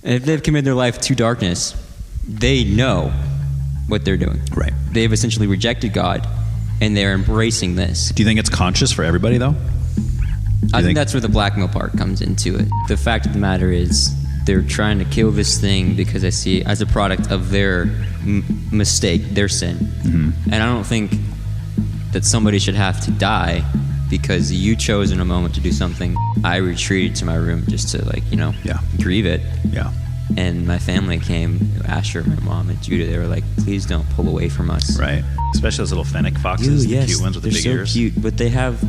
And if they've committed their life to darkness, they know what they're doing. Right. They've essentially rejected God, and they're embracing this. Do you think it's conscious for everybody, though? I think that's where the blackmail part comes into it. The fact of the matter is, they're trying to kill this thing because I see it as a product of their mistake, their sin. Mm-hmm. And I don't think that somebody should have to die because you chose in a moment to do something. I retreated to my room just to, grieve it. Yeah. And my family came, Asher, my mom, and Judah. They were like, please don't pull away from us. Right. Especially those little fennec foxes, the cute ones with the big ears. They're so cute, but they have,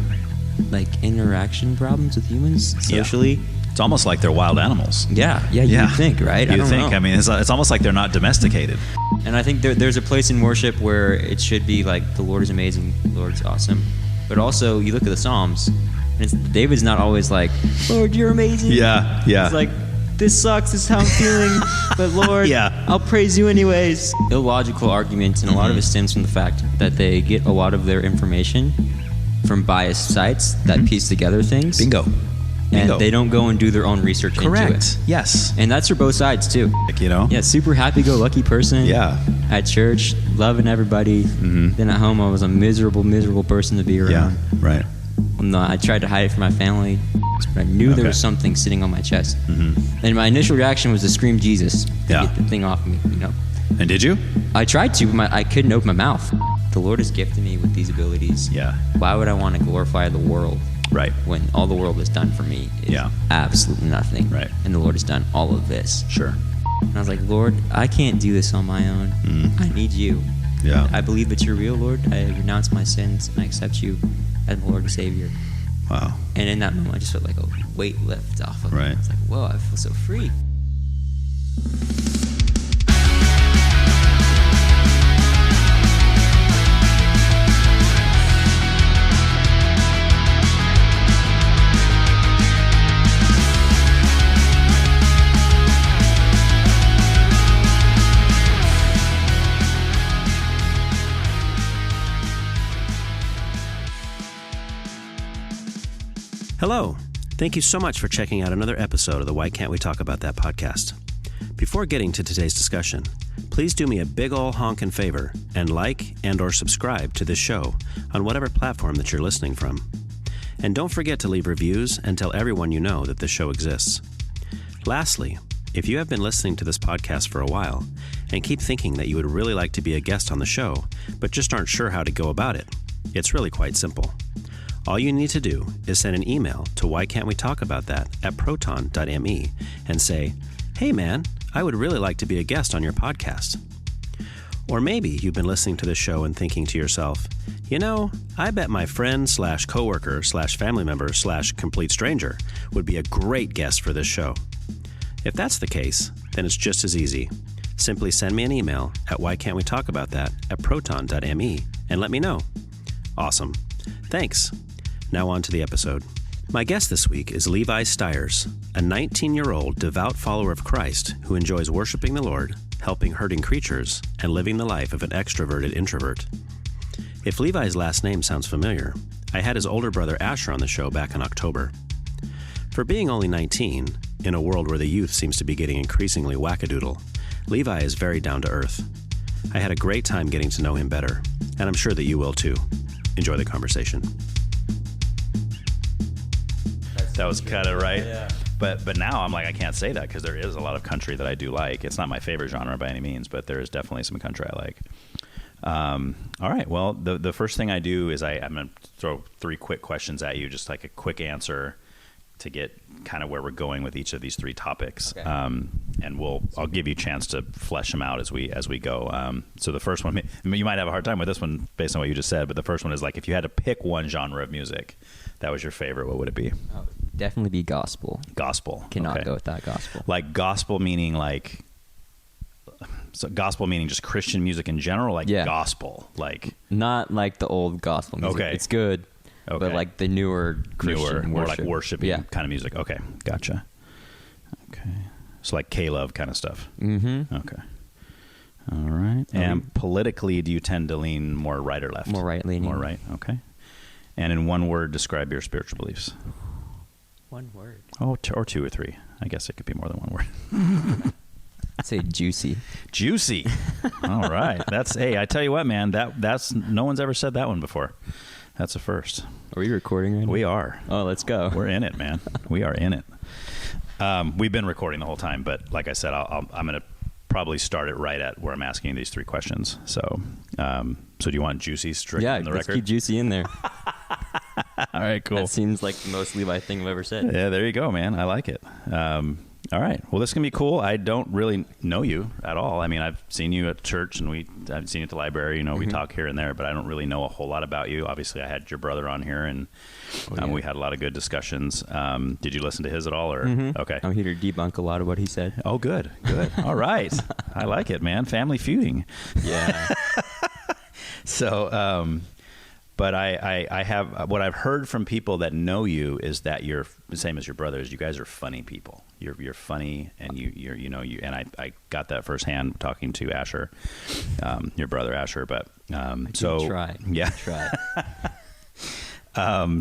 interaction problems with humans socially. Yeah. It's almost like they're wild animals. Yeah, you would think, right? You think. I mean, it's almost like they're not domesticated. And I think there's a place in worship where it should be like, the Lord is amazing, the Lord is awesome. But also, you look at the Psalms, and David's not always like, Lord, you're amazing. Yeah. It's like, this sucks, this is how I'm feeling, but Lord, I'll praise you anyways. Illogical arguments, and a lot of it stems from the fact that they get a lot of their information from biased sites that piece together things. Bingo. And they don't go and do their own research into it. Yes. And that's for both sides, too. Yeah, super happy-go-lucky person. Yeah. At church, loving everybody. Mm-hmm. Then at home, I was a miserable, miserable person to be around. Yeah, right. No, I tried to hide it from my family, but I knew there was something sitting on my chest. Mm-hmm. And my initial reaction was to scream Jesus to get the thing off me, And did you? I tried to, but I couldn't open my mouth. The Lord has gifted me with these abilities. Yeah. Why would I want to glorify the world? Right. When all the world has done for me is absolutely nothing. Right. And the Lord has done all of this. Sure. And I was like, Lord, I can't do this on my own. I need you. Yeah. I believe that you're real, Lord. I renounce my sins and I accept you as my Lord and Savior. Wow. And in that moment, I just felt like a weight lift off of me. I was like, whoa, I feel so free. Hello. Thank you so much for checking out another episode of the Why Can't We Talk About That podcast. Before getting to today's discussion, please do me a big ol' honkin' favor and like and or subscribe to this show on whatever platform that you're listening from. And don't forget to leave reviews and tell everyone you know that this show exists. Lastly, if you have been listening to this podcast for a while and keep thinking that you would really like to be a guest on the show, but just aren't sure how to go about it, it's really quite simple. All you need to do is send an email to whycan'twetalkaboutthat@proton.me and say, hey man, I would really like to be a guest on your podcast. Or maybe you've been listening to this show and thinking to yourself, I bet my friend / coworker / family member / complete stranger would be a great guest for this show. If that's the case, then it's just as easy. Simply send me an email at whycan'twetalkaboutthat@proton.me and let me know. Awesome. Thanks. Now on to the episode. My guest this week is Levi Stiers, a 19-year-old devout follower of Christ who enjoys worshiping the Lord, helping hurting creatures, and living the life of an extroverted introvert. If Levi's last name sounds familiar, I had his older brother Asher on the show back in October. For being only 19, in a world where the youth seems to be getting increasingly wackadoodle, Levi is very down to earth. I had a great time getting to know him better, and I'm sure that you will too. Enjoy the conversation. That was kind of right. Yeah. But now I'm like, I can't say that because there is a lot of country that I do like. It's not my favorite genre by any means, but there is definitely some country I like. All right. Well, the first thing I do is I'm going to throw 3 quick questions at you, just like a quick answer to get kind of where we're going with each of these 3 topics. Okay. And I'll give you a chance to flesh them out as we go. So the first one, you might have a hard time with this one based on what you just said, but the first one is like, if you had to pick one genre of music that was your favorite, what would it be? Oh, definitely be gospel. Gospel. Cannot go without gospel. Like gospel meaning gospel meaning just Christian music in general, gospel, like not like the old gospel music. Okay. It's good. Okay. But like the newer Christian more worship. like worshiping kind of music. Okay, gotcha. Okay, so like K-Love kind of stuff. Mm-hmm. Okay, all right. And politically, do you tend to lean more right or left? More right leaning. More right. Okay. And in one word, describe your spiritual beliefs. One word. Oh, or 2 or 3. I guess it could be more than one word. I'd say juicy. Juicy. All right. Hey, I tell you what, man, that's no one's ever said that one before. That's a first. Are we recording right now? We are. Oh, let's go. We're in it, man. We are in it. We've been recording the whole time, but like I said, I'm going to probably start it right at where I'm asking these 3 questions. So, do you want juicy straight on the record? Yeah, let's keep juicy in there. All right, cool. That seems like the most Levi thing I've ever said. Yeah, there you go, man. I like it. All right. Well, this is going to be cool. I don't really know you at all. I mean, I've seen you at church and I've seen you at the library. You know, we talk here and there, but I don't really know a whole lot about you. Obviously, I had your brother on here and we had a lot of good discussions. Did you listen to his at all? Or Okay. I'm here to debunk a lot of what he said. Oh, good. Good. All right. I like it, man. Family feuding. Yeah. So, but I have what I've heard from people that know you is that you're the same as your brothers. You guys are funny people. You're funny, and I got that firsthand talking to Asher, your brother Asher. But so try. Yeah, try.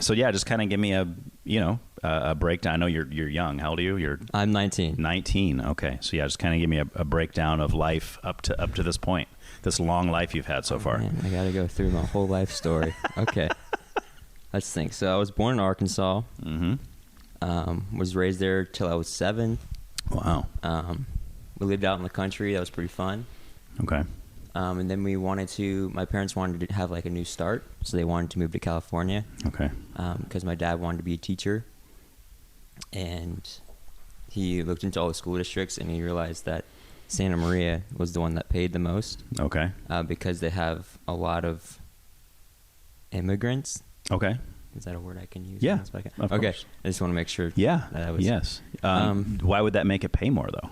So yeah, just kind of give me a breakdown. I know you're young. How old are you? I'm 19. 19. Okay. So yeah, just kind of give me a breakdown of life up to this point. This long life you've had so far. Man, I got to go through my whole life story. Okay. Let's think. So I was born in Arkansas. Was raised there till I was 7. Wow. We lived out in the country. That was pretty fun. Okay. And then my parents wanted to have like a new start. So they wanted to move to California. Okay. Because my dad wanted to be a teacher. And he looked into all the school districts and he realized that Santa Maria was the one that paid the most. Okay. Because they have a lot of immigrants. Okay. Is that a word I can use? Yeah. Okay. Course. I just want to make sure. Yeah. That was, yes. Why would that make it pay more though?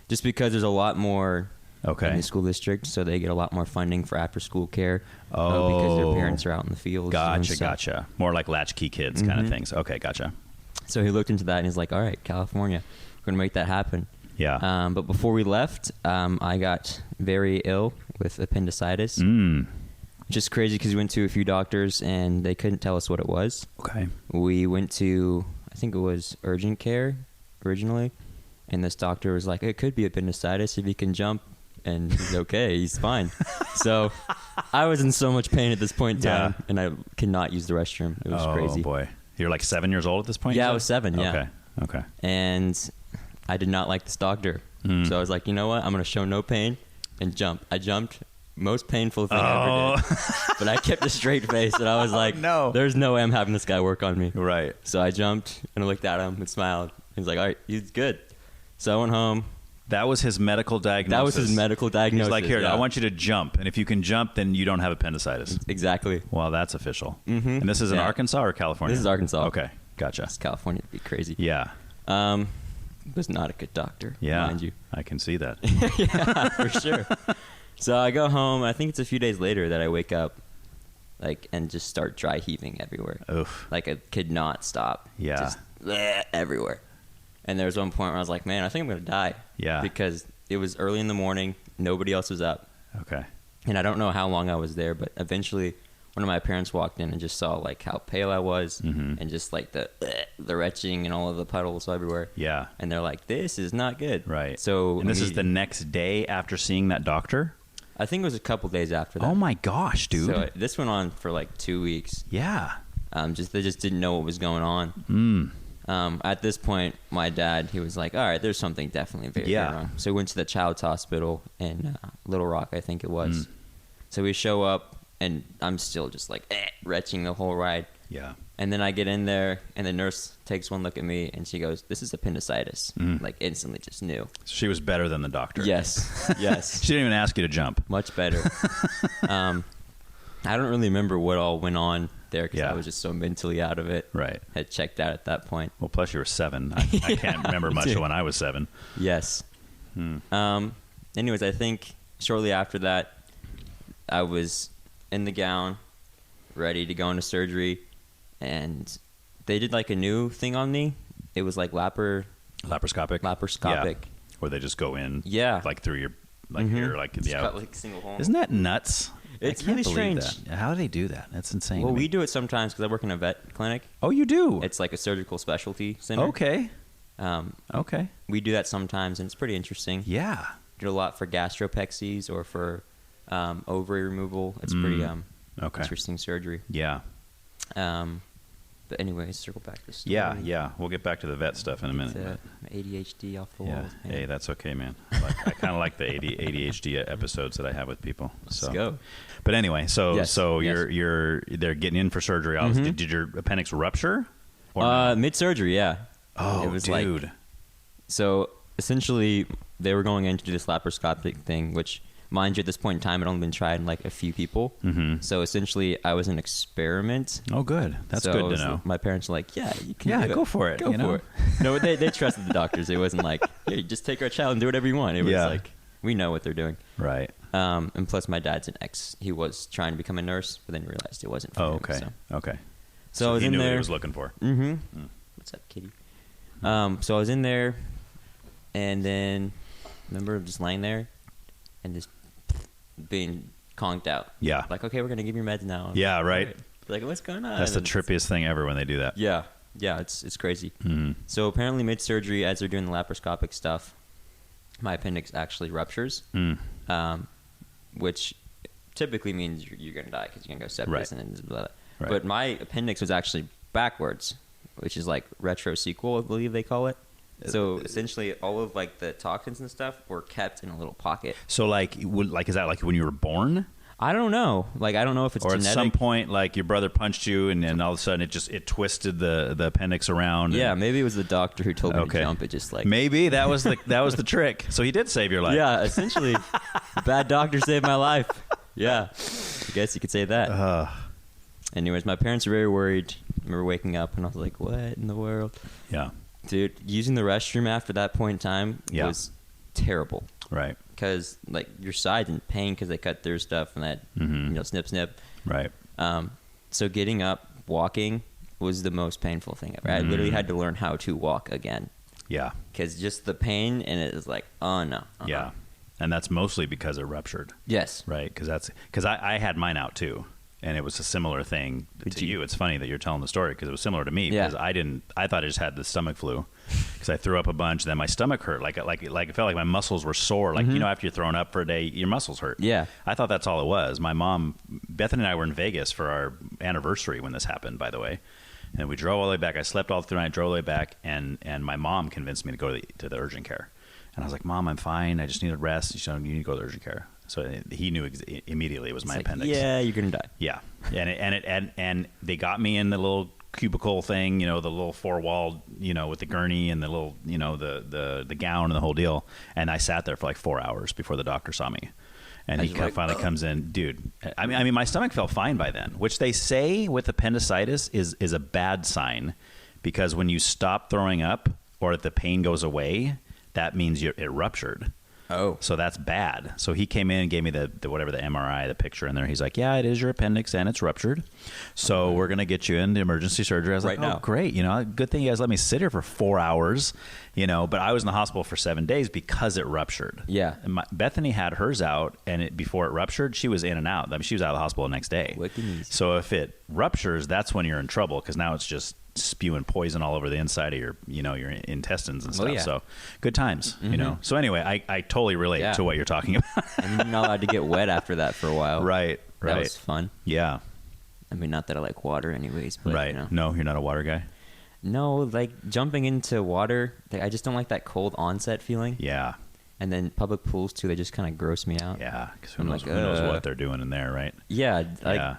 Just because there's a lot more in the school district, so they get a lot more funding for after school care. Oh. Because their parents are out in the fields. Gotcha. More like latchkey kids kind of things. Okay. Gotcha. So he looked into that and he's like, all right, California, we're going to make that happen. Yeah. But before we left, I got very ill with appendicitis. Which is crazy because we went to a few doctors and they couldn't tell us what it was. Okay. We went to, I think it was urgent care originally, and this doctor was like, it could be appendicitis if he can jump. And he's okay, he's fine. So I was in so much pain at this point in time, and I could not use the restroom. It was crazy. Oh, boy. You're like 7 years old at this point? Yeah, I was 7, yeah. Okay. And I did not like this doctor. So I was like, you know what? I'm going to show no pain and jump. I jumped. Most painful thing I ever did. But I kept a straight face, and I was like, no. There's no way I'm having this guy work on me. Right. So I jumped, and I looked at him and smiled. He's like, all right, he's good. So I went home. That was his medical diagnosis. That was his medical diagnosis. He's like, here, I want you to jump. And if you can jump, then you don't have appendicitis. Exactly. Well, that's official. And this is in Arkansas or California? This is Arkansas. Okay. Gotcha. It's California. It'd be crazy. Yeah. Was not a good doctor, mind you. I can see that. Yeah, for sure. So I go home. I think it's a few days later that I wake up, and just start dry heaving everywhere. Oof. Like I could not stop. Yeah. Just everywhere. And there was one point where I was like, man, I think I'm going to die. Yeah. Because it was early in the morning. Nobody else was up. Okay. And I don't know how long I was there, but eventually one of my parents walked in and just saw how pale I was and just the retching and all of the puddles everywhere. Yeah. And they're like, this is not good. Right. So and this is the next day after seeing that doctor? I think it was a couple days after that. Oh my gosh, dude. So this went on for 2 weeks. Yeah. They just didn't know what was going on. At this point, my dad, he was like, all right, there's something definitely very wrong. So we went to the Child's Hospital in Little Rock, I think it was. So we show up, and I'm still just retching the whole ride. Yeah. And then I get in there, and the nurse takes one look at me, and she goes, this is appendicitis. Instantly just knew. She was better than the doctor. Yes. Yes. She didn't even ask you to jump. Much better. I don't really remember what all went on there because I was just so mentally out of it. Right. Had checked out at that point. Well, plus you were 7. I can't remember much when I was 7. Yes. Anyways, I think shortly after that, I was in the gown, ready to go into surgery, and they did a new thing on me. It was laparoscopic. Yeah. Where they just go in. Yeah. Through your here. Cut single hole. Isn't that nuts? It's I can't really believe strange. that. How do they do that? That's insane. Well, to me. we do it sometimes because I work in a vet clinic. Oh, you do? It's like a surgical specialty center. Okay. Okay. We do that sometimes, and it's pretty interesting. Yeah. Do a lot for gastropexies or for ovary removal. It's pretty interesting surgery. Yeah. But anyways, circle back to the story. Yeah. We'll get back to the vet stuff in a minute. ADHD off the Yeah. walls. Man. Hey, that's okay, man. I kind of like the ADHD episodes that I have with people. So. Let's go. But anyway, Yes. they're getting in for surgery. Obviously. Did your appendix rupture? Or no? Mid surgery, yeah. Oh, it was dude. So essentially, they were going in to do this laparoscopic thing, which, mind you, at this point in time, it had only been tried in like a few people. Mm-hmm. So essentially, I was an experiment. Oh, good. That's So good to know. My parents were like, "Yeah, you can. Yeah, do go for it. Go you know? for it." No, they trusted the doctors. It wasn't like, "Hey, just take our child and do whatever you want." It was like, we know what they're doing. Right. And plus, my dad's an ex. He was trying to become a nurse, but then realized it wasn't for him. Okay. So. Okay. So I was he in knew there. what he was looking for. Mm-hmm. What's up, kitty? So I was in there, and then I remember just laying there and just being conked out. Yeah. Like, okay, we're gonna give you meds now. I'm Yeah, like, right. "All Like, what's going on? That's the And trippiest thing ever when they do that. Yeah, it's crazy. Mhm. So apparently, mid surgery, as they're doing the laparoscopic stuff, my appendix actually ruptures, which typically means you're gonna die because you're gonna go sepsis Right. and then blah, blah. Right. But my appendix was actually backwards, which is like retrosequel, I believe they call it. So essentially, all of like the toxins and stuff were kept in a little pocket. So is that like when you were born? I don't know. Like, I don't know if it's Or genetic. at some point, like your brother punched you, and then all of a sudden it twisted the appendix around. Yeah, and, maybe it was the doctor who told me Okay. to jump. It just like maybe that was the trick. So he did save your life. yeah, essentially, bad doctor saved my life. Yeah, I guess you could say that. Anyways, my parents were very worried. I remember waking up and I was like, "What in the world?" Yeah. Dude, using the restroom after that point in time Yeah. was terrible. Right. Because like your side's in pain because they cut through stuff and that snip. Right. So getting up, walking was the most painful thing ever. I literally had to learn how to walk again Yeah. because just the pain and it was like, oh no. Yeah. And that's mostly because it ruptured. Yes. Right. Because I had mine out too. And it was a similar thing to you. It's funny that you're telling the story because it was similar to me. Yeah. Because I thought I just had the stomach flu because I threw up a bunch. And then my stomach hurt. Like it felt like my muscles were sore. Like, after you're thrown up for a day, your muscles hurt. Yeah. I thought that's all it was. My mom, Bethany and I were in Vegas for our anniversary when this happened, by the way. And we drove all the way back. I slept all through the night, drove all the way back. And my mom convinced me to go to the urgent care. And I was like, Mom, I'm fine. I just need a rest. She said, you need to go to the urgent care. So he knew immediately it was my appendix. Yeah, you're gonna die. Yeah, and they got me in the little cubicle thing, the little four-walled, with the gurney and the little, the gown and the whole deal. And I sat there for like 4 hours before the doctor saw me. And he finally comes in, dude. I mean, my stomach felt fine by then, which they say with appendicitis is a bad sign, because when you stop throwing up or if the pain goes away, that means it ruptured. Oh. So that's bad. So he came in and gave me the MRI, the picture in there. He's like, yeah, it is your appendix and it's ruptured. So we're going to get you into emergency surgery. I was like, now. oh, great. Good thing you guys let me sit here for 4 hours, but I was in the hospital for 7 days because it ruptured. Yeah. And Bethany had hers out, and before it ruptured, she was in and out. I mean, she was out of the hospital the next day. Wicked easy. So if it ruptures, that's when you're in trouble, because now it's just spewing poison all over the inside of your intestines and stuff. Oh, yeah. So good times, So anyway, I totally relate to what you're talking about. And you're not allowed to get wet after that for a while. Right. That was fun. Yeah. I mean, not that I like water anyways, but Right. No, you're not a water guy? No, like jumping into water, I just don't like that cold onset feeling. Yeah. And then public pools too, they just kind of gross me out. Yeah, because who I'm knows what they're doing in there, right? Yeah,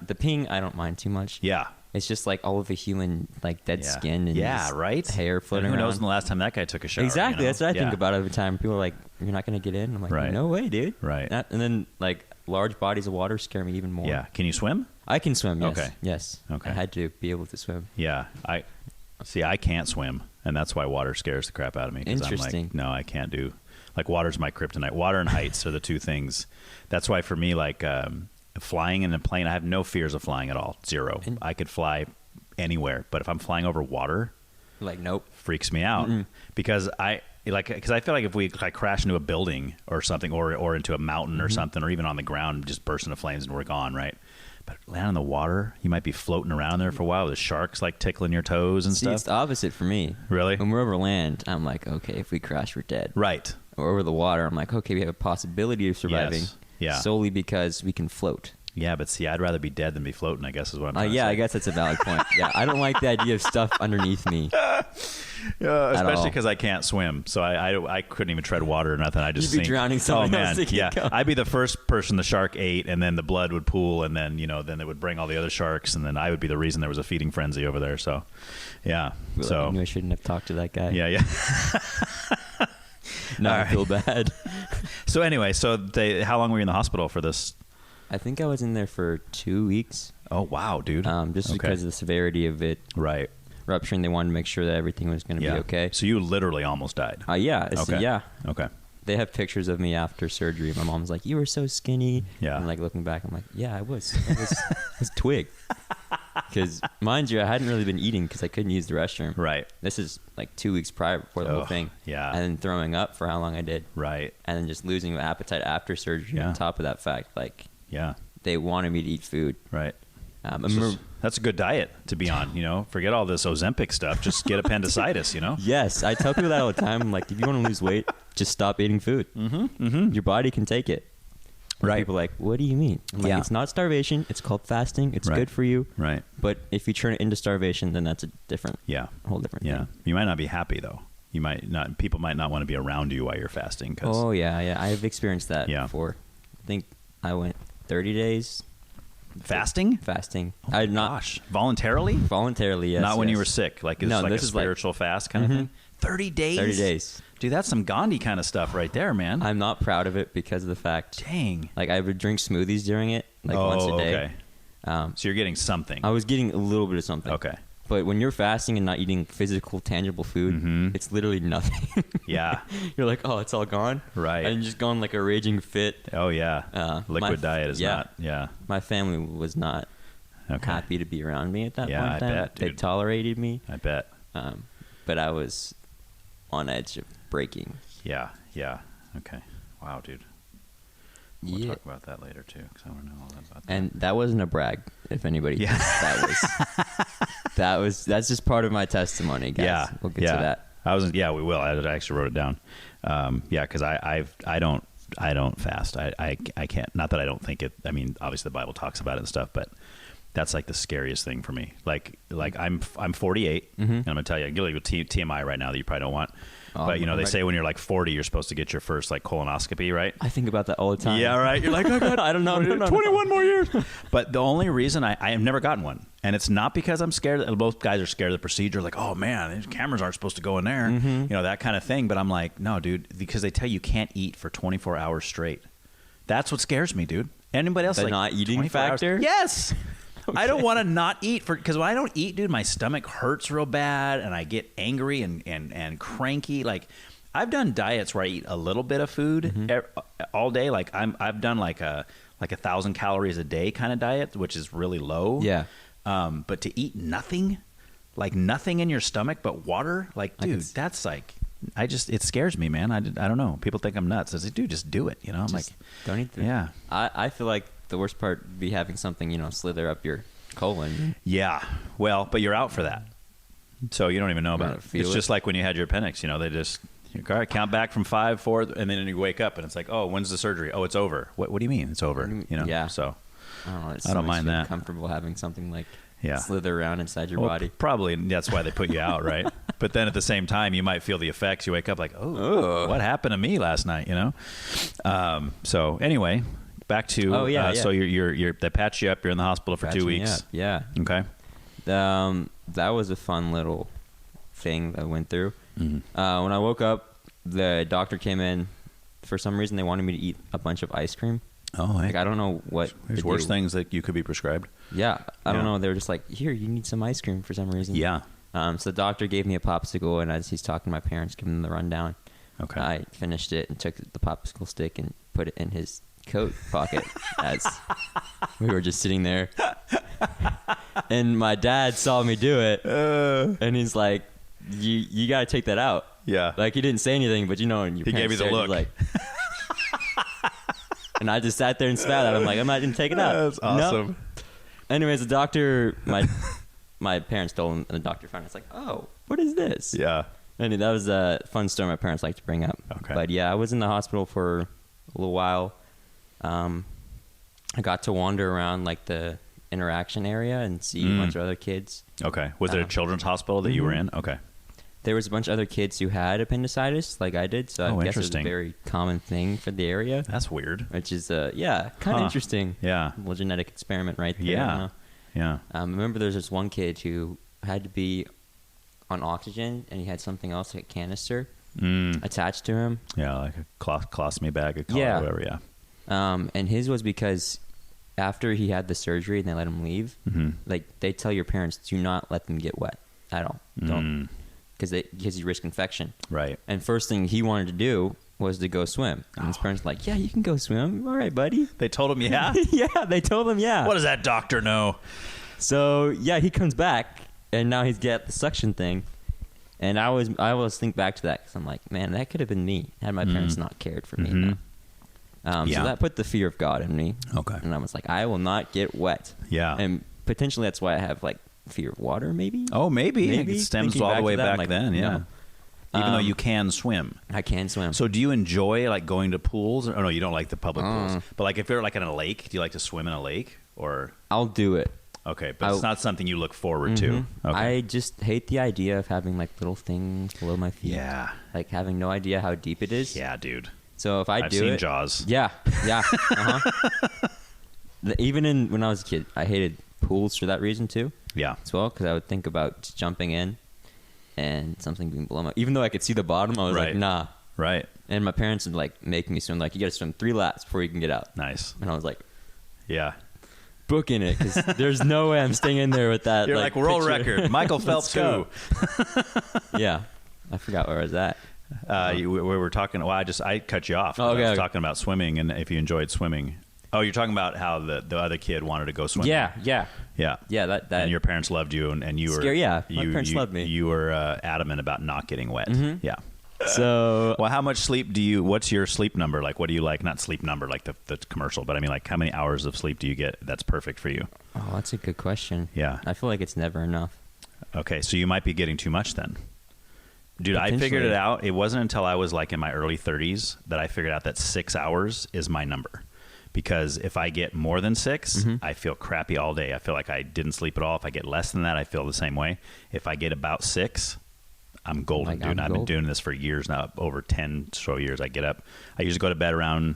the peeing, I don't mind too much. Yeah. It's just like all of the human, like dead skin and right? hair floating and who around. knows when the last time that guy took a shower? Exactly, that's what I think about every time. People are like, "You're not going to get in." I'm like, Right. "No way, dude." Right. And then like large bodies of water scare me even more. Yeah. Can you swim? I can swim. Yes. Okay. Yes. Okay. I had to be able to swim. Yeah. I can't swim, and that's why water scares the crap out of me. 'Cause Interesting. I'm like, no, I can't do. Like, water's my kryptonite. Water and heights are the two things. That's why for me, like flying in a plane, I have no fears of flying at all. Zero. I could fly anywhere, but if I'm flying over water, Like, nope. freaks me out. because like, because I feel like if we like crash into a building or something, or into a mountain or something, or even on the ground, just burst into flames and we're gone, right? But land in the water, you might be floating around there for a while with the sharks like tickling your toes and stuff. It's the opposite for me. Really? When we're over land, I'm like, okay, if we crash, we're dead. Right. Or over the water, I'm like, okay, we have a possibility of surviving. Yes. Yeah. Solely because we can float. Yeah, but see, I'd rather be dead than be floating, I guess is what I'm trying to say. I guess that's a valid point. Yeah, I don't like the idea of stuff underneath me. Yeah, especially because I can't swim, so I couldn't even tread water or nothing. I just You'd be drowning someone else to keep going. I'd be the first person the shark ate, and then the blood would pool, and then then it would bring all the other sharks, and then I would be the reason there was a feeding frenzy over there. So, yeah. I knew I shouldn't have talked to that guy. Yeah. Now I feel bad. So anyway, how long were you in the hospital for this? I think I was in there for 2 weeks. Oh wow, dude! Just because of the severity of it. Right. Rupturing, they wanted to make sure that everything was going to be okay. So you literally almost died. Yeah. Yeah. Okay. They have pictures of me after surgery. My mom's like, "You were so skinny." Yeah. And like looking back, I'm like, "Yeah, I was. I was twig." Because mind you, I hadn't really been eating because I couldn't use the restroom. Right. This is like 2 weeks prior before the whole thing. Yeah. And then throwing up for how long I did. Right. And then just losing my appetite after surgery. On top of that fact, like, they wanted me to eat food. Right. That's a good diet to be on, Forget all this Ozempic stuff. Just get appendicitis, Yes. I tell people that all the time. I'm like, if you want to lose weight, just stop eating food. Your body can take it. Right. People are like, what do you mean? I'm like, it's not starvation. It's called fasting. It's good for you. Right. But if you turn it into starvation, then that's a whole different thing. You might not be happy, though. You might not. People might not want to be around you while you're fasting. Oh, yeah. I've experienced that before. I think I went 30 days. Fasting? Fasting. Oh my gosh. Voluntarily? Voluntarily, yes. Not when you were sick. Like, it's like a spiritual fast kind of thing? 30 days? 30 days. Dude, that's some Gandhi kind of stuff right there, man. I'm not proud of it because of the fact. Dang. Like, I would drink smoothies during it, once a day. Okay. So you're getting something. I was getting a little bit of something. Okay. But when you're fasting and not eating physical, tangible food, it's literally nothing. Yeah. You're like, oh, it's all gone? Right. And you're just going like a raging fit. Oh, yeah. Liquid diet is not. Yeah. My family was not happy to be around me at that point in time. I bet, dude. They tolerated me. I bet. But I was on edge of breaking. Yeah. Okay. Wow, dude. We'll talk about that later, too, because I want to know all about that. And that wasn't a brag, if anybody thinks that was. That's just part of my testimony, guys. Yeah. We'll get to that. We will. I actually wrote it down. Because I don't fast. I can't. Not that I don't think it. I mean, obviously the Bible talks about it and stuff, but that's like the scariest thing for me. Like I'm 48, and I'm gonna tell you, I'm giving you TMI right now that you probably don't want. But they say when you're like 40, you're supposed to get your first like colonoscopy, right? I think about that all the time. Yeah, right. You're like, oh God, I don't know. 21 more years. But the only reason I have never gotten one, and it's not because I'm scared. Both guys are scared of the procedure. Like, oh man, these cameras aren't supposed to go in there. That kind of thing. But I'm like, no, dude, because they tell you can't eat for 24 hours straight. That's what scares me, dude. Anybody else? The like not eating factor? Hours? Yes. Okay. I don't want to not eat because when I don't eat, dude, my stomach hurts real bad and I get angry and cranky. Like I've done diets where I eat a little bit of food all day. Like I've done like a 1,000 calories a day kind of diet, which is really low. Yeah. But to eat nothing, like nothing in your stomach but water, like dude, that's like it scares me, man. I don't know. People think I'm nuts. I say, dude, just do it. I'm like, don't eat that. Yeah. I feel like the worst part would be having something, slither up your colon. Yeah. Well, but you're out for that. So you don't even know about it. It's just like when you had your appendix, they just, all right, count back from 5, 4, and then you wake up and it's like, oh, when's the surgery? Oh, it's over. What do you mean it's over? Yeah. So I don't know. I don't mind that. Comfortable having something like slither around inside your body. Probably that's why they put you out, right? But then at the same time, you might feel the effects. You wake up like, oh, what happened to me last night? So anyway, back to so you're they patch you up. You're in the hospital for 2 weeks. Yeah. Okay. That was a fun little thing that I went through. When I woke up, the doctor came in. For some reason, they wanted me to eat a bunch of ice cream. Oh, like I don't know what. There's worse things that you could be prescribed. Yeah, I don't know. They were just like, here, you need some ice cream for some reason. Yeah. So the doctor gave me a popsicle, and as he's talking to my parents, giving them the rundown. Okay. I finished it and took the popsicle stick and put it in his coat pocket as we were just sitting there. And my dad saw me do it, and he's like, "You got to take that out." Yeah. Like, he didn't say anything, but, and your He gave you the look. like... And I just sat there and spat at him. Like, I'm not going to take it out. That's awesome. Nope. Anyways, the doctor, my parents told him, and the doctor found it. It's like, oh, what is this? Yeah. And that was a fun story my parents like to bring up. Okay. But yeah, I was in the hospital for a little while. I got to wander around like the interaction area and see a bunch of other kids. Okay. Was it a children's hospital that you were in? Okay. There was a bunch of other kids who had appendicitis, like I did. So I guess it's a very common thing for the area. That's weird. Which is, kind of interesting. Yeah. Little genetic experiment right there. Yeah. Yeah. I remember there's this one kid who had to be on oxygen, and he had something else, like a canister, attached to him. Yeah, like a colostomy bag, or whatever, yeah. And his was because after he had the surgery and they let him leave, like, they tell your parents, do not let them get wet at all. Don't. Because you risk infection. Right. And first thing he wanted to do was to go swim. And his parents were like, yeah, you can go swim. All right, buddy. They told him, yeah? Yeah, they told him, yeah. What does that doctor know? So, yeah, he comes back, and now he's got the suction thing. And I always think back to that because I'm like, man, that could have been me had my parents not cared for me. So that put the fear of God in me. Okay. And I was like, I will not get wet. Yeah. And potentially that's why I have, like, fear of water, maybe? Oh, maybe. It stems all the way back like, then, yeah. No. Even though you can swim. I can swim. So do you enjoy, like, going to pools? Or no, you don't like the public pools. But, like, if you're, like, in a lake, do you like to swim in a lake? Or I'll do it. Okay, but it's not something you look forward to. Okay. I just hate the idea of having, like, little things below my feet. Yeah. Like, having no idea how deep it is. Yeah, dude. So if I've seen Jaws. Yeah. Even when I was a kid, I hated pools for that reason, too. Yeah. As well, because I would think about just jumping in and something being below my... Even though I could see the bottom, I was like, nah. Right. And my parents would, like, make me swim. Like, you got to swim 3 laps before you can get out. Nice. And I was like... Yeah. Booking it, because there's no way I'm staying in there with that. You're like world picture. record. Michael Phelps who? Yeah. I forgot where I was at. We were talking... Well, I cut you off. I was talking about swimming and if you enjoyed swimming. Oh, you're talking about how the other kid wanted to go swimming. Yeah. That and your parents loved you, and you were scary. Yeah, my parents loved me. You were adamant about not getting wet. Yeah. So, well, how much sleep do you? What's your sleep number? Like, what do you like? Not sleep number, like the commercial, but I mean, like, how many hours of sleep do you get? That's perfect for you. Oh, that's a good question. Yeah, I feel like it's never enough. Okay, so you might be getting too much then. Dude, I figured it out. It wasn't until I was like in my early 30s that I figured out that 6 hours is my number. Because if I get more than 6, I feel crappy all day. I feel like I didn't sleep at all. If I get less than that, I feel the same way. If I get about 6, I'm golden, dude. I've been doing this for years now, over 10 so years. I get up. I usually go to bed around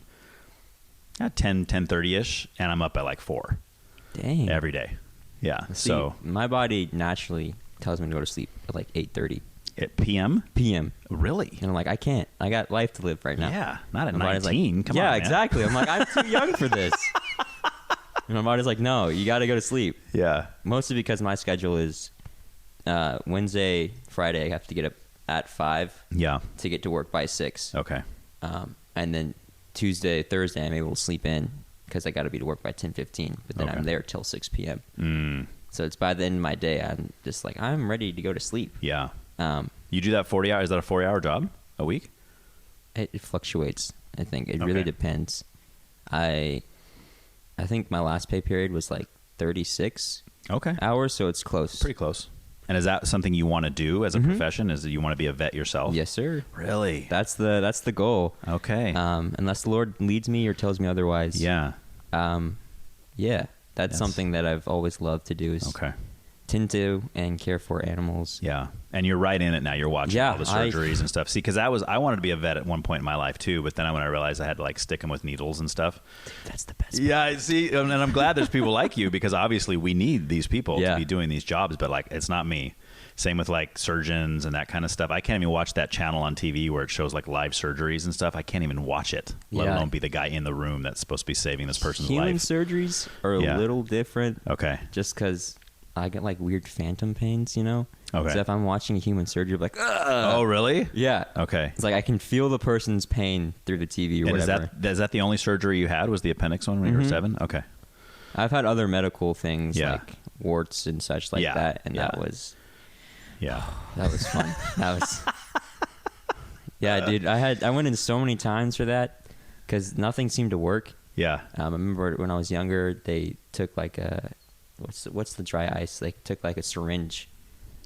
10:30ish, and I'm up at like 4. Dang. Every day. Yeah. See, so my body naturally tells me to go to sleep at like 8:30. At p.m.? p.m. Really? And I'm like, I can't. I got life to live right now. Yeah, not at my 19. Like, Come on, yeah, man. exactly. I'm like, I'm too young for this. And my body's like, no, you got to go to sleep. Yeah. Mostly because my schedule is Wednesday, Friday, I have to get up at 5 to get to work by 6. Okay. And then Tuesday, Thursday, I'm able to sleep in because I got to be to work by 10:15. But then I'm there till 6 p.m. So it's by the end of my day, I'm just like, I'm ready to go to sleep. Yeah. You do that 40 hours? Is that a 40-hour job a week? It fluctuates. I think it really depends. I think my last pay period was like 36 hours, so it's close. Pretty close. And is that something you want to do as a profession? Is that you want to be a vet yourself? Yes, sir. Really? That's the goal. Okay. Unless the Lord leads me or tells me otherwise. Yeah. That's something that I've always loved to do is tend to and care for animals. Yeah. And you're right in it now. You're watching all the surgeries and stuff. See, because I wanted to be a vet at one point in my life too, but then when I realized I had to like stick them with needles and stuff. That's the best part. Yeah, see, and I'm glad there's people like you because obviously we need these people to be doing these jobs, but like it's not me. Same with like surgeons and that kind of stuff. I can't even watch that channel on TV where it shows like live surgeries and stuff. I can't even watch it, let alone be the guy in the room that's supposed to be saving this person's life. Human surgeries are a little different. Okay. Just because I get like weird phantom pains, you know? Okay. So if I'm watching a human surgery, I'm like, ugh. Oh, really? Yeah. Okay. It's like I can feel the person's pain through the TV or whatever. Is that the only surgery you had was the appendix one when you were 7? Okay. I've had other medical things like warts and such like that, and that was... Yeah. That was fun. Yeah, dude. I went in so many times for that because nothing seemed to work. Yeah. I remember when I was younger, they took like what's the dry ice? They took like a syringe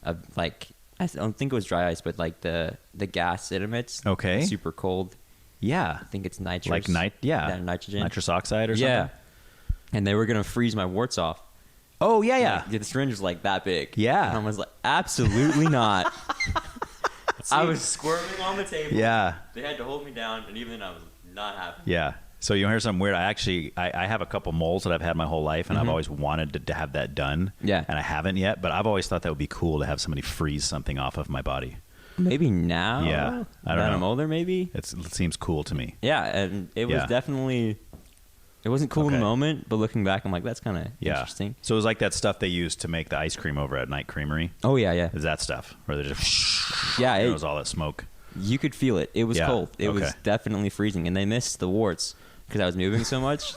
of like, I don't think it was dry ice, but like the gas it emits. Okay. Super cold. Yeah. I think it's nitrous. Like nitrogen. Nitrous oxide or something? Yeah. And they were going to freeze my warts off. Oh, yeah, yeah. Like, the syringe was like that big. Yeah. And I was like, absolutely not. I was squirming on the table. Yeah. They had to hold me down, and even then I was not happy. Yeah. So you hear something weird. I have a couple moles that I've had my whole life, and I've always wanted to have that done. Yeah. And I haven't yet, but I've always thought that would be cool to have somebody freeze something off of my body. Maybe now. Yeah. I don't know. I'm older, maybe. It seems cool to me. Yeah, and it was definitely. It wasn't cool in the moment, but looking back, I'm like, that's kind of interesting. So it was like that stuff they used to make the ice cream over at Night Creamery. Oh yeah, yeah. Is that stuff where they just it was all that smoke. You could feel it. It was cold. It was definitely freezing, and they missed the warts because I was moving so much.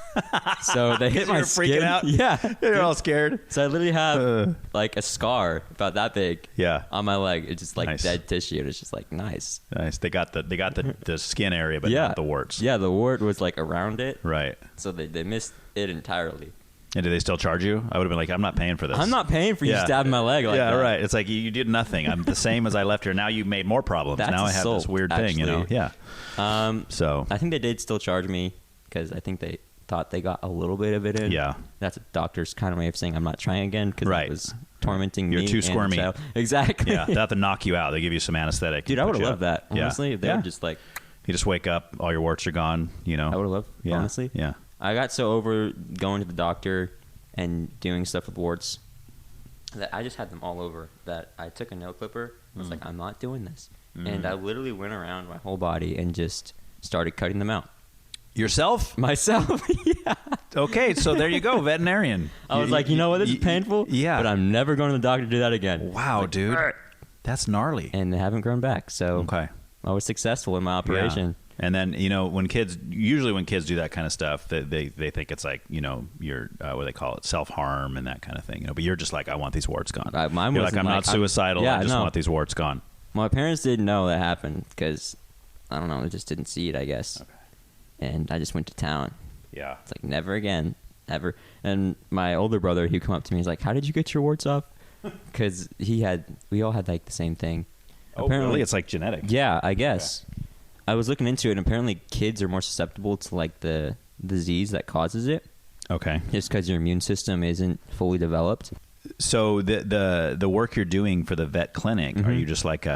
So they hit my skin. Freaking out. Yeah, You're all scared. So I literally have like a scar about that big. Yeah. On my leg, it's just like dead tissue, and it's just like nice. Nice. They got the skin area, but not the warts. Yeah, the wart was like around it. Right. So they missed it entirely. And do they still charge you? I would have been like, I'm not paying for this. I'm not paying for you stabbing my leg like that. Right. It's like you did nothing. I'm the same as I left here. Now you made more problems. That's now I have this weird thing, you know? Yeah. So I think they did still charge me because I think they thought they got a little bit of it in. Yeah. That's a doctor's kind of way of saying I'm not trying again because it was tormenting me. You're too squirmy. Exactly. Yeah. They have to knock you out. They give you some anesthetic. Dude, I would have loved that. Honestly, if they were just like, you just wake up, all your warts are gone, you know? I would have loved, honestly. Yeah. I got so over going to the doctor and doing stuff with warts that I just had them all over that I took a nail clipper and was like, I'm not doing this. And I literally went around my whole body and just started cutting them out. Yourself? Myself. Yeah. Okay, so there you go, veterinarian. I was like, you know what, this is painful, but I'm never going to the doctor to do that again. Wow, dude. That's gnarly. And they haven't grown back, so I was successful in my operation. Yeah. And then, you know, when kids do that kind of stuff, they think it's like, you know, you're, what they call it, self-harm and that kind of thing. You know, but you're just like, I want these warts gone. Mine you're like, I'm not suicidal. I just want these warts gone. My parents didn't know that happened because, I don't know, they just didn't see it, I guess. Okay. And I just went to town. Yeah. It's like, never again, ever. And my older brother, he'd come up to me, he's like, how did you get your warts off? Because we all had like the same thing. Oh, apparently, really? It's like genetic. Yeah, I guess. Okay. I was looking into it, and apparently kids are more susceptible to like the disease that causes it. Okay. Just because your immune system isn't fully developed. So the work you're doing for the vet clinic, are you just like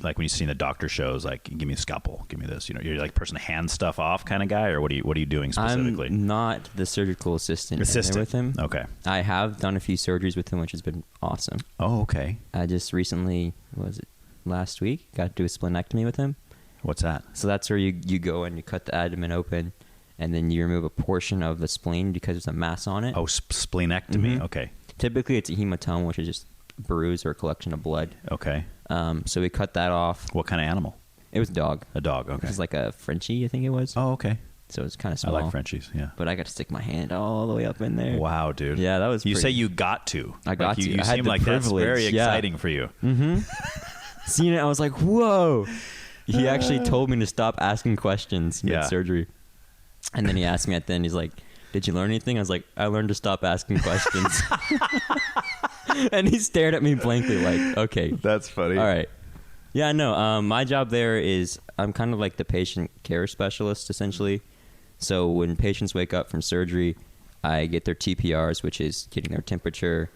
like when you see in the doctor shows, like, give me a scalpel, give me this, you know, you're like person hand stuff off kind of guy, or what are you doing specifically? I'm not the surgical assistant with him. Okay. I have done a few surgeries with him, which has been awesome. Oh, okay. I just recently, last week, got to do a splenectomy with him. What's that? So that's where you go and you cut the abdomen open, and then you remove a portion of the spleen because there's a mass on it. Oh, splenectomy. Okay. Typically, it's a hematoma, which is just a bruise or a collection of blood. Okay. So we cut that off. What kind of animal? It was a dog. A dog, okay. It was like a Frenchie, I think it was. Oh, okay. So it's kind of small. I like Frenchies, yeah. But I got to stick my hand all the way up in there. Wow, dude. Yeah, that was You say you got to. I got to. You seem like that's very exciting for you. Mm-hmm. Seeing it, I was like, whoa. He actually told me to stop asking questions mid-surgery. And then he asked me at the end, he's like, did you learn anything? I was like, I learned to stop asking questions. And he stared at me blankly like, okay. That's funny. All right. Yeah, no, my job there is I'm kind of like the patient care specialist, essentially. So when patients wake up from surgery, I get their TPRs, which is getting their temperature,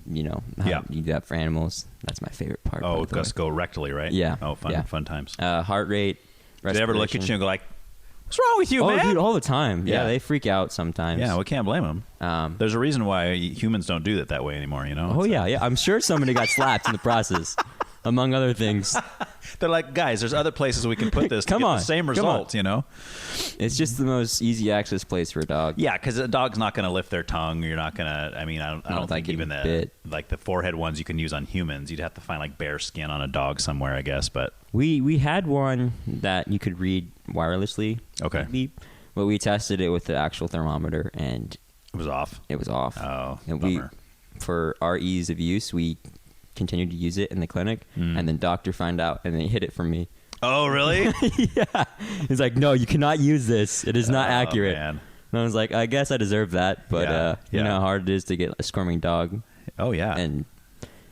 you know, how you do that for animals. That's my favorite part. Oh, just go rectally, right? Yeah. Oh, fun times. Heart rate, respiration. Do they ever look at you and go like, what's wrong with you, man? Oh, dude, all the time. Yeah, they freak out sometimes. Yeah, we can't blame them. There's a reason why humans don't do it that way anymore, you know? Oh, yeah. I'm sure somebody got slapped in the process, among other things. They're like, guys, there's other places we can put this to get the same result, you know? It's just the most easy access place for a dog. Yeah, because a dog's not going to lift their tongue. You're not going to, I mean, I don't think even like the forehead ones you can use on humans. You'd have to find like bare skin on a dog somewhere, I guess. But we had one that you could read wirelessly. Okay. Beep, but we tested it with the actual thermometer, and it was off. It was off. Oh, and bummer. for our ease of use, we continued to use it in the clinic, and then doctor found out, and they hid it from me. Oh, really? Yeah. He's like, no, you cannot use this. It is not accurate. Man. And I was like, I guess I deserve that, but you know how hard it is to get a squirming dog. Oh, yeah. And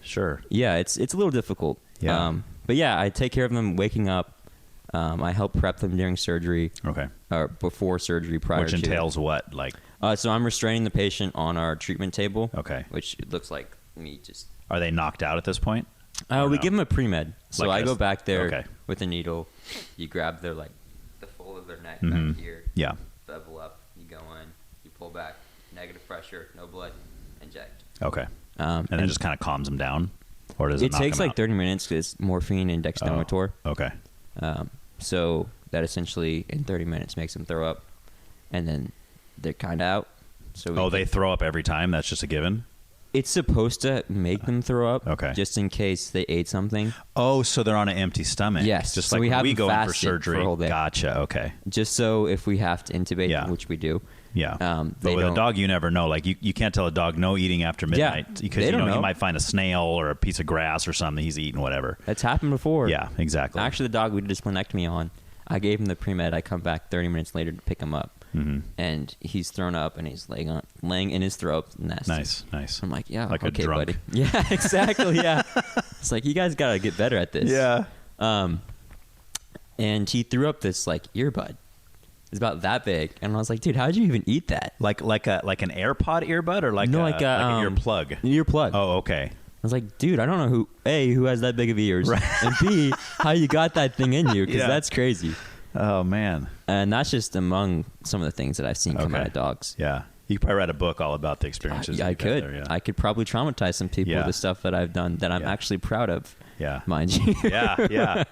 sure. Yeah, it's a little difficult. Yeah. But yeah, I take care of them waking up. I help prep them during surgery. Okay. Or before surgery, prior Which to. entails what? Like. So I'm restraining the patient on our treatment table. Okay. Which it looks like me just. Are they knocked out at this point? We give them a pre-med. So Like I go back there Okay. with a needle. You grab their the fold of their neck back here. Yeah. Bevel up. You go in. You pull back. Negative pressure. No blood. Inject. Okay. And it just kind of calms them down, or does it knock takes them like out? 30 minutes because it's morphine and dextromethor. Okay. So that essentially in 30 minutes makes them throw up, and then they're kind of out. So They throw up every time? That's just a given? It's supposed to make them throw up, Okay. just in case they ate something. Oh, so they're on an empty stomach. Yes. Just So like we when have we them go in for fasted for surgery. a whole day. Gotcha. Okay. Just so if we have to intubate, which we do. Yeah. They But with a don't- dog, you never know. Like you can't tell a dog no eating after midnight because they you don't know know. he might find a snail or a piece of grass or something he's eating, whatever. That's happened before. Yeah, exactly. Actually, the dog we did a splenectomy on, I gave him the pre-med. I come back 30 minutes later to pick him up. And he's thrown up and he's laying in his throat. Nasty. Nice. I'm like, yeah, Like a okay, drunk. buddy. Yeah, exactly. Yeah. It's like, you guys got to get better at this. Yeah. And he threw up this earbud. It's about that big, and I was like, dude, how did you even eat that? Like an AirPod earbud or like No, an earplug? Earplug. Oh, okay. I was like, dude, I don't know who has that big of ears, Right. and B, how you got that thing in you, because Yeah. that's crazy. Oh man. And that's just among some of the things that I've seen come out of dogs. Yeah. You could probably write a book all about the experiences. I you've had could. there, yeah. I could probably traumatize some people with the stuff that I've done that I'm actually proud of. Yeah. Mind you. Yeah.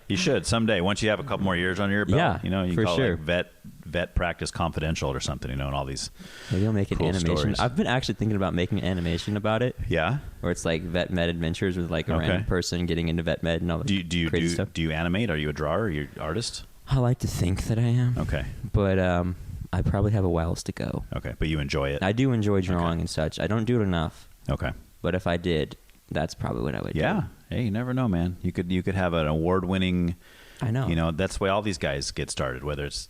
You should someday. Once you have a couple more years on your belt, Yeah, you can for call sure. it like vet practice confidential or something, and all these. Maybe I'll make an cool animation. stories. I've been actually thinking about making an animation about it. Yeah. Where it's like vet med adventures with a random person getting into vet med and all the crazy stuff. Do you animate? Are you a drawer? Are you an artist? I like to think that I am. Okay. But I probably have a whiles to go. Okay, but you enjoy it. I do enjoy drawing and such. I don't do it enough. Okay. But if I did, that's probably what I would do. Yeah. Hey, you never know, man. You could have an award-winning. I know. That's the way all these guys get started. Whether it's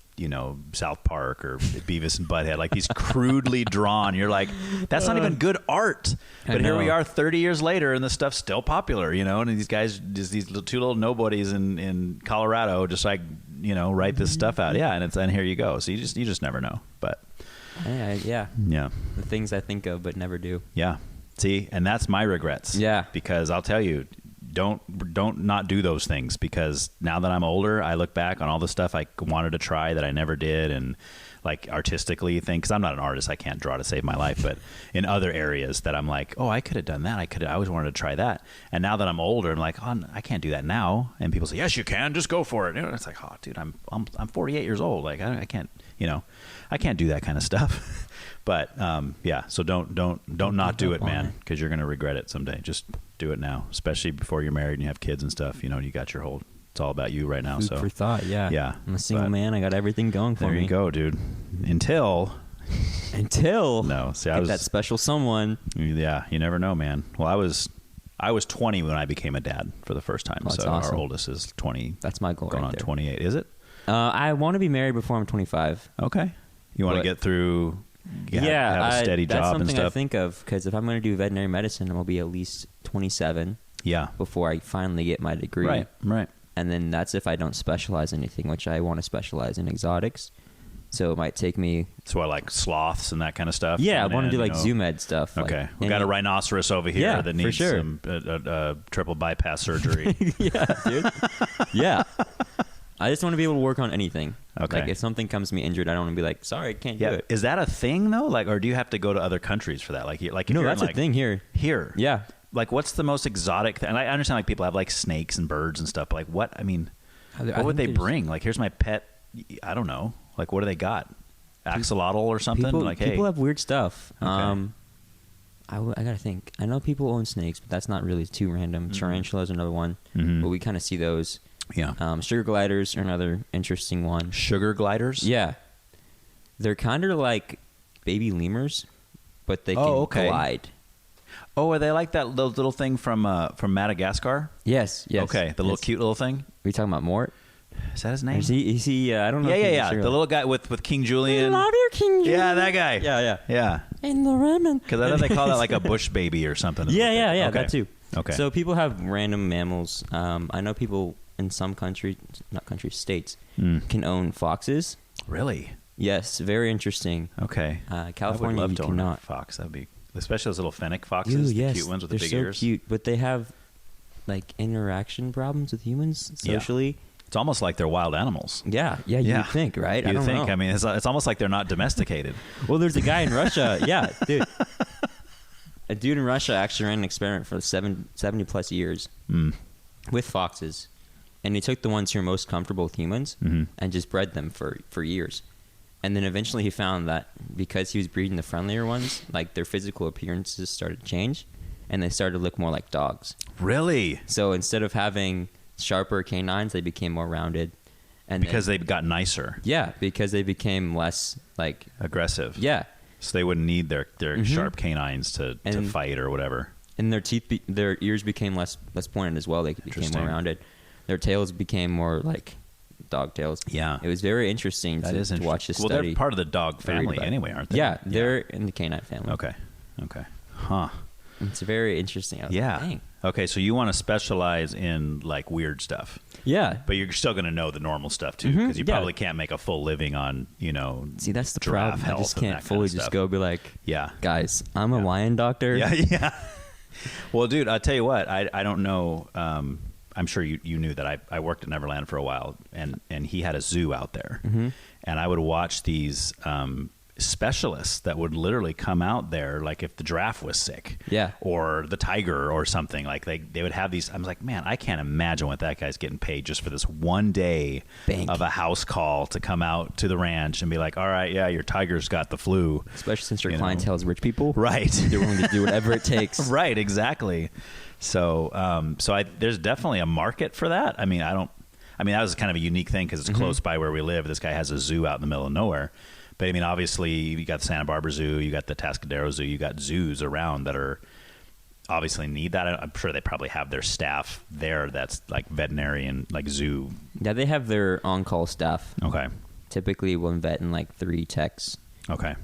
South Park or Beavis and Butthead, like these crudely drawn. You're like, that's not even good art. But here we are, 30 years later, and this stuff's still popular. And these guys, just these two little nobodies in Colorado, just write this stuff out. Yeah, and here you go. So you just never know. But yeah. The things I think of but never do. Yeah. See, and that's my regrets. Yeah. Because I'll tell you, don't not do those things, because now that I'm older, I look back on all the stuff I wanted to try that I never did, and like artistically think, because I'm not an artist, I can't draw to save my life, but in other areas that I'm like, oh, I could have done that. I always wanted to try that. And now that I'm older, I'm like, oh, I can't do that now. And people say, yes, you can, just go for it. It's like, oh, dude, I'm 48 years old. Like I can't, I can't do that kind of stuff. But so don't not do it, man, because you're going to regret it someday. Just do it now, especially before you're married and you have kids and stuff. You got your whole. It's all about you right now. Food for thought, yeah. Yeah. I'm a single man. I got everything going for me. There you go, dude. Until no, see, I was that special someone. Yeah, you never know, man. Well, I was 20 when I became a dad for the first time. So awesome. Our oldest is 20. That's my goal. Going right on there. 28. Is it? I want to be married before I'm 25. Okay. You want to get through. Have a steady job and stuff. That's something I think of, because if I'm going to do veterinary medicine, I'm going to be at least 27. Yeah. Before I finally get my degree. Right. And then that's if I don't specialize in anything, which I want to specialize in exotics. So it might take me. So what, like sloths and that kind of stuff? Yeah, I want to do like zoo med stuff. Okay. We got a rhinoceros over here that needs sure. some triple bypass surgery. Yeah, dude. Yeah. I just want to be able to work on anything. Okay. Like if something comes to me injured, I don't want to be like, sorry, I can't do it. Is that a thing though? Like, or do you have to go to other countries for that? Like no, that's a thing here. Here. Yeah. Like, what's the most exotic thing? And I understand like people have like snakes and birds and stuff. But like, what? I mean, what would they bring? Like, here's my pet. I don't know. Like, what do they got? Axolotl or something? People have weird stuff. Okay. I gotta think. I know people own snakes, but that's not really too random. Tarantula is another one, but we kind of see those. Yeah. Sugar gliders are another interesting one. Sugar gliders? Yeah. They're kind of like baby lemurs, but they can glide. Oh, are they like that little thing from Madagascar? Yes. Okay, the little cute little thing. Are you talking about Mort? Is that his name? Is he? I don't know. Yeah. The little guy with King Julian. King Julian. Yeah, that guy. Yeah. And the ramen. Because I know they call that like a bush baby or something. Yeah. Okay. That too. Okay. So people have random mammals. I know people in some states can own foxes. Really? Yes, very interesting. Okay. California, I would love you to own cannot. a fox. That'd be, especially those little fennec foxes, the cute ones with the big they're ears. so cute, but they have like interaction problems with humans socially. Yeah. It's almost like they're wild animals. Yeah. You'd think, right? You'd think. Know. I mean, it's almost like they're not domesticated. Well, there's a guy in Russia. Yeah, dude. A dude in Russia actually ran an experiment for 70 plus years with foxes. And he took the ones who are most comfortable with humans and just bred them for years. And then eventually he found that because he was breeding the friendlier ones, like their physical appearances started to change and they started to look more like dogs. Really? So instead of having sharper canines, they became more rounded. And because they got nicer. Yeah, because they became less like aggressive. Yeah. So they wouldn't need their sharp canines to fight or whatever. And their ears became less pointed as well. They became more rounded. Their tails became more like dog tails. Yeah. It was very interesting to watch this study. Well, they're part of the dog family anyway, aren't they? Yeah, they're in the canine family. Okay. Huh. It's very interesting. Like, dang. Okay, so you want to specialize in like weird stuff. Yeah. But you're still going to know the normal stuff too, because you probably can't make a full living on, See, that's the problem. I just can't fully just go be like, guys, I'm a lion doctor. Yeah. Well, dude, I'll tell you what, I don't know. I'm sure you knew that I worked at Neverland for a while, and he had a zoo out there, and I would watch these specialists that would literally come out there, like if the giraffe was sick, or the tiger or something, like they would have these. I was like, man, I can't imagine what that guy's getting paid just for this one day of a house call to come out to the ranch and be like, all right, your tiger's got the flu. Especially since your clientele is rich people, right? They're willing to do whatever it takes, right? Exactly. So, there's definitely a market for that. I mean, that was kind of a unique thing because it's close by where we live. This guy has a zoo out in the middle of nowhere. But I mean, obviously, you got the Santa Barbara Zoo, you got the Tascadero Zoo, you got zoos around that are obviously need that. I'm sure they probably have their staff there that's like veterinarian, like zoo. Yeah, they have their on-call staff. Okay. Typically, one vet and like 3 techs. Okay.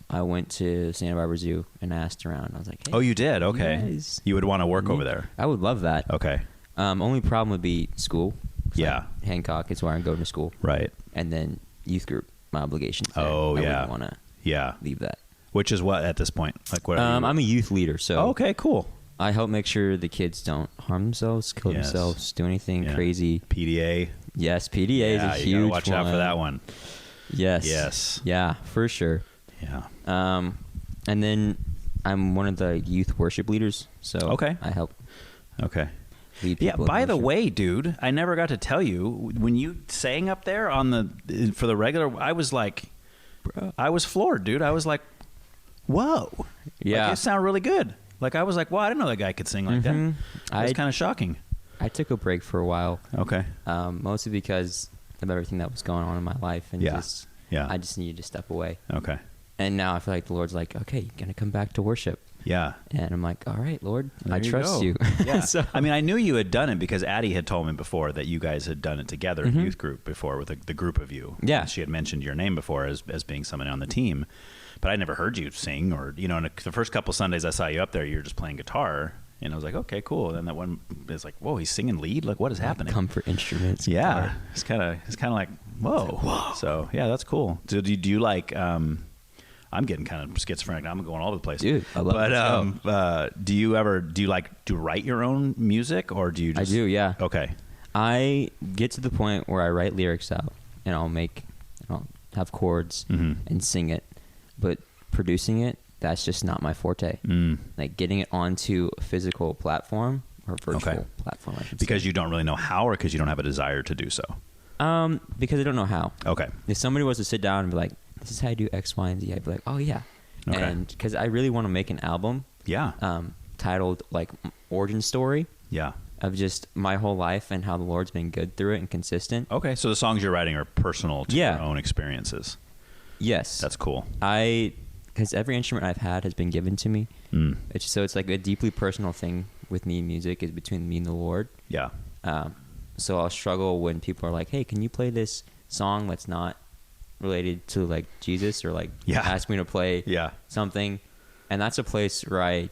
I went to Santa Barbara Zoo and asked around. I was like, hey, oh, you did? Okay. You would want to work over there? I would love that. Okay. Only problem would be school. Yeah. Hancock is where I'm going to school. Right. And then youth group, my obligations. Oh, yeah. I wouldn't want to leave that. Which is what at this point? Like what? I'm a youth leader, so. Okay, cool. I help make sure the kids don't harm themselves, kill themselves, do anything crazy. PDA. Yes, PDA is a huge one. You gotta watch out for that one. Yes. Yeah, for sure. Yeah. And then I'm one of the youth worship leaders, so I help. Okay. Lead people. By the way, dude, I never got to tell you when you sang up there for the regular. I was like, I was floored, dude. I was like, whoa. Yeah. Like, it sounded really good. Like I was like, wow, I didn't know that guy could sing like that. It was kind of shocking. I took a break for a while. Okay. Mostly because of everything that was going on in my life, and I just needed to step away. Okay. And now I feel like the Lord's like, okay, you're gonna come back to worship. Yeah. And I'm like, all right, Lord, I trust you. Yeah. So, I mean, I knew you had done it because Addie had told me before that you guys had done it together in youth group before with the group of you. Yeah. And she had mentioned your name before as being someone on the team, but I never heard you sing or, in the first couple Sundays I saw you up there, you were just playing guitar. And I was like, okay, cool. And then that one is like, whoa, he's singing lead? Like, what is happening? Comfort instruments. Yeah. Guitar. It's kind of like, whoa. So, yeah, that's cool. So, do you like... I'm getting kind of schizophrenic now. I'm going all over the place. Dude, I love it. Do you write your own music or do you just... I do, yeah. Okay. I get to the point where I write lyrics out and I'll have chords and sing it. But producing it, that's just not my forte. Like getting it onto a physical platform or virtual platform, I should say. Because you don't really know how or because you don't have a desire to do so? Because I don't know how. Okay. If somebody was to sit down and be like, this is how you do X, Y, and Z, I'd be like, oh, yeah. Okay. And because I really want to make an album titled, like, Origin Story. Yeah. Of just my whole life and how the Lord's been good through it and consistent. Okay, so the songs you're writing are personal to your own experiences. Yes. That's cool. I because every instrument I've had has been given to me. It's like a deeply personal thing with me. Music is between me and the Lord. Yeah. So I'll struggle when people are like, hey, can you play this song that's not related to like Jesus, or like ask me to play something. And that's a place where I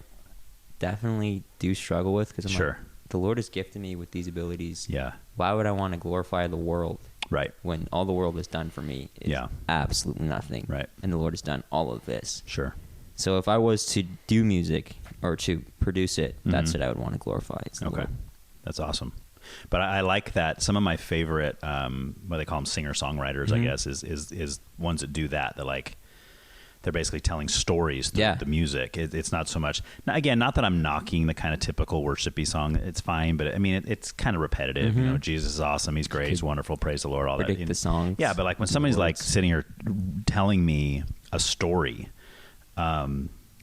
definitely do struggle with, because I'm like, the Lord has gifted me with these abilities. Yeah. Why would I want to glorify the world? Right. When all the world has done for me is absolutely nothing. Right. And the Lord has done all of this. Sure. So if I was to do music or to produce it, that's what I would want to glorify. Okay. That's awesome. But I like that some of my favorite, what they call them, singer-songwriters, I guess, is ones that do that. They're like, they're basically telling stories through the music. It's not so much, now, again, not that I'm knocking the kind of typical worshipy song. It's fine, but I mean, it's kind of repetitive. You know, Jesus is awesome. He's great. He's wonderful. Praise the Lord. All that. The songs. Yeah, but like when somebody's like sitting here telling me a story,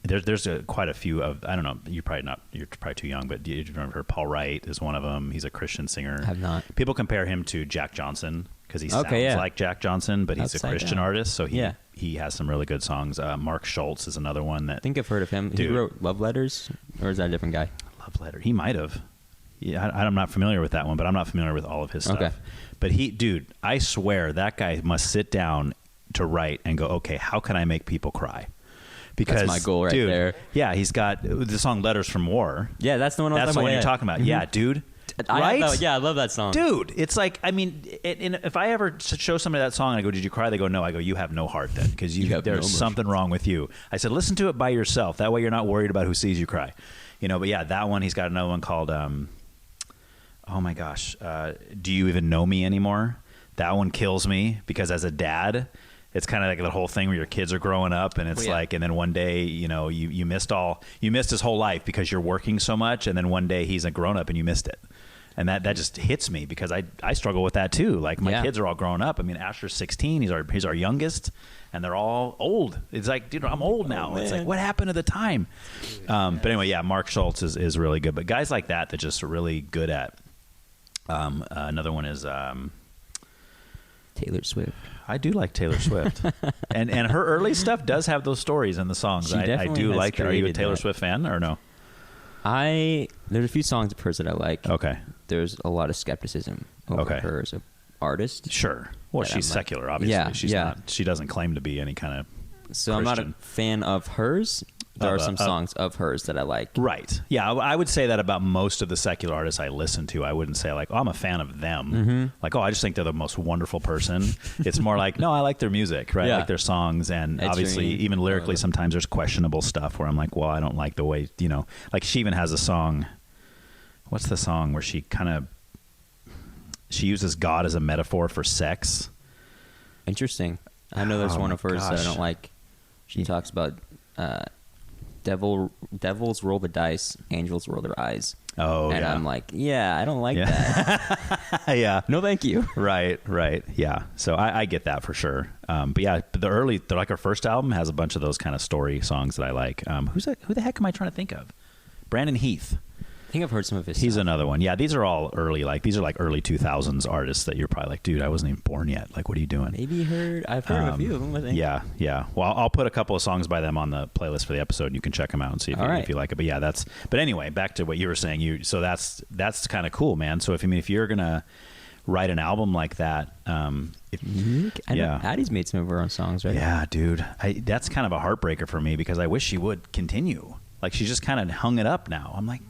there's quite a few of, I don't know, you're probably too young, but you've remember Paul Wright is one of them. He's a Christian singer. I have not. People compare him to Jack Johnson because he sounds like Jack Johnson, but he's a Christian artist, so he has some really good songs. Mark Schultz is another one that, I think I've heard of him. He wrote Love Letters, or is that a different guy? Love Letter. He might have. Yeah, I'm not familiar with that one, but I'm not familiar with all of his stuff. Okay. But I swear that guy must sit down to write and go, okay, how can I make people cry? Because that's my goal right there. Yeah, he's got the song "Letters from War." Yeah, that's the one. That's the one you're talking about. Yeah, dude. Right? I love that song, dude. It's like, I mean, if I ever show somebody that song and I go, "Did you cry?" They go, "No." I go, "You have no heart then, because there's something wrong with you." I said, "Listen to it by yourself. That way, you're not worried about who sees you cry." You know. But yeah, that one. He's got another one called, oh my gosh, "Do You Even Know Me Anymore?" That one kills me because as a dad, it's kind of like the whole thing where your kids are growing up, and it's like, and then one day, you know, you missed his whole life because you're working so much, and then one day he's a grown up and you missed it, and that just hits me because I struggle with that too. Like my kids are all grown up. I mean, Asher's 16. He's our youngest, and they're all old. It's like, dude, I'm old now. It's like, what happened to the time? But anyway, yeah, Mark Schultz is really good. But guys like that just are really good at. Another one is Taylor Swift. I do like Taylor Swift, and her early stuff does have those stories in the songs. I do like that. Are you a Taylor Swift fan or no? There's a few songs of hers that I like. Okay. There's a lot of skepticism over her as an artist. Sure. Well, she's secular, obviously. Yeah, she's not. She doesn't claim to be any kind of. So Christian. I'm not a fan of hers. There are some songs of hers that I like. Right. Yeah, I would say that about most of the secular artists I listen to. I wouldn't say like, oh, I'm a fan of them. Like, oh, I just think they're the most wonderful person. It's more like, no, I like their music, right? I like their songs. And obviously, even lyrically, sometimes there's questionable stuff where I'm like, well, I don't like the way, you know. Like, she even has a song. What's the song where she uses God as a metaphor for sex? Interesting. I know there's one of hers that I don't like. She talks about... devils roll the dice, angels roll their eyes. Oh, and I'm like, I don't like that. Yeah. No, thank you. Right. Yeah. So I get that for sure. But yeah, like her first album has a bunch of those kind of story songs that I like. Who the heck am I trying to think of? Brandon Heath. I think I've heard some of his He's stuff. Another one. Yeah, these are all early, these are like early 2000s artists that you're probably like, dude, I wasn't even born yet. Like, what are you doing? I've heard of a few of them, I think. Yeah. Well, I'll put a couple of songs by them on the playlist for the episode, and you can check them out and see if you like it. But yeah, but anyway, back to what you were saying. So that's kind of cool, man. So if you're going to write an album like that, Addie's made some of her own songs, right? Yeah, dude. That's kind of a heartbreaker for me because I wish she would continue. Like, she's just kind of hung it up now. I'm like,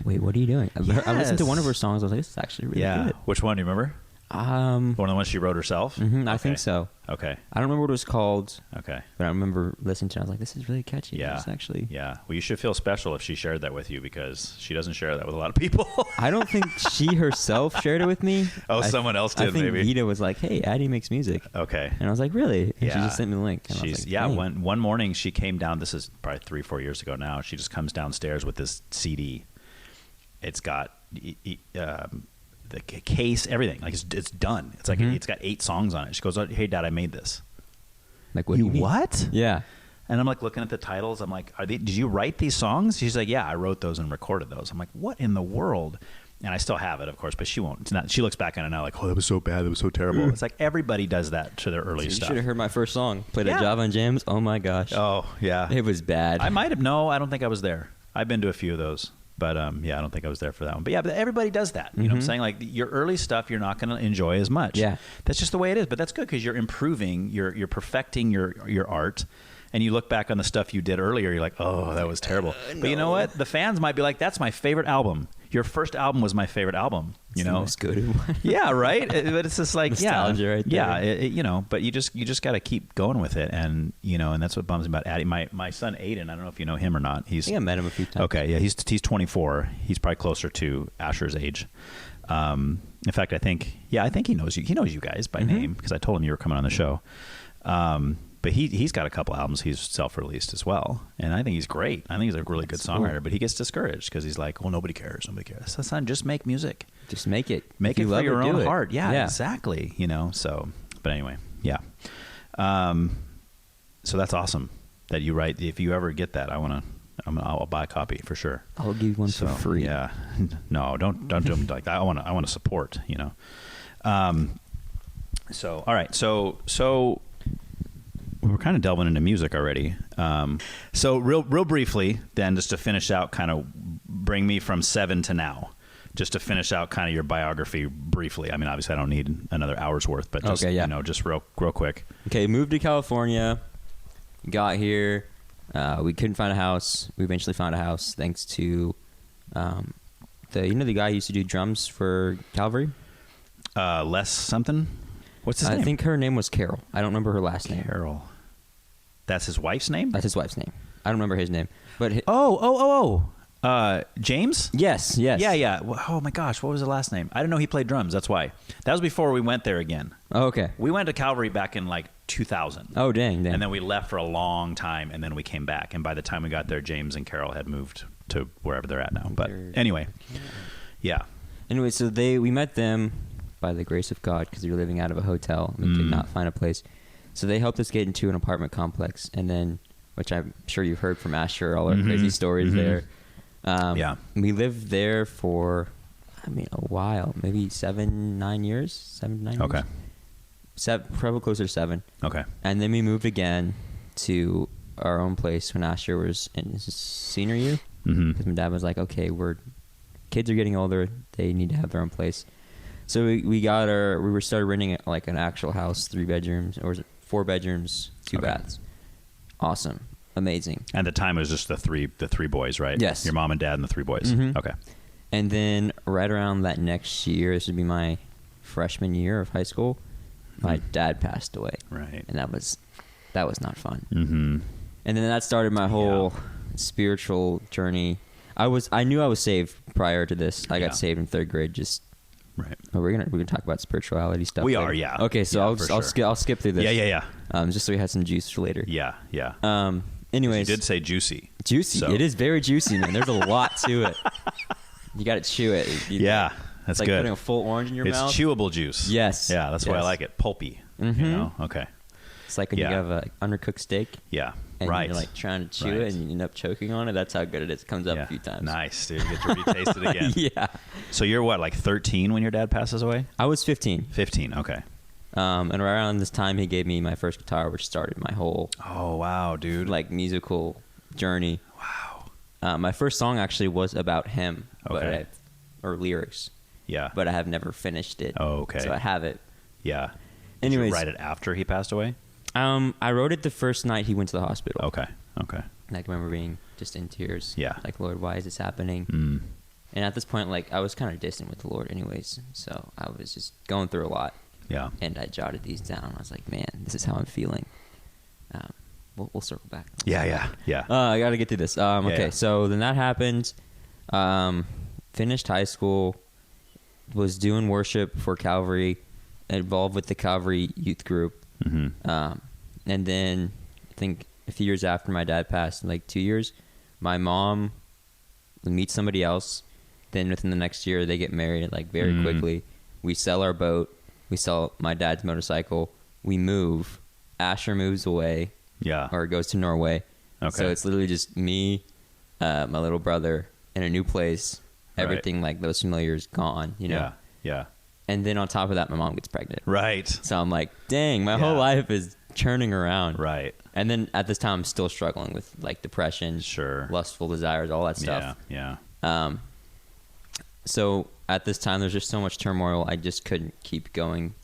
wait, what are you doing? I listened to one of her songs. I was like, this is actually really good. Which one do you remember? One of the ones she wrote herself? Okay. I think so. Okay. I don't remember what it was called. Okay. But I remember listening to it. I was like, this is really catchy. Yeah. Actually. Yeah. Well, you should feel special if she shared that with you because she doesn't share that with a lot of people. I don't think she herself shared it with me. Oh, someone else did, maybe. I think Eide was like, hey, Addie makes music. Okay. And I was like, really? And she just sent me the link. And I was like, one morning she came down. This is probably 3-4 years ago now. She just comes downstairs with this CD. It's got the case, everything. Like, it's done. It's like it's got 8 songs on it. She goes, hey, Dad, I made this. Like, what do you mean? What? Yeah. And I'm like looking at the titles. I'm like, did you write these songs? She's like, yeah, I wrote those and recorded those. I'm like, what in the world? And I still have it, of course, but she won't. It's not, she looks back on it now like, oh, that was so bad. That was so terrible. It's like everybody does that to their early stuff. You should have heard my first song. Played at Java and Jams. Oh, my gosh. Oh, yeah. It was bad. I might have. No, I don't think I was there. I've been to a few of those. But, yeah, I don't think I was there for that one. But, yeah, but everybody does that. You know what I'm saying? Like, your early stuff, you're not going to enjoy as much. Yeah. That's just the way it is. But that's good because you're improving. You're perfecting your art. And you look back on the stuff you did earlier, you're like, oh, that was terrible. No. But you know what? The fans might be like, that's my favorite album. Your first album was my favorite album. You know, it's the most good one. Yeah, right. But it's just like nostalgia, right there. Yeah, you know. But you just got to keep going with it, and you know, and that's what bums me about Addie. My son Aiden. I don't know if you know him or not. I think I met him a few times. Okay, yeah, he's 24. He's probably closer to Asher's age. In fact, I think he knows you. He knows you guys by name because I told him you were coming on the show. But he's got a couple albums he's self-released as well, and I think he's great. I think he's a really good songwriter. Cool. But he gets discouraged because he's like, "Well, nobody cares. Nobody cares." So, son, just make music. Just make it. Make it for your own heart. Yeah, exactly. You know. So, but anyway, yeah. So that's awesome that you write. If you ever get that, I'll buy a copy for sure. I'll give you one for free. Yeah. No, don't do them like that. I want to support. You know. So all right. So. We're kind of delving into music already. So real briefly, then, just to finish out, kind of bring me from 7 to now, just to finish out kind of your biography briefly. I mean, obviously, I don't need another hour's worth, but just, you know, just real quick. Okay, moved to California, got here. We couldn't find a house. We eventually found a house thanks to the guy who used to do drums for Calvary? Les something? What's his name? I think her name was Carol. I don't remember her last name. Carol. That's his wife's name? That's his wife's name. I don't remember his name. But James? Yes. Yeah. Oh my gosh, what was the last name? I didn't know he played drums. That's why. That was before we went there again. Oh, okay. We went to Calvary back in like 2000. Oh, dang. And then we left for a long time, and then we came back. And by the time we got there, James and Carol had moved to wherever they're at now. But anyway, yeah. Anyway, so we met them by the grace of God because they were living out of a hotel and we could not find a place. So they helped us get into an apartment complex, and then, which I'm sure you've heard from Asher, all our crazy stories there. We lived there for, a while, maybe 7-9 years. Okay. Probably closer to 7. Okay. And then we moved again to our own place when Asher was in his senior year. Because my dad was like, okay, kids are getting older, they need to have their own place. So we started renting like an actual house, 3 bedrooms, or was it 4 bedrooms, 2 baths. Awesome. Amazing. And the time was just the three boys, right? Yes. Your mom and dad and the 3 boys. Okay. And then right around that next year, this would be my freshman year of high school, my dad passed away. Right. And that was not fun. And then that started my whole spiritual journey. I knew I was saved prior to this. I got saved in 3rd grade, just right. Oh, we're gonna talk about spirituality stuff. We later. are, yeah. Okay, so I'll skip through this. Yeah. Just so we had some juice for later. Yeah. Anyways, you did say juicy. Juicy. So. It is very juicy, man. There's a lot to it. You got to chew it. That's like good. Putting a full orange in your mouth. It's chewable juice. Yes. Yeah, that's why I like it. Pulpy. You know. Okay. It's like when you have an undercooked steak. Yeah. And you're like trying to chew it and you end up choking on it. That's how good it is. It comes up a few times. Nice, dude. You get to re-taste it again. Yeah. So you're what, like 13 when your dad passes away? I was 15. 15, okay. And right around this time, he gave me my first guitar, which started my whole... Oh, wow, dude. Like, musical journey. Wow. My first song actually was about him. Okay. Or lyrics. Yeah. But I have never finished it. Oh, okay. So I have it. Yeah. Anyways. Did you write it after he passed away? I wrote it the first night he went to the hospital. Okay. I remember being just in tears. Yeah. Like, Lord, why is this happening? And at this point, like, I was kind of distant with the Lord anyways. So I was just going through a lot. Yeah. And I jotted these down. I was like, man, this is how I'm feeling. We'll circle back. Yeah. I got to get through this. Okay, so then that happened. Finished high school. Was doing worship for Calvary. Involved with the Calvary youth group. And then I think a few years after my dad passed, like 2 years, my mom meets somebody else. Then within the next year, they get married like very quickly. We sell our boat. We sell my dad's motorcycle. We move. Asher moves away. Yeah. Or goes to Norway. Okay. So it's literally just me, my little brother, in a new place everything like those familiar is gone, you know? Yeah. And then on top of that, my mom gets pregnant. Right. So I'm like, dang, my whole life is churning around. Right. And then at this time, I'm still struggling with like depression, lustful desires, all that stuff. Yeah. So at this time, there's just so much turmoil. I just couldn't keep going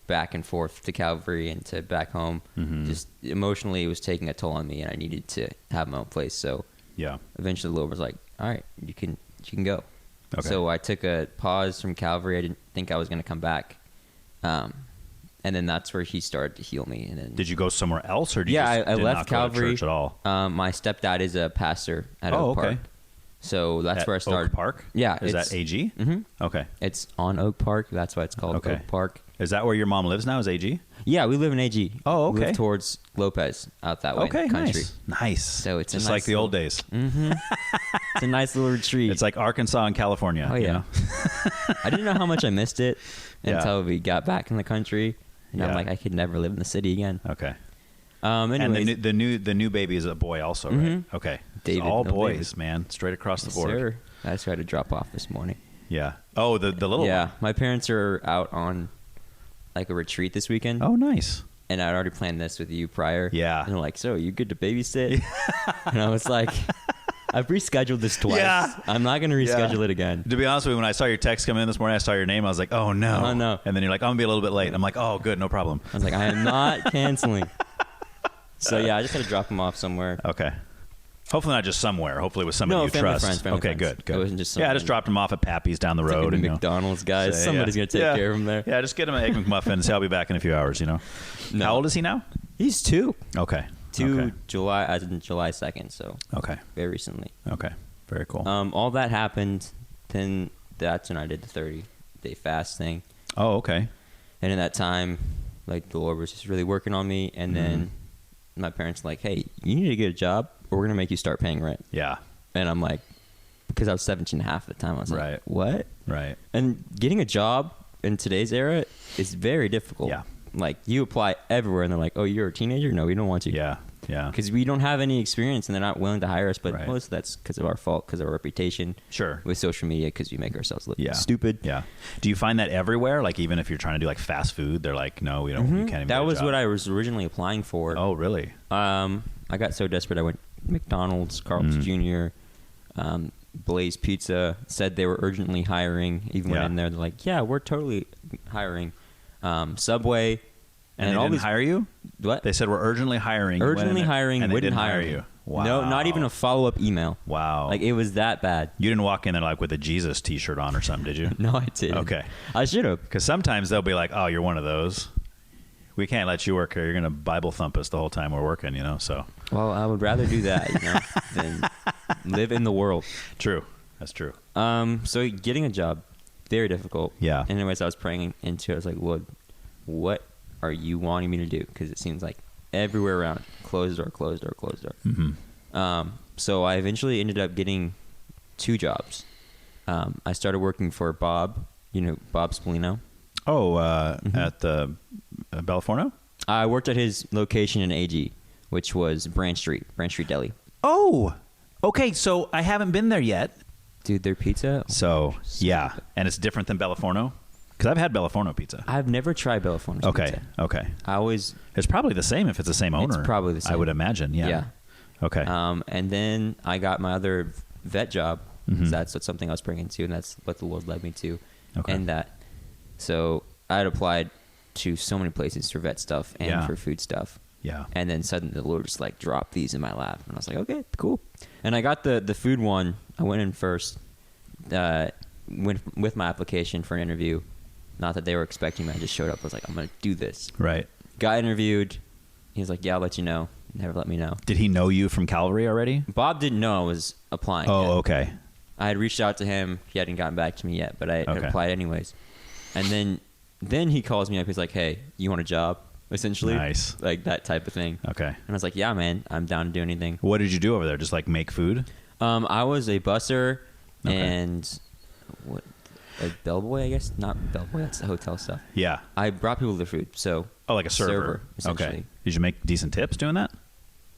back and forth to Calvary and to back home. Just emotionally, it was taking a toll on me, and I needed to have my own place. So eventually, the Lord was like, "All right, you can go." Okay. So I took a pause from Calvary. I didn't think I was going to come back, and then that's where He started to heal me. And then, did you go somewhere else, or did you I did left not Calvary go to church at all? My stepdad is a pastor at Oak Park. So that's where I started. Oak Park? Yeah. Is that AG? Mm-hmm. Okay. It's on Oak Park. That's why it's called Oak Park. Is that where your mom lives now, is AG? Yeah, we live in AG. Oh, okay. We live towards Lopez, out that way in the country. Nice. So it's just a nice like the old days. Mm-hmm. It's a nice little retreat. It's like Arkansas and California. Oh, yeah. You know? I didn't know how much I missed it until we got back in the country. And I'm like, I could never live in the city again. Okay. Anyways, and the new baby is a boy also, right? Okay. David, all boys, man. Straight across the board. Sir. I just had to drop off this morning. Yeah. Oh, the little one. Yeah. My parents are out on like a retreat this weekend. Oh, nice. And I'd already planned this with you prior. Yeah. And they're like, so you good to babysit? And I was like, I've rescheduled this twice. Yeah. I'm not going to reschedule it again. To be honest with you, when I saw your text come in this morning, I saw your name. I was like, oh, no. Oh, no. And then you're like, I'm going to be a little bit late. I'm like, oh, good. No problem. I was like, I am not canceling. So, yeah, I just had to drop him off somewhere. Okay. Hopefully not just somewhere. Hopefully with somebody you trust. Family okay, friends. Good. It wasn't just I just dropped him off at Pappy's down the road. Like McDonald's, guys. Say, Somebody's going to take care of him there. Yeah, just get him an Egg McMuffin. Say I'll be back in a few hours, you know. No. How old is he now? He's 2. Okay. July 2nd, so very recently. Okay. Very cool. All that happened, then that's when I did the 30-day fast thing. Oh, okay. And in that time, like, the Lord was just really working on me, and then my parents were like, hey, you need to get a job, or we're going to make you start paying rent. Yeah. And I'm like, because I was 17 and a half at the time, I was like, what? Right. And getting a job in today's era is very difficult. Yeah. Like, you apply everywhere, and they're like, oh, you're a teenager? No, we don't want you. Yeah. Because we don't have any experience, and they're not willing to hire us. But most of that's because of our fault, because of our reputation. Sure. With social media, because we make ourselves look stupid. Yeah. Do you find that everywhere? Like, even if you're trying to do like fast food, they're like, no, we don't. You can't even. That was what I was originally applying for. Oh, really? I got so desperate, I went McDonald's, Carl's Jr., Blaze Pizza. Said they were urgently hiring. Even went in there, they're like, yeah, we're totally hiring. Subway. And they didn't hire you? What? They said we're urgently hiring. Urgently hiring, and wouldn't didn't hire you. Wow. No, not even a follow-up email. Wow. Like, it was that bad. You didn't walk in there like with a Jesus t-shirt on or something, did you? No, I didn't. Okay. I should have. Because sometimes they'll be like, oh, you're one of those. We can't let you work here. You're going to Bible thump us the whole time we're working, you know, so. Well, I would rather do that, you know, than live in the world. True. That's true. So getting a job, very difficult. Yeah. Anyways, I was praying into it. I was like, Lord, what are you wanting me to do? Because it seems like everywhere around, closed door. So I eventually ended up getting 2 jobs. I started working for Bob, you know, Bob Spallino. Oh, at the Beliforno? I worked at his location in AG, which was Branch Street Deli. Oh, okay. So I haven't been there yet. Dude, their pizza. So yeah, and it's different than Beliforno. Because I've had Beliforno pizza. I've never tried Beliforno's pizza. Okay. It's probably the same if it's the same owner. It's probably the same. I would imagine, yeah. Okay. And then I got my other vet job. That's something I was bringing to, and that's what the Lord led me to. Okay. And that. So I had applied to so many places for vet stuff and for food stuff. Yeah. And then suddenly the Lord just like dropped these in my lap. And I was like, okay, cool. And I got the food one. I went in first, went with my application for an interview. Not that they were expecting me. I just showed up. I was like, I'm going to do this. Right. Got interviewed. He was like, yeah, I'll let you know. Never let me know. Did he know you from Calvary already? Bob didn't know I was applying. Oh, yet. Okay. I had reached out to him. He hadn't gotten back to me yet, but I had applied anyways. And then he calls me up. He's like, hey, you want a job? Essentially. Nice. Like that type of thing. Okay. And I was like, yeah, man, I'm down to do anything. What did you do over there? Just like make food? I was a busser and a bellboy, I guess. Not bellboy, that's the hotel stuff. Yeah. I brought people their food, so. Oh, like a server. Essentially. Okay. Did you make decent tips doing that?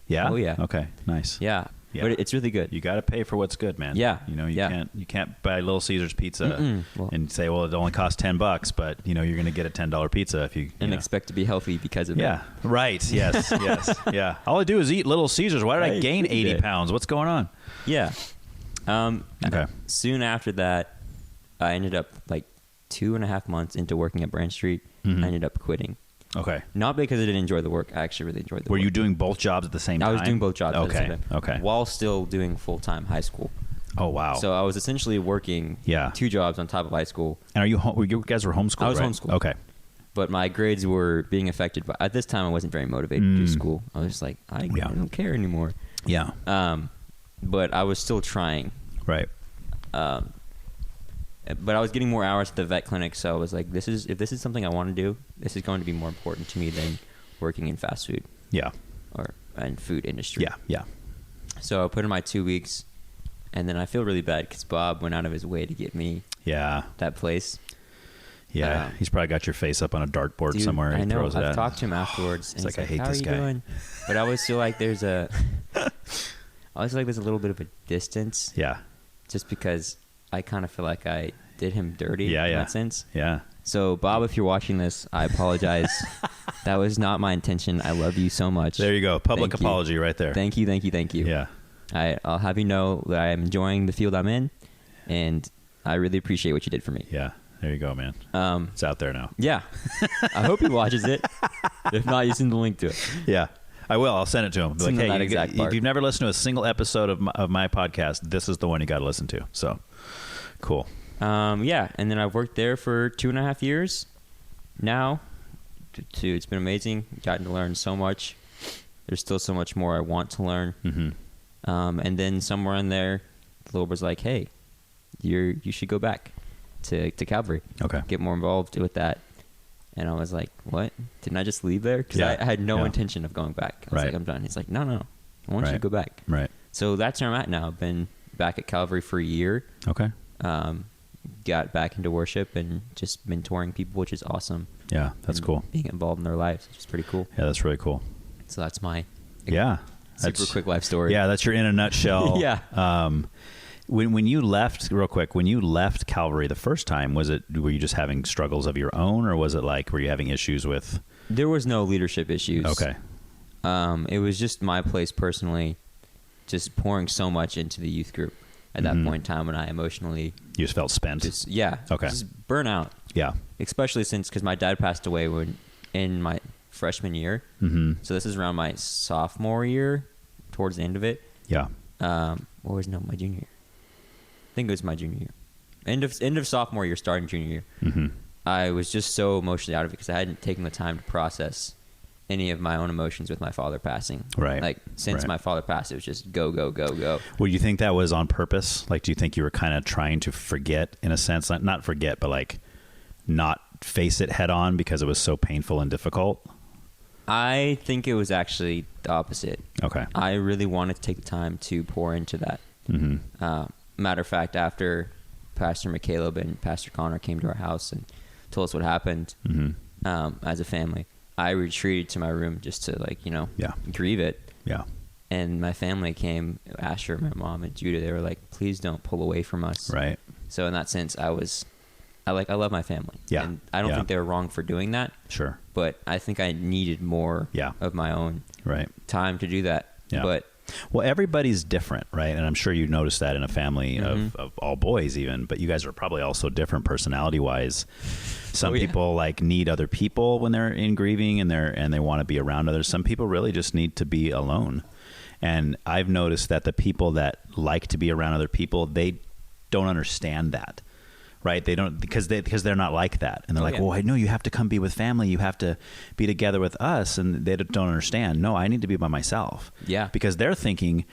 Yeah? Oh, yeah. Okay, nice. Yeah. Yeah. But it's really good. You got to pay for what's good, man. Yeah. You know, you can't buy Little Caesars pizza and say, well, it only costs $10, but you know, you're going to get a $10 pizza if you expect to be healthy because of it. Yeah. Right. Yes. Yes. Yeah. All I do is eat Little Caesars. Why did I gain 80 pounds? What's going on? Yeah. Okay. Soon after that, I ended up like 2.5 months into working at Branch Street. I ended up quitting. Okay. Not because I didn't enjoy the work. I actually really enjoyed the work. Were you doing both jobs at the same time? I was doing both jobs at the same time. Okay. While still doing full-time high school. Oh, wow. So I was essentially working 2 jobs on top of high school. And you guys were homeschooled, I was right? homeschooled. Okay. But my grades were being affected by... At this time, I wasn't very motivated to do school. I was just like, I don't care anymore. Yeah. But I was still trying. Right. But I was getting more hours at the vet clinic, so I was like, if this is something I want to do, this is going to be more important to me than working in fast food. Yeah. And food industry. Yeah, yeah. So I put in my 2 weeks, and then I feel really bad because Bob went out of his way to get me that place. Yeah, he's probably got your face up on a dartboard somewhere. I know. Throws it I've at talked to him afterwards, and it's he's like, I hate how this are you guy. doing? But I always feel like there's a little bit of a distance. Yeah. Just because I kind of feel like I did him dirty in that sense. Yeah. So, Bob, if you're watching this, I apologize. That was not my intention. I love you so much. There you go. Public apology right there. Thank you. Yeah. I'll have you know that I am enjoying the field I'm in, and I really appreciate what you did for me. Yeah. There you go, man. It's out there now. Yeah. I hope he watches it. If not, you send the link to it. Yeah. I will. I'll send it to him. Be like, Send hey, that exact part. if you've never listened to a single episode of my podcast, this is the one you got to listen to. So, cool. Yeah, and then I've worked there for 2.5 years now. It's been amazing. Gotten to learn so much. There's still so much more I want to learn. Mm-hmm. And then somewhere in there, the Lord was like, "Hey, you should go back to Calvary. Okay, get more involved with that." And I was like, "What? Didn't I just leave there?" Because I had no intention of going back. I was like, "I'm done." He's like, "No. I want you to go back." Right. So that's where I'm at now. I've been back at Calvary for a year. Okay. Got back into worship and just mentoring people, which is awesome. Yeah, that's cool. Being involved in their lives, which is pretty cool. Yeah, that's really cool. So that's my super quick life story. Yeah, that's your in a nutshell. Yeah. When you left, real quick, when you left Calvary the first time, were you just having struggles of your own, or was it like were you having issues with? There was no leadership issues. Okay. It was just my place personally, just pouring so much into the youth group at that point in time when I emotionally you just felt spent. Just burnout. Yeah. Especially because my dad passed away in my freshman year. Mm-hmm. So this is around my sophomore year, towards the end of it. Yeah. My junior year. I think it was my junior year. End of sophomore year, starting junior year. Mm-hmm. I was just so emotionally out of it because I hadn't taken the time to process any of my own emotions with my father passing. Right. Like since my father passed, it was just go, go, go, go. Well, you think that was on purpose? Like, do you think you were kind of trying to forget, in a sense, not forget, but like not face it head on because it was so painful and difficult? I think it was actually the opposite. Okay. I really wanted to take the time to pour into that. Mm-hmm. Matter of fact, after Pastor McCaleb and Pastor Connor came to our house and told us what happened as a family, I retreated to my room just to grieve it. Yeah. And my family came, Asher, my mom, and Judah. They were like, "Please don't pull away from us." Right. So in that sense, I love my family. Yeah. And I don't think they were wrong for doing that. Sure. But I think I needed more of my own time to do that. Yeah. But well, everybody's different, right? And I'm sure you noticed that in a family of all boys even, but you guys are probably also different personality-wise. Some people like need other people when they're in grieving and they want to be around others. Some people really just need to be alone. And I've noticed that the people that like to be around other people, they don't understand that. Right? They don't, because they're not like that. And they're well, I know you have to come be with family. You have to be together with us. And they don't understand. No, I need to be by myself. Yeah. Because they're thinking,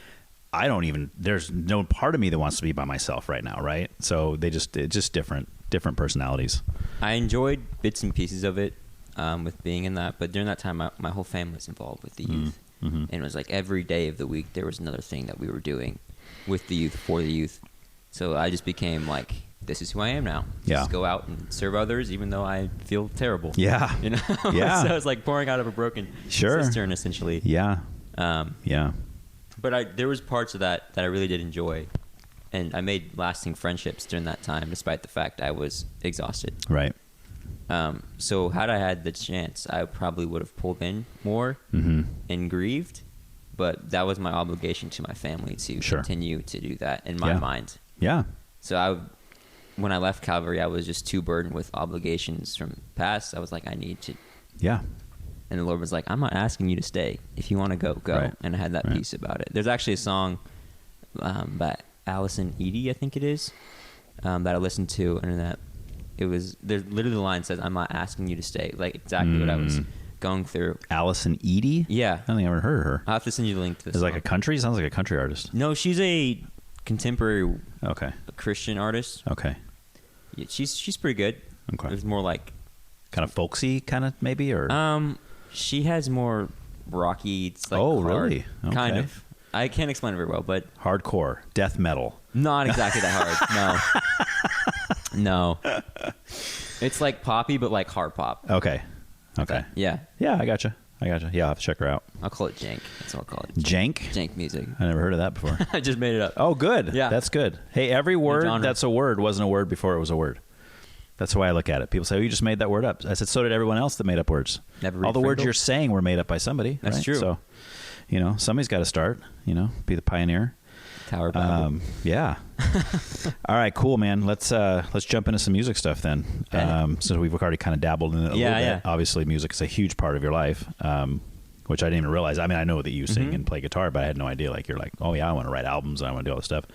there's no part of me that wants to be by myself right now. Right. So it's just different personalities. I enjoyed bits and pieces of it with being in that. But during that time, my whole family was involved with the youth. Mm-hmm. And it was like every day of the week, there was another thing that we were doing with the youth, for the youth. So I just became like, this is who I am now. Yeah. Just go out and serve others, even though I feel terrible. Yeah. You know? Yeah. So it's like pouring out of a broken cistern, essentially. Yeah. Yeah. But there was parts of that I really did enjoy, and I made lasting friendships during that time, despite the fact I was exhausted. Right. So had I had the chance, I probably would have pulled in more and grieved, but that was my obligation to my family to continue to do that in my mind. Yeah. So when I left Calvary, I was just too burdened with obligations from past. I was like, I need to. Yeah. And the Lord was like, I'm not asking you to stay. If you want to go, go. Right. And I had that peace about it. There's actually a song by Allison, Eide, I think it is, that I listened to, and that there's literally the line says, I'm not asking you to stay. Like exactly what I was going through. Allison Eide? Yeah. I don't think I ever heard of her. I'll have to send you the link to this. Is it like a country? Sounds like a country artist. No, she's a contemporary Christian artist. Okay. Yeah, she's pretty good. Okay. It's more like kind of folksy, kind of maybe, or she has more rocky. It's like really? Okay. Kind of. I can't explain it very well, but hardcore, death metal. Not exactly that hard. No. It's like poppy, but like hard pop. Okay. Yeah. Yeah, I gotcha. Yeah, I'll have to check her out. I'll call it jank. That's what I'll call it. Jank? Jank music. I never heard of that before. I just made it up. Oh, good. Yeah. That's good. Hey, every word that's a word wasn't a word before it was a word. That's the way I look at it. People say, oh, you just made that word up. I said, so did everyone else that made up words. All the words you're saying were made up by somebody. That's right? true. So, somebody's got to start, be the pioneer. Tower Bible. Yeah. All right, cool, man. Let's jump into some music stuff then. So we've already kind of dabbled in it a little bit. Obviously, music is a huge part of your life, which I didn't even realize. I mean, I know that you sing and play guitar, but I had no idea. Like, you're like, oh, yeah, I want to write albums. And I want to do all this stuff.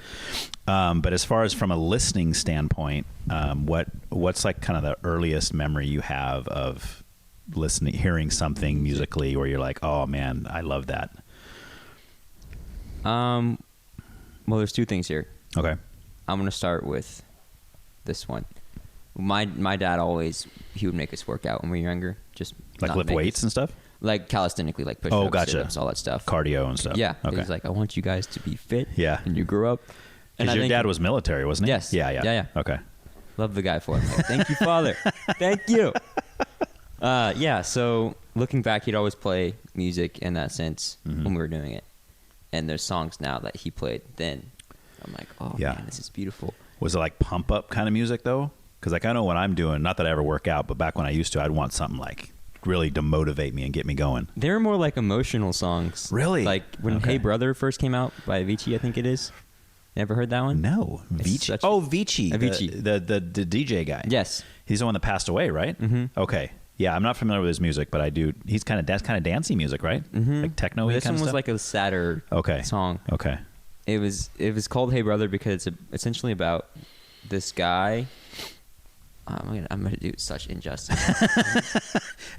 But as far as from a listening standpoint, what's like kind of the earliest memory you have of hearing something musically where you're like, oh, man, I love that? Well, there's two things here. Okay. I'm going to start with this one. My dad he would make us work out when we were younger. Just like lift weights and stuff? Like calisthenically, like push-ups, sit-ups, all that stuff. Cardio and stuff. Yeah. Okay. He's like, I want you guys to be fit. Yeah. And you grew up. Because your dad was military, wasn't he? Yes. Yeah. Okay. Love the guy for it. Like, thank you, Father. Thank you. Yeah, so looking back, he'd always play music in that sense when we were doing it. And there's songs now that he played then. I'm like, oh, man, this is beautiful. Was it like pump up kind of music, though? Because like I know when I'm doing, not that I ever work out, but back when I used to, I'd want something like really to motivate me and get me going. They were more like emotional songs. Really? Like when Hey Brother first came out by Avicii, I think it is. You ever heard that one? No. Avicii. Avicii. The DJ guy. Yes. He's the one that passed away, right? Mm-hmm. Okay. Yeah, I'm not familiar with his music, but I do. He's kind of dancey music, right? Mm-hmm. Like techno-y kind of stuff? This one was like a sadder song. Okay. It was called Hey Brother because it's essentially about this guy. I'm gonna do such injustice.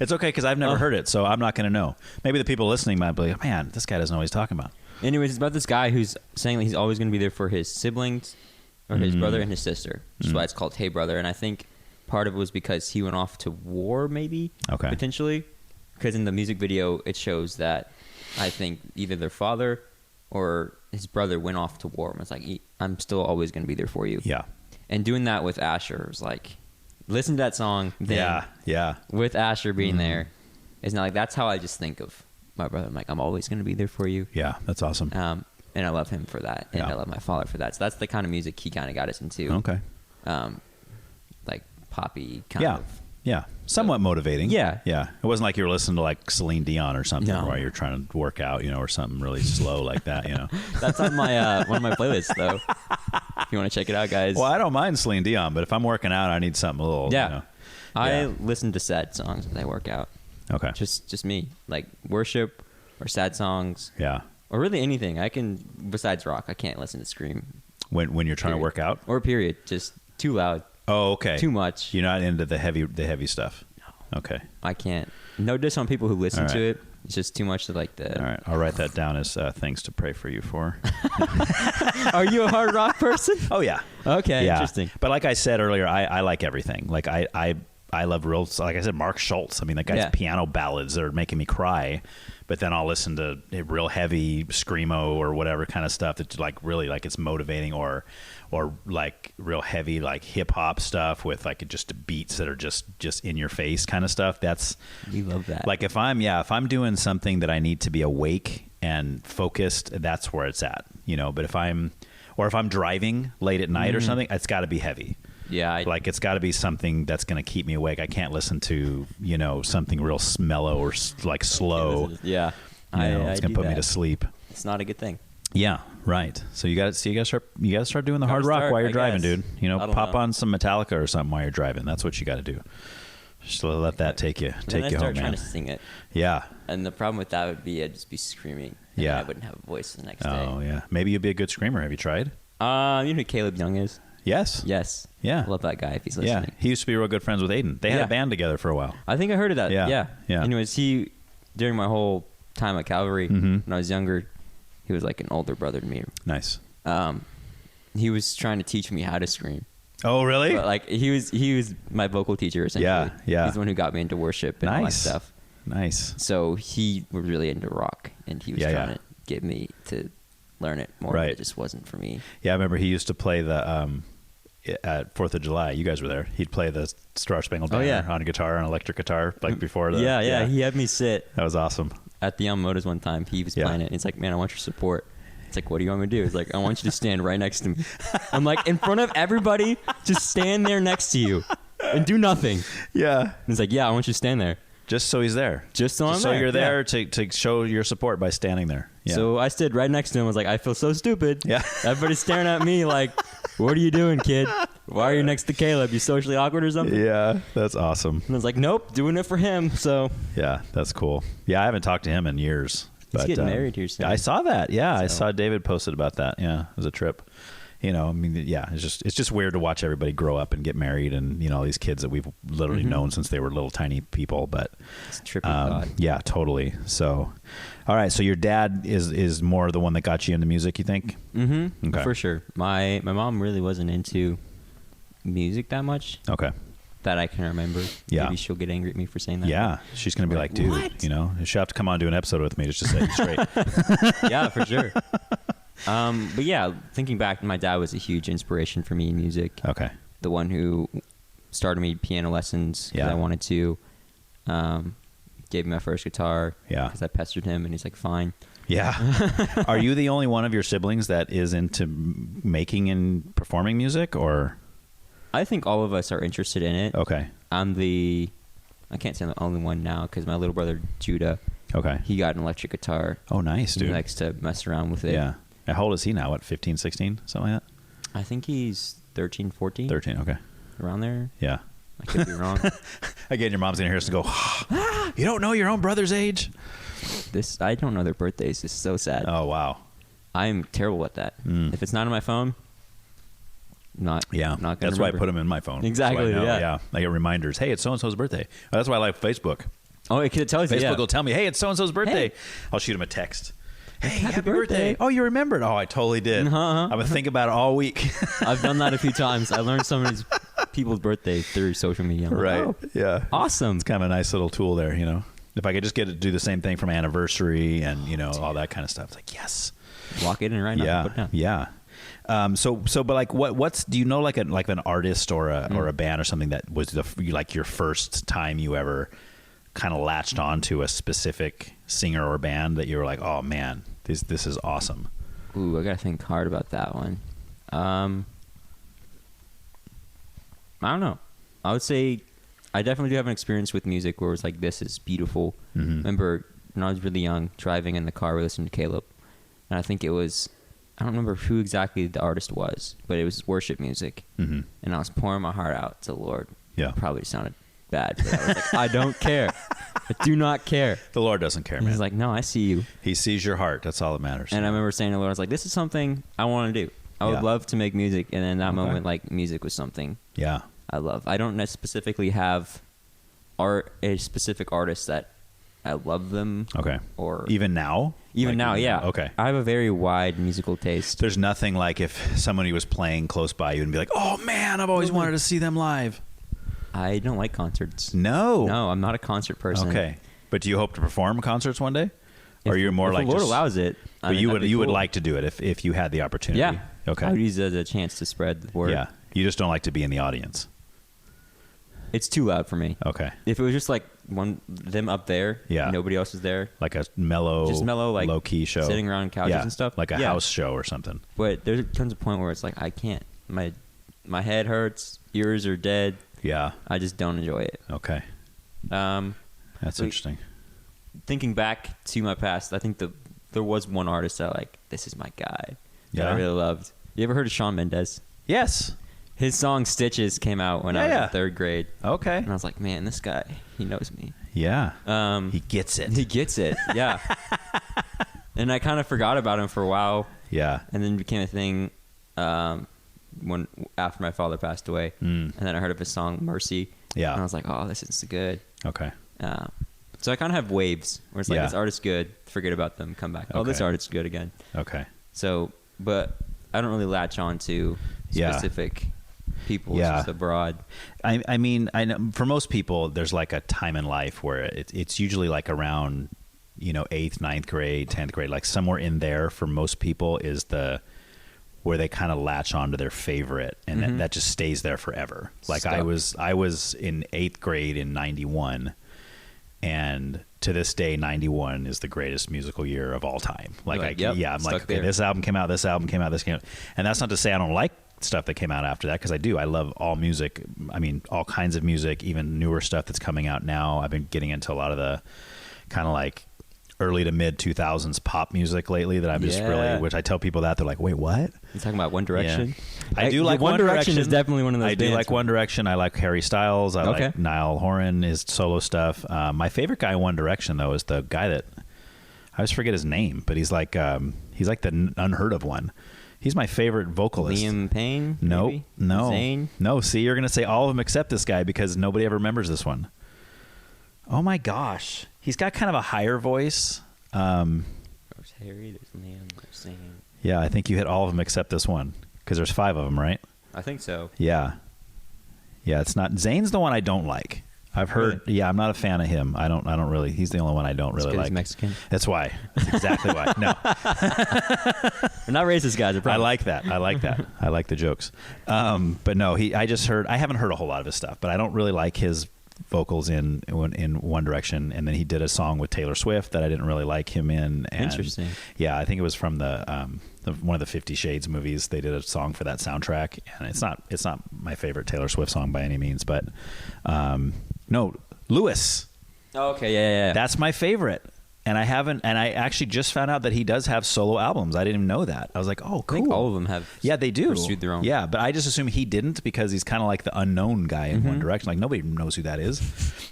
It's okay because I've never heard it, so I'm not gonna know. Maybe the people listening might be like, man, this guy doesn't know what he's talking about. Anyways, it's about this guy who's saying that he's always gonna be there for his siblings or his brother and his sister, which is why it's called Hey Brother. And I think part of it was because he went off to war, maybe, potentially, because in the music video it shows that I think either their father or his brother went off to war and was like, I'm still always going to be there for you. Yeah. And doing that with Asher was like, listen to that song. Yeah. With Asher being there, it's not like, that's how I just think of my brother. I'm like, I'm always going to be there for you. Yeah, that's awesome. And I love him for that. And I love my father for that. So that's the kind of music he kind of got us into. Okay. Like poppy kind of. Yeah. Somewhat motivating. Yeah. Yeah. It wasn't like you were listening to like Celine Dion or something while you're trying to work out, or something really slow like that, That's on my one of my playlists, though. If you want to check it out, guys. Well, I don't mind Celine Dion, but if I'm working out, I need something a little, I listen to sad songs when I work out. Okay. Just me. Like worship or sad songs. Yeah. Or really anything. I can, besides rock, I can't listen to scream. When you're trying to work out? Or period. Just too loud. Oh, okay. Too much. You're not into the heavy stuff. No. Okay. I can't. No diss on people who listen to it. It's just too much to like the. All right. I'll write that down as things to pray for you for. Are you a hard rock person? Oh, yeah. Okay. Yeah. Interesting. But like I said earlier, I like everything. Like I love like I said, Mark Schultz. I mean, that guy's piano ballads that are making me cry. But then I'll listen to real heavy screamo or whatever kind of stuff that's like really like it's motivating, or like real heavy like hip hop stuff with like just beats that are just in your face kind of stuff. We love that. Like if I'm doing something that I need to be awake and focused, that's where it's at, you know. But if I'm driving late at night or something, it's got to be heavy. Yeah. Like it's got to be something that's going to keep me awake. I can't listen to, you know, something real mellow or like slow. Yeah. It's going to put me to sleep. It's not a good thing. Yeah, right. So you got to start doing the hard rock while you're driving, dude. You know, pop on some Metallica or something while you're driving. That's what you got to do. Just let that take you home, man. Start trying to sing it. Yeah. And the problem with that would be I'd just be screaming. And I wouldn't have a voice the next day. Oh yeah. Maybe you'd be a good screamer. Have you tried? You know who Caleb Young is? Yes. Yeah. I love that guy if he's listening. Yeah. He used to be real good friends with Aiden. They had a band together for a while. I think I heard of that. Yeah. Anyways, during my whole time at Calvary, when I was younger, he was like an older brother to me. Nice. He was trying to teach me how to scream. Oh, really? But like he was my vocal teacher essentially. Yeah. He's the one who got me into worship and all that stuff. Nice. So he was really into rock, and he was trying to get me to learn it more. Right. But it just wasn't for me. Yeah, I remember he used to play the at 4th of July. You guys were there. He'd play the Star Spangled Banner on a guitar, on electric guitar, like before the. Yeah. He had me sit. That was awesome. At the Motos one time, he was playing it. And it's like, man, I want your support. It's like, what do you want me to do? It's like, I want you to stand right next to me. I'm like, in front of everybody, just stand there next to you and do nothing. Yeah. And it's like, yeah, I want you to stand there. Just so he's there. Just so I'm there. So you're there to show your support by standing there. Yeah. So I stood right next to him. I was like, I feel so stupid. Yeah. Everybody's staring at me like, what are you doing, kid? Why are you next to Caleb? You socially awkward or something? Yeah, that's awesome. And I was like, nope, doing it for him. So yeah, that's cool. Yeah, I haven't talked to him in years. He's getting married here soon. I saw that. Yeah, I saw David posted about that. Yeah, it was a trip. You know, I mean, yeah, it's just weird to watch everybody grow up and get married, and you know, all these kids that we've literally known since they were little tiny people. But it's trippy. God. Yeah, totally. So, all right. So your dad is more the one that got you into music, you think? Mm-hmm. Okay. For sure. My mom really wasn't into music that much. Okay. That I can remember. Yeah. Maybe she'll get angry at me for saying that. Yeah. She's going to be like, dude, what? you know, she'll have to come on do an episode with me just to set you straight. Yeah, for sure. But yeah, thinking back, my dad was a huge inspiration for me in music. Okay. The one who started me piano lessons because I wanted to. Gave me my first guitar. Yeah. Because I pestered him, and he's like, fine. Yeah. Are you the only one of your siblings that is into making and performing music, or? I think all of us are interested in it. Okay. I can't say I'm the only one now because my little brother Judah. Okay. He got an electric guitar. Oh, nice, dude. He likes to mess around with it. Yeah. How old is he now? What, 15, 16? Something like that? I think he's 13, 14. 13, okay. Around there. Yeah. I could be wrong. Again, your mom's going to hear us and go, you don't know your own brother's age? I don't know their birthdays. It's so sad. Oh, wow. I'm terrible at that. If it's not on my phone, not going to That's why I put them in my phone. Exactly, yeah. I get reminders. Hey, it's so-and-so's birthday. That's why I like Facebook. Oh, it tells you, Facebook will tell me, hey, it's so-and-so's birthday. Hey. I'll shoot him a text. Hey, happy birthday. Oh, you remembered. Oh, I totally did. I'm going to think about it all week. I've done that a few times. I learned some of these people's birthdays through social media. I'm right. Like, oh, yeah. Awesome. It's kind of a nice little tool there, you know. If I could just get to do the same thing from anniversary and, you know, all that kind of stuff. It's like, yes. Walk in and right now. Put it down. Yeah. But like, what's do you know like an artist or a band or something that was like your first time you ever kind of latched on to a specific singer or band that you were like, oh man, this is awesome? Ooh, I gotta think hard about that one. I don't know. I would say I definitely do have an experience with music where it's like, this is beautiful. Remember when I was really young, driving in the car, we listened to Caleb, and I think it was, I don't remember who exactly the artist was, but it was worship music, and I was pouring my heart out to the Lord. Yeah, probably sounded bad, but I was like, I don't care. I do not care. The Lord doesn't care, and man. He's like, no, I see you. He sees your heart. That's all that matters. And I remember saying to the Lord, I was like, this is something I want to do. I would love to make music, and in that moment, like, music was something I love. I don't specifically have a specific artist that I love them. Okay. Or even now? Even now, yeah. Okay. I have a very wide musical taste. There's nothing like if somebody was playing close by you and be like, oh man, I've always wanted to see them live. I don't like concerts. No, I'm not a concert person. Okay. But do you hope to perform concerts one day? Or you're more like the Lord allows it. But you would like to do it if you had the opportunity. Yeah. Okay. I would use it as a chance to spread the word. Yeah. You just don't like to be in the audience. It's too loud for me. Okay. If it was just like them up there. Yeah. Nobody else is there. Like a mellow, like low key show, sitting around couches and stuff. Like a house show or something. But there comes a point where it's like I can't. My head hurts. Ears are dead. Yeah. I just don't enjoy it. Okay. That's interesting. Thinking back to my past, I think there was one artist that like, this is my guy that I really loved. You ever heard of Shawn Mendes? Yes. His song Stitches came out when I was in third grade. Okay. And I was like, man, this guy, he knows me. Yeah. He gets it. He gets it. Yeah. And I kind of forgot about him for a while. Yeah. And then it became a thing when after my father passed away. And then I heard of his song Mercy. Yeah. And I was like, oh, this is good. Okay. So I kind of have waves where it's like, this artist's good, forget about them, come back. Oh, this artist's good again. Okay. So, but I don't really latch on to specific people. It's just a broad. I mean, I know for most people, there's like a time in life where it's usually like around, 8th, 9th grade, 10th grade, like somewhere in there for most people is where they kind of latch on to their favorite, and that just stays there forever. Like I was in 8th grade in 91, and to this day 91 is the greatest musical year of all time. Like I'm like, okay, this album came out, this came out. And that's not to say I don't like stuff that came out after that, because I do. I love all music. I mean, all kinds of music, even newer stuff that's coming out now. I've been getting into a lot of the kind of like early to mid 2000s pop music lately that I'm just really, which I tell people that they're like, wait, what? You talking about One Direction? I do like One Direction is definitely one of those I do bands. like One Direction. I like Harry Styles. I like Niall Horan, his solo stuff. My favorite guy in One Direction though is the guy that I always forget his name, but he's like the unheard of one. He's my favorite vocalist. Liam Payne? No. Zayn? No. See, you're gonna say all of them except this guy because nobody ever remembers this one. Oh my gosh. He's got kind of a higher voice. There's Harry, there's Liam, there's Zayn. Yeah, I think you hit all of them except this one because there's 5 of them, right? I think so. Yeah. Yeah, it's not. Zayn's the one I don't like. I've heard. Really? Yeah, I'm not a fan of him. I don't really. He's the only one I don't really like. He's Mexican. That's why. That's exactly why. No. We're not racist guys. I like that. I like the jokes. But no, I haven't heard a whole lot of his stuff, but I don't really like his vocals in One Direction. And then he did a song with Taylor Swift that I didn't really like him in. And interesting. Yeah, I think it was from the one of the 50 Shades movies. They did a song for that soundtrack, and it's not my favorite Taylor Swift song by any means, but no, Lewis. Oh, okay, yeah. That's my favorite. And I actually just found out that he does have solo albums. I didn't even know that. I was like, oh, cool. I think all of them have. Yeah, they do. Pursued their own. Yeah, but I just assume he didn't because he's kind of like the unknown guy in One Direction. Like nobody knows who that is.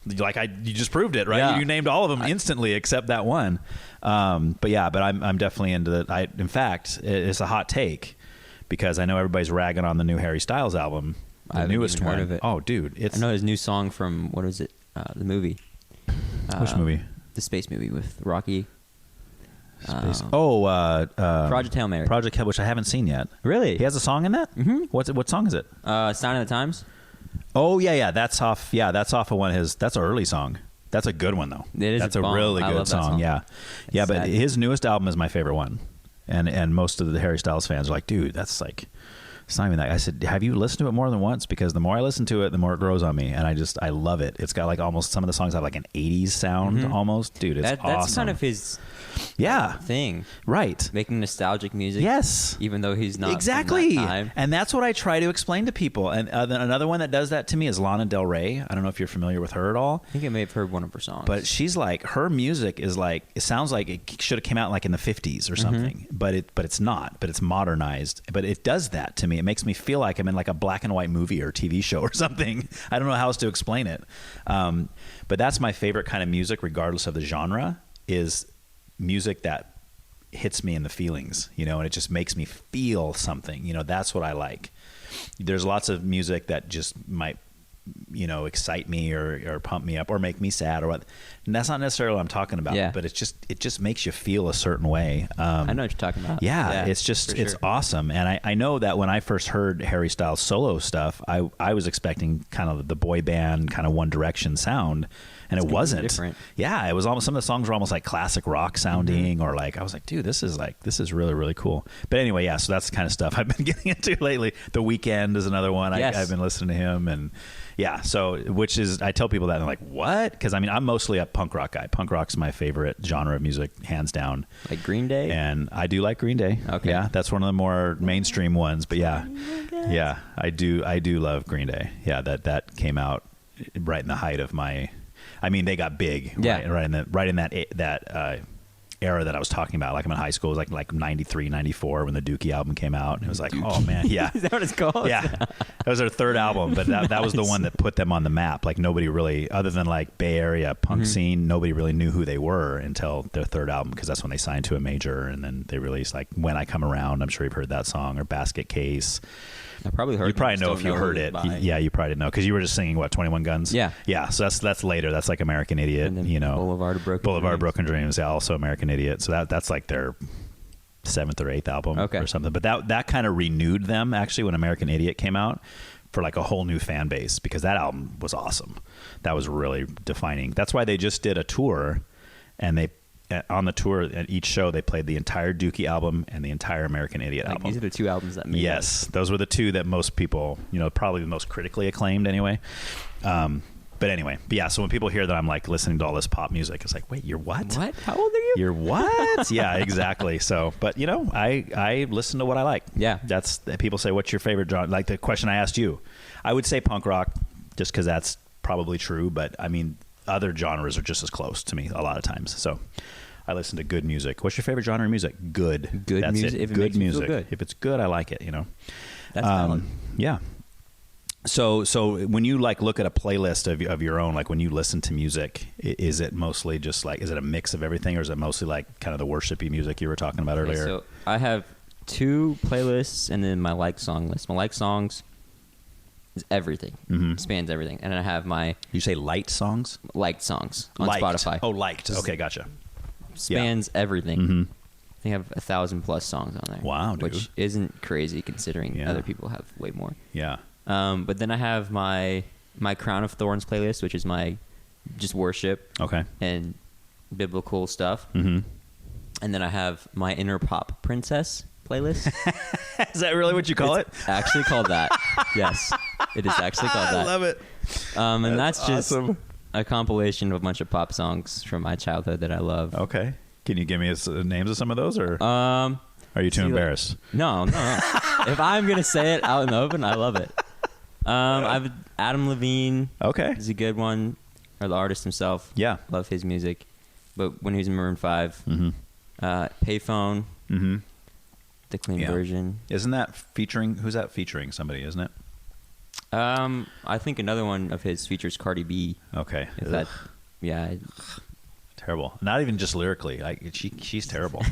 Like you just proved it, right? Yeah. You named all of them instantly except that one. But I'm definitely into that. In fact, it's a hot take because I know everybody's ragging on the new Harry Styles album, the newest one. Heard of it. Oh, dude, I know his new song from what is it? The movie. Which movie? The space movie with Rocky. Project Hail Mary. Project Hail, which I haven't seen yet. Really? He has a song in that? Mm-hmm. What song is it? Sign of the Times. Oh yeah. That's off of one of his. That's an early song. That's a good one though. It is. That's a really good song. Yeah. Yeah, but his newest album is my favorite one, and most of the Harry Styles fans are like, dude, that's like. It's not even that. I said, have you listened to it more than once? Because the more I listen to it, the more it grows on me. And I love it. It's got like almost some of the songs have like an 80s sound almost. Dude, it's awesome. That's kind of his thing. Right. Making nostalgic music. Yes. Even though he's not. Exactly. From that time. And that's what I try to explain to people. And then another one that does that to me is Lana Del Rey. I don't know if you're familiar with her at all. I think I may have heard one of her songs. But she's like, her music is like, it sounds like it should have came out like in the 50s or something. But it's not. But it's modernized. But it does that to me. It makes me feel like I'm in like a black and white movie or TV show or something. I don't know how else to explain it. But that's my favorite kind of music, regardless of the genre, is music that hits me in the feelings, and it just makes me feel something. That's what I like. There's lots of music that just might, excite me or pump me up or make me sad or what. And that's not necessarily what I'm talking about. Yeah. But it just makes you feel a certain way. I know what you're talking about. Yeah, it's awesome. And I know that when I first heard Harry Styles solo stuff, I was expecting kind of the boy band kind of One Direction sound. and it wasn't. Different. Yeah, it was almost, some of the songs were almost like classic rock sounding, or like I was like, dude, this is really, really cool. But anyway, yeah, so that's the kind of stuff I've been getting into lately. The Weeknd is another one. Yes. I've been listening to him, and yeah, so which is, I tell people that and they're like, what? Because I mean, I'm mostly a punk rock guy. Punk rock's my favorite genre of music, hands down. Like Green Day? And I do like Green Day. Okay. Yeah, that's one of the more mainstream ones. But yeah, I do love Green Day. Yeah, that came out right in the height of my. I mean, they got big. Yeah. Right in that era that I was talking about. Like I'm in high school, it was like 93, 94 when the Dookie album came out, and it was like, oh man, yeah. Is that what it's called? Yeah, that was their third album, but that was the one that put them on the map. Like nobody really, other than like Bay Area punk scene, nobody really knew who they were until their third album, because that's when they signed to a major, and then they released like When I Come Around. I'm sure you've heard that song, or Basket Case. I probably heard. You probably know if you heard it. Yeah, you probably didn't know because you were just singing what 21 Guns. Yeah, yeah. So that's later. That's like American Idiot. And then you know, Boulevard of Broken Dreams. Yeah, also American Idiot. So that's like their 7th or 8th album or something. But that kind of renewed them actually when American Idiot came out for like a whole new fan base, because that album was awesome. That was really defining. That's why they just did a tour, and on the tour at each show they played the entire Dookie album and the entire American Idiot album. These are the two albums that made Yes, those were the two that most people, probably the most critically acclaimed anyway. But anyway, yeah, so when people hear that I'm like listening to all this pop music, it's like, wait, you're what? What? How old are you? You're what? Yeah, exactly. So, but I listen to what I like. Yeah. That's, people say, what's your favorite genre? Like the question I asked you, I would say punk rock just because that's probably true. But I mean, other genres are just as close to me a lot of times. So I listen to good music. What's your favorite genre of music? Good. Good That's music. It. If it good makes music. You feel good. If it's good, I like it. That's valid. Yeah. So when you like look at a playlist of your own, like when you listen to music, is it mostly just like, is it a mix of everything, or is it mostly like kind of the worshipy music you were talking about earlier? So I have 2 playlists and then my like song list. My like songs is everything. Spans everything. And I have my... You say light songs? Liked songs on Liked. Spotify. Oh, liked. Okay, gotcha. Spans everything. Mm-hmm. I think I have 1,000+ songs on there. Wow, dude. Which isn't crazy considering other people have way more. Yeah. But then I have my Crown of Thorns playlist, which is my just worship and biblical stuff. Mm-hmm. And then I have my Inner Pop Princess playlist. Is that really what you call it? Actually called that. Yes, it is actually called that. I love it. And that's just awesome. a compilation of a bunch of pop songs from my childhood that I love. Okay. Can you give me names of some of those, or are you too embarrassed? No. If I'm gonna say it out in the open, I love it. I've Adam Levine. Okay, is a good one, or the artist himself. Yeah, love his music. But when he was in Maroon 5, Payphone, the clean version. Isn't that featuring? Who's that featuring? Somebody, isn't it? I think another one of his features Cardi B. Okay, yeah. Terrible. Not even just lyrically. She's terrible.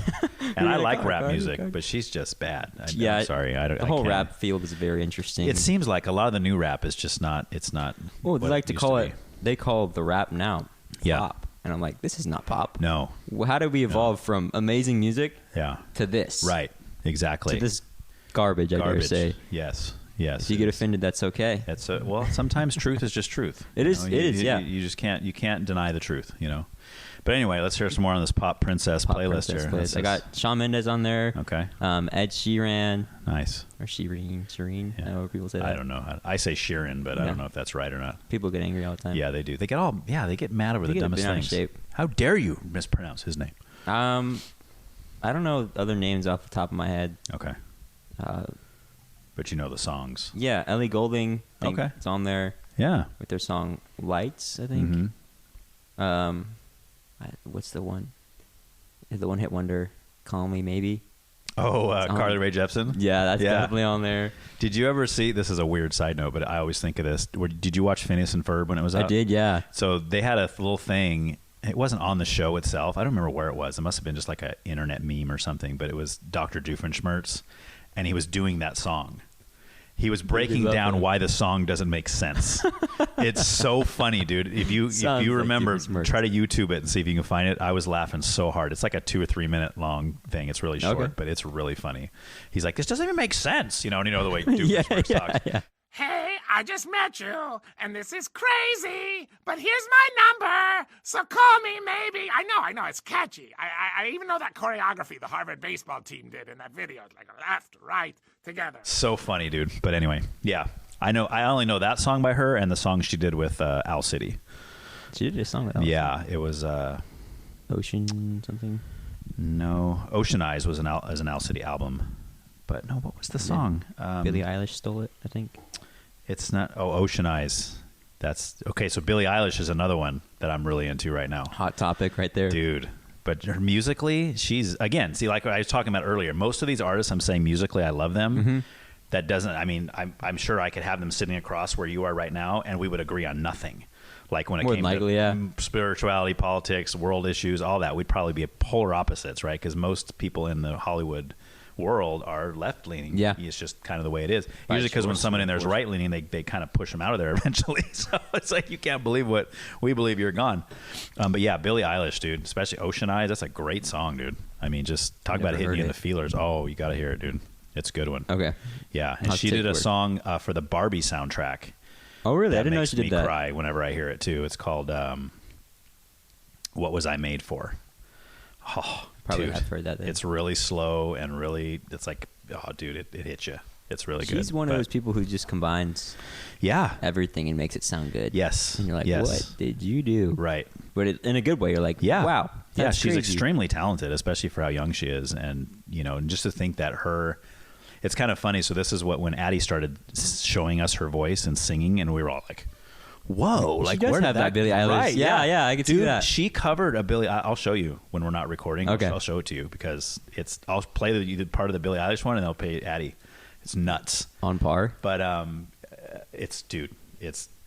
And I like rap music, but she's just bad. I'm sorry. The whole rap field is very interesting. It seems like a lot of the new rap is just not. It's not. Well, they like to call it. They call the rap now pop, and I'm like, this is not pop. No. How did we evolve from amazing music? To this? Right. Exactly. To this garbage. I dare say. Yes. If you get offended, that's okay. Well, sometimes truth is just truth. It is. It is. Yeah. You just can't. You can't deny the truth. But anyway, let's hear some more on this Pop Princess playlist here. I got Shawn Mendes on there. Okay. Ed Sheeran. Nice. Or Sheeran. Yeah. I know what people say that. I don't know. I say Sheeran, but I don't know if that's right or not. People get angry all the time. Yeah, they do. They get mad over the dumbest things. How dare you mispronounce his name? I don't know other names off the top of my head. Okay. But you know the songs. Yeah, Ellie Goulding. Okay. It's on there. Yeah. With their song Lights, I think. Mm-hmm. What's the one? The one hit wonder, Call Me Maybe. Oh, Carly Rae Jepsen? Yeah, that's definitely on there. Did you ever see, this is a weird side note, but I always think of this. Did you watch Phineas and Ferb when it was out? I did, yeah. So they had a little thing. It wasn't on the show itself. I don't remember where it was. It must have been just like an internet meme or something, but it was Dr. Doofenshmirtz, and he was doing that song. He was breaking down why the song doesn't make sense. It's so funny, dude. If you remember, try to YouTube it and see if you can find it. I was laughing so hard. It's like a 2 or 3 minute long thing. It's really short, but it's really funny. He's like, this doesn't even make sense, and you know the way Doofenshmirtz talks. Yeah. Hey, I just met you, and this is crazy, but here's my number, so call me maybe. I know, it's catchy. I even know that choreography the Harvard baseball team did in that video. It's like left, right, together. So funny, dude. But anyway, yeah. I only know that song by her and the song she did with Owl City. She did a song with Allison. Yeah, it was... Ocean something? No. Ocean Eyes was an Owl City album. But no, what was the song? Billie Eilish stole it, I think. It's not... Oh, Ocean Eyes. That's... Okay, so Billie Eilish is another one that I'm really into right now. Hot topic right there. Dude. But musically, she's... Again, see, like I was talking about earlier, most of these artists, I'm saying musically, I love them. Mm-hmm. That doesn't... I mean, I'm sure I could have them sitting across where you are right now, and we would agree on nothing. Like when it came to spirituality, politics, world issues, all that, we'd probably be polar opposites, right? Because most people in the Hollywood world are left-leaning. Yeah. It's just kind of the way it is. Usually because when someone in there is right-leaning, they kind of push them out of there eventually. So it's like, you can't believe what we believe, you're gone. But yeah, Billie Eilish, dude, especially Ocean Eyes, that's a great song, dude. I mean, just talk about hitting you in the feelers. Oh, you got to hear it, dude. It's a good one. Okay. Yeah, and she did a song for the Barbie soundtrack. Oh, really? I didn't know she did that. That makes me cry whenever I hear it, too. It's called What Was I Made For? Oh, probably dude, have heard that then. It's really slow and really, it's like, oh, dude, it hits you. It's really good. She's one of those people who just combines everything and makes it sound good. Yes. And you're like, what did you do? Right. But in a good way, you're like, wow. Yeah, she's crazy. extremely talented, especially for how young she is. And, and just to think that it's kind of funny. So this is when Addie started showing us her voice and singing, and we were all like, whoa. She does have that Billie Eilish. Right, yeah, I can see that. She covered a Billie. I'll show you when we're not recording. Okay. I'll show it to you because I'll play the part of the Billie Eilish one, and they'll play Addie. It's nuts. On par. But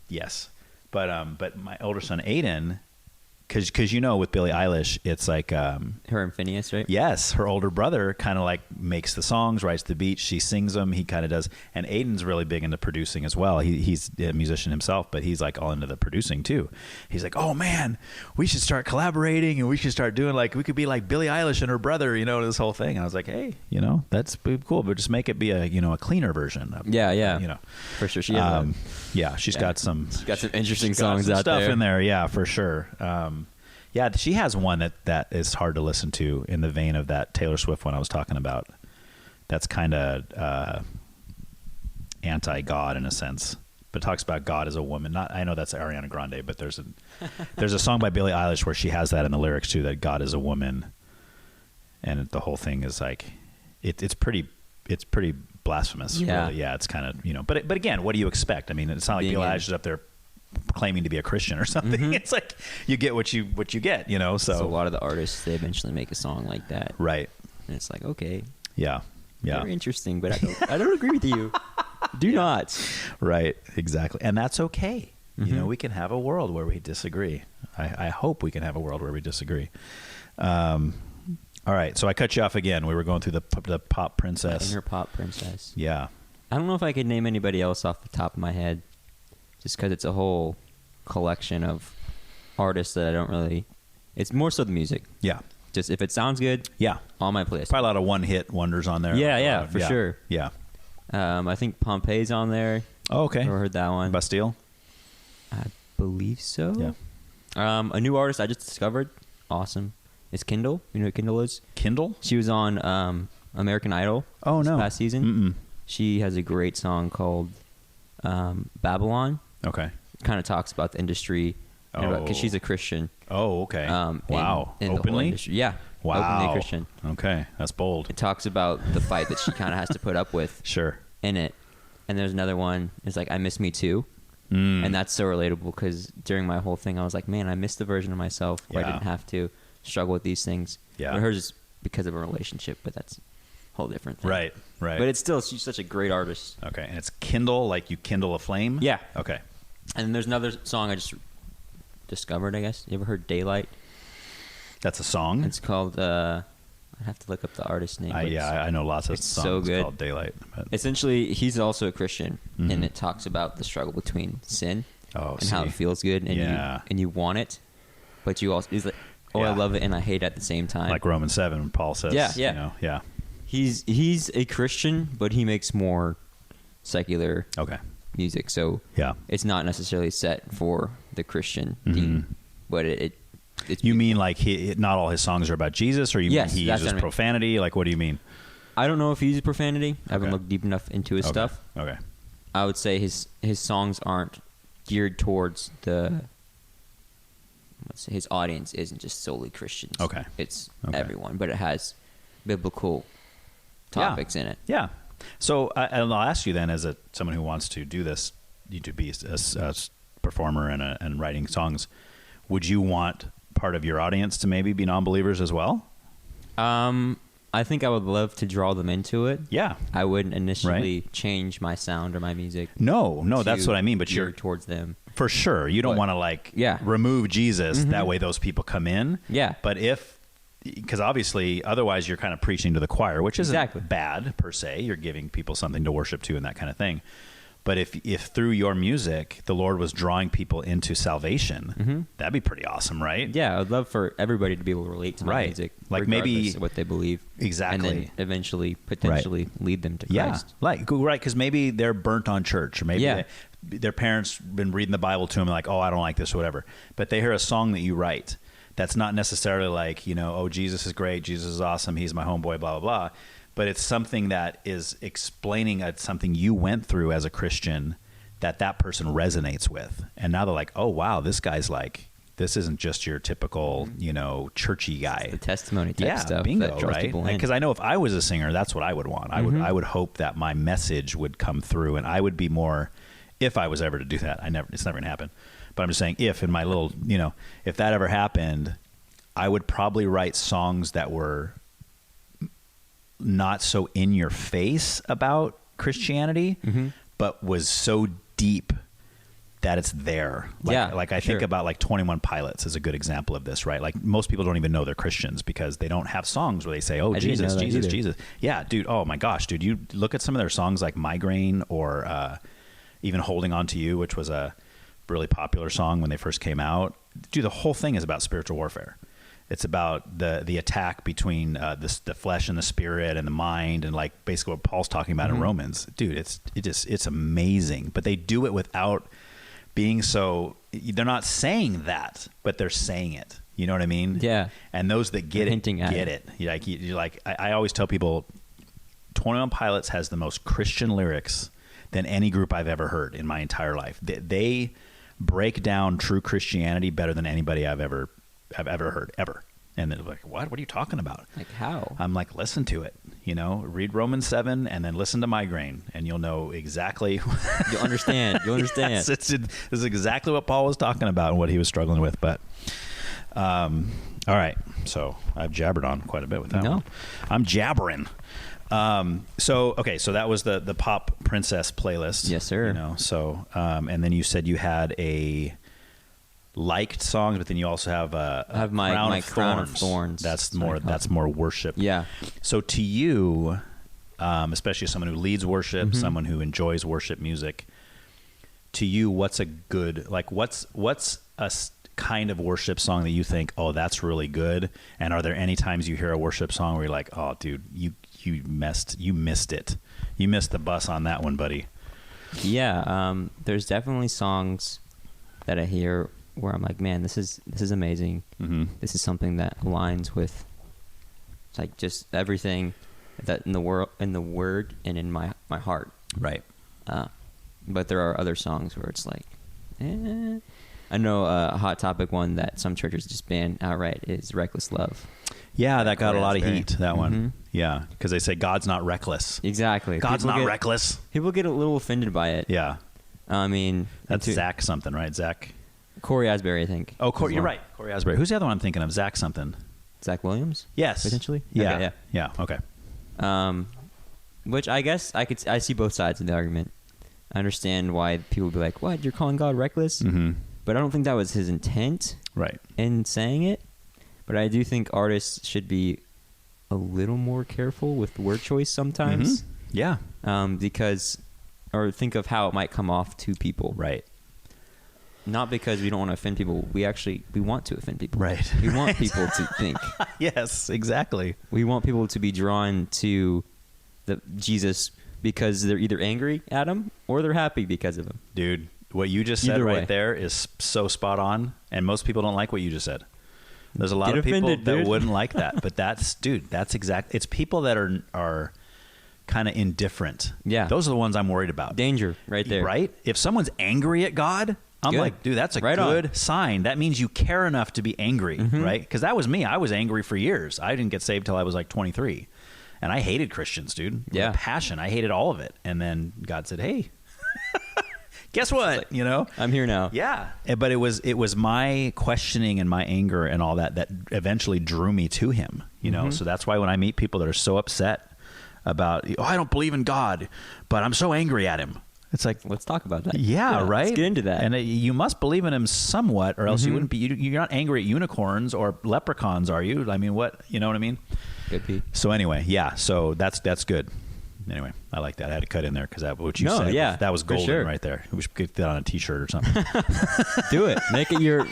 yes. But my older son Aiden, because with Billie Eilish, it's like her and Phineas, right? Yes, her older brother kind of like makes the songs, writes the beats, she sings them. He kind of does, and Aiden's really big into producing as well. He's a musician himself, but he's like all into the producing too. He's like, oh man, we should start collaborating, and we should start doing we could be like Billie Eilish and her brother, this whole thing. And I was like, hey, that's cool, but just make it be a cleaner version. Yeah. For sure, she has. She's got some interesting songs out stuff there in there. Yeah, for sure. Yeah, she has one that is hard to listen to in the vein of that Taylor Swift one I was talking about. That's kind of anti-God in a sense, but talks about God as a woman. I know that's Ariana Grande, but there's a song by Billie Eilish where she has that in the lyrics too, that God is a woman, and the whole thing is like it's pretty blasphemous. Yeah, really. Yeah, it's kind of but again, what do you expect? I mean, it's not like Billie Eilish is up there claiming to be a Christian or something. Mm-hmm. It's like you get what you get, so a lot of the artists, they eventually make a song like that, right? And it's like, okay, yeah, very interesting, but I don't agree with you. Do not. Right, exactly, and that's okay. Mm-hmm. We can have a world where we disagree. I hope we can have a world where we disagree. All right, so I cut you off again. We were going through the pop princess. Inner pop princess. Yeah. I don't know if I could name anybody else off the top of my head, just because it's a whole collection of artists that I don't really... It's more so the music. Yeah. Just if it sounds good, on my playlist. Probably a lot of one-hit wonders on there. Yeah, for sure. Yeah. I think Pompeii's on there. Oh, okay. Never heard that one. Bastille? I believe so. Yeah. A new artist I just discovered. Awesome. Is Kindle. You know who Kindle is? Kindle? She was on American Idol this past season. Mm-mm. She has a great song called Babylon. Okay. Kind of talks about the industry because she's a Christian. Oh, okay. Wow. In Openly? Yeah. Wow. Openly Christian. Okay. That's bold. It talks about the fight that she kind of has to put up with. Sure. In it. And there's another one. It's like, I Miss Me Too. And that's so relatable because during my whole thing, I was like, man, I miss the version of myself where I didn't have to struggle with these things. Yeah. But hers is because of a relationship, but that's a whole different thing. Right. But it's still, she's such a great artist. Okay. And it's Kindle, like you kindle a flame? Yeah. Okay. And then there's another song I just discovered, I guess. You ever heard Daylight? That's a song? It's called, I'd have to look up the artist's name. I know lots of songs so good. called Daylight. But. Essentially, he's also a Christian, and it talks about the struggle between sin and how it feels good, and you want it, but you also, he's like, I love it and I hate it at the same time. Like Romans 7, when Paul says, He's a Christian, but he makes more secular music. So Yeah. it's not necessarily set for the Christian theme, but it's You mean like not all his songs are about Jesus, or you Yes, mean he that's uses what I mean. profanity? Like, what do you mean? I don't know if he uses profanity. I haven't looked deep enough into his stuff. Okay. I would say his songs aren't geared towards his audience isn't just solely Christians. Okay. It's everyone, but it has biblical topics in it. Yeah. So I'll ask you then, as someone who wants to do this, you to be a performer and writing songs, would you want part of your audience to maybe be non-believers as well? I think I would love to draw them into it. Yeah. I wouldn't initially change my sound or my music. No, that's what I mean. But you're towards them for sure. You don't want to remove Jesus. That way those people come in. Yeah. But because obviously otherwise you're kind of preaching to the choir, which isn't bad per se. You're giving people something to worship to and that kind of thing. But if through your music the Lord was drawing people into salvation, that'd be pretty awesome, right? Yeah, I'd love for everybody to be able to relate to my music, like maybe regardless of what they believe, exactly, and then eventually, potentially lead them to Christ. Because maybe they're burnt on church, or maybe their parents been reading the Bible to them, like, oh, I don't like this or whatever. But they hear a song that you write that's not necessarily like, oh, Jesus is great, Jesus is awesome, he's my homeboy, blah blah blah. But it's something that is explaining something you went through as a Christian that person resonates with. And now they're like, oh, wow, this guy's like, this isn't just your typical, churchy guy. It's the testimony type stuff. Bingo, that draws right? people in. Because I know if I was a singer, that's what I would want. I would hope that my message would come through, and I would be more, if I was ever to do that. It's never going to happen. But I'm just saying, if in my little, if that ever happened, I would probably write songs that were not so in your face about Christianity, but was so deep that it's there. I think about like 21 Pilots is a good example of this, right? Like most people don't even know they're Christians because they don't have songs where they say, oh, Jesus, Jesus, Jesus. Yeah, dude. Oh my gosh, dude. You look at some of their songs like Migraine or even Holding On to You, which was a really popular song when they first came out. Dude, the whole thing is about spiritual warfare. It's about the attack between the flesh and the spirit and the mind, and like basically what Paul's talking about in Romans. Dude, it's amazing. But they do it without being so. They're not saying that, but they're saying it. You know what I mean? Yeah. And those that get it get it. You're like I always tell people, 21 Pilots has the most Christian lyrics than any group I've ever heard in my entire life. They break down true Christianity better than anybody I've ever heard ever. And they're like, what are you talking about? Like how? I'm like, listen to it, read Romans 7 and then listen to Migraine and you'll know exactly. You'll understand. Yes, this is exactly what Paul was talking about and what he was struggling with. But all right, so I've jabbered on quite a bit with that one. I'm jabbering. So that was the pop princess playlist. Yes, sir. And then you said you had a liked songs, but then you also have I have my Crown of Thorns. That's more worship. Yeah. So to you, especially someone who leads worship, someone who enjoys worship music, to you, what's a good, like what's a kind of worship song that you think, oh, that's really good? And are there any times you hear a worship song where you're like, oh, dude, you missed it. You missed the bus on that one, buddy. Yeah. There's definitely songs that I hear where I'm like, man, this is amazing. This is something that aligns with like just everything that in the word and in my heart. Right. But there are other songs where it's like, I know a Hot Topic one that some churches just ban outright is Reckless Love. Yeah, that got a lot of Asbury. heat, that one. Yeah, because they say God's not reckless. Exactly. God's not reckless. People get a little offended by it. Yeah. I mean... That's Zach something, right? Zach? Cory Asbury, I think. Oh, Cory, you're right. Cory Asbury. Who's the other one I'm thinking of? Zach something. Zach Williams? Yes. Potentially? Yeah. Okay, yeah. Okay. Which I guess I see both sides of the argument. I understand why people would be like, what, you're calling God reckless? But I don't think that was his intent in saying it. But I do think artists should be a little more careful with word choice sometimes. Yeah. Or think of how it might come off to people. Right. Not because we don't want to offend people. We want to offend people. Right. We want people to think. Yes, exactly. We want people to be drawn to the Jesus because they're either angry at him or they're happy because of him. Dude, what you just said right there is so spot on, and most people don't like what you just said. There's a lot of people that wouldn't like that, but that's exactly. It's people that are kind of indifferent. Yeah, those are the ones I'm worried about. Danger, right there. Right? If someone's angry at God, I'm like, dude, that's a good sign. That means you care enough to be angry, right? Because that was me. I was angry for years. I didn't get saved till I was like 23, and I hated Christians, dude. With a passion. I hated all of it, and then God said, "Hey." Guess what? Like, I'm here now. Yeah, but it was my questioning and my anger and all that eventually drew me to him. So that's why when I meet people that are so upset about, I don't believe in God, but I'm so angry at him. It's like, let's talk about that. Yeah, right. Let's get into that. And you must believe in him somewhat, or else you wouldn't be. You're not angry at unicorns or leprechauns, are you? I mean, what? You know what I mean? Could be. So anyway, yeah. So that's good. Anyway, I like that. I had to cut in there because what you said, that was golden right there. We should get that on a T-shirt or something. Do it. Make it your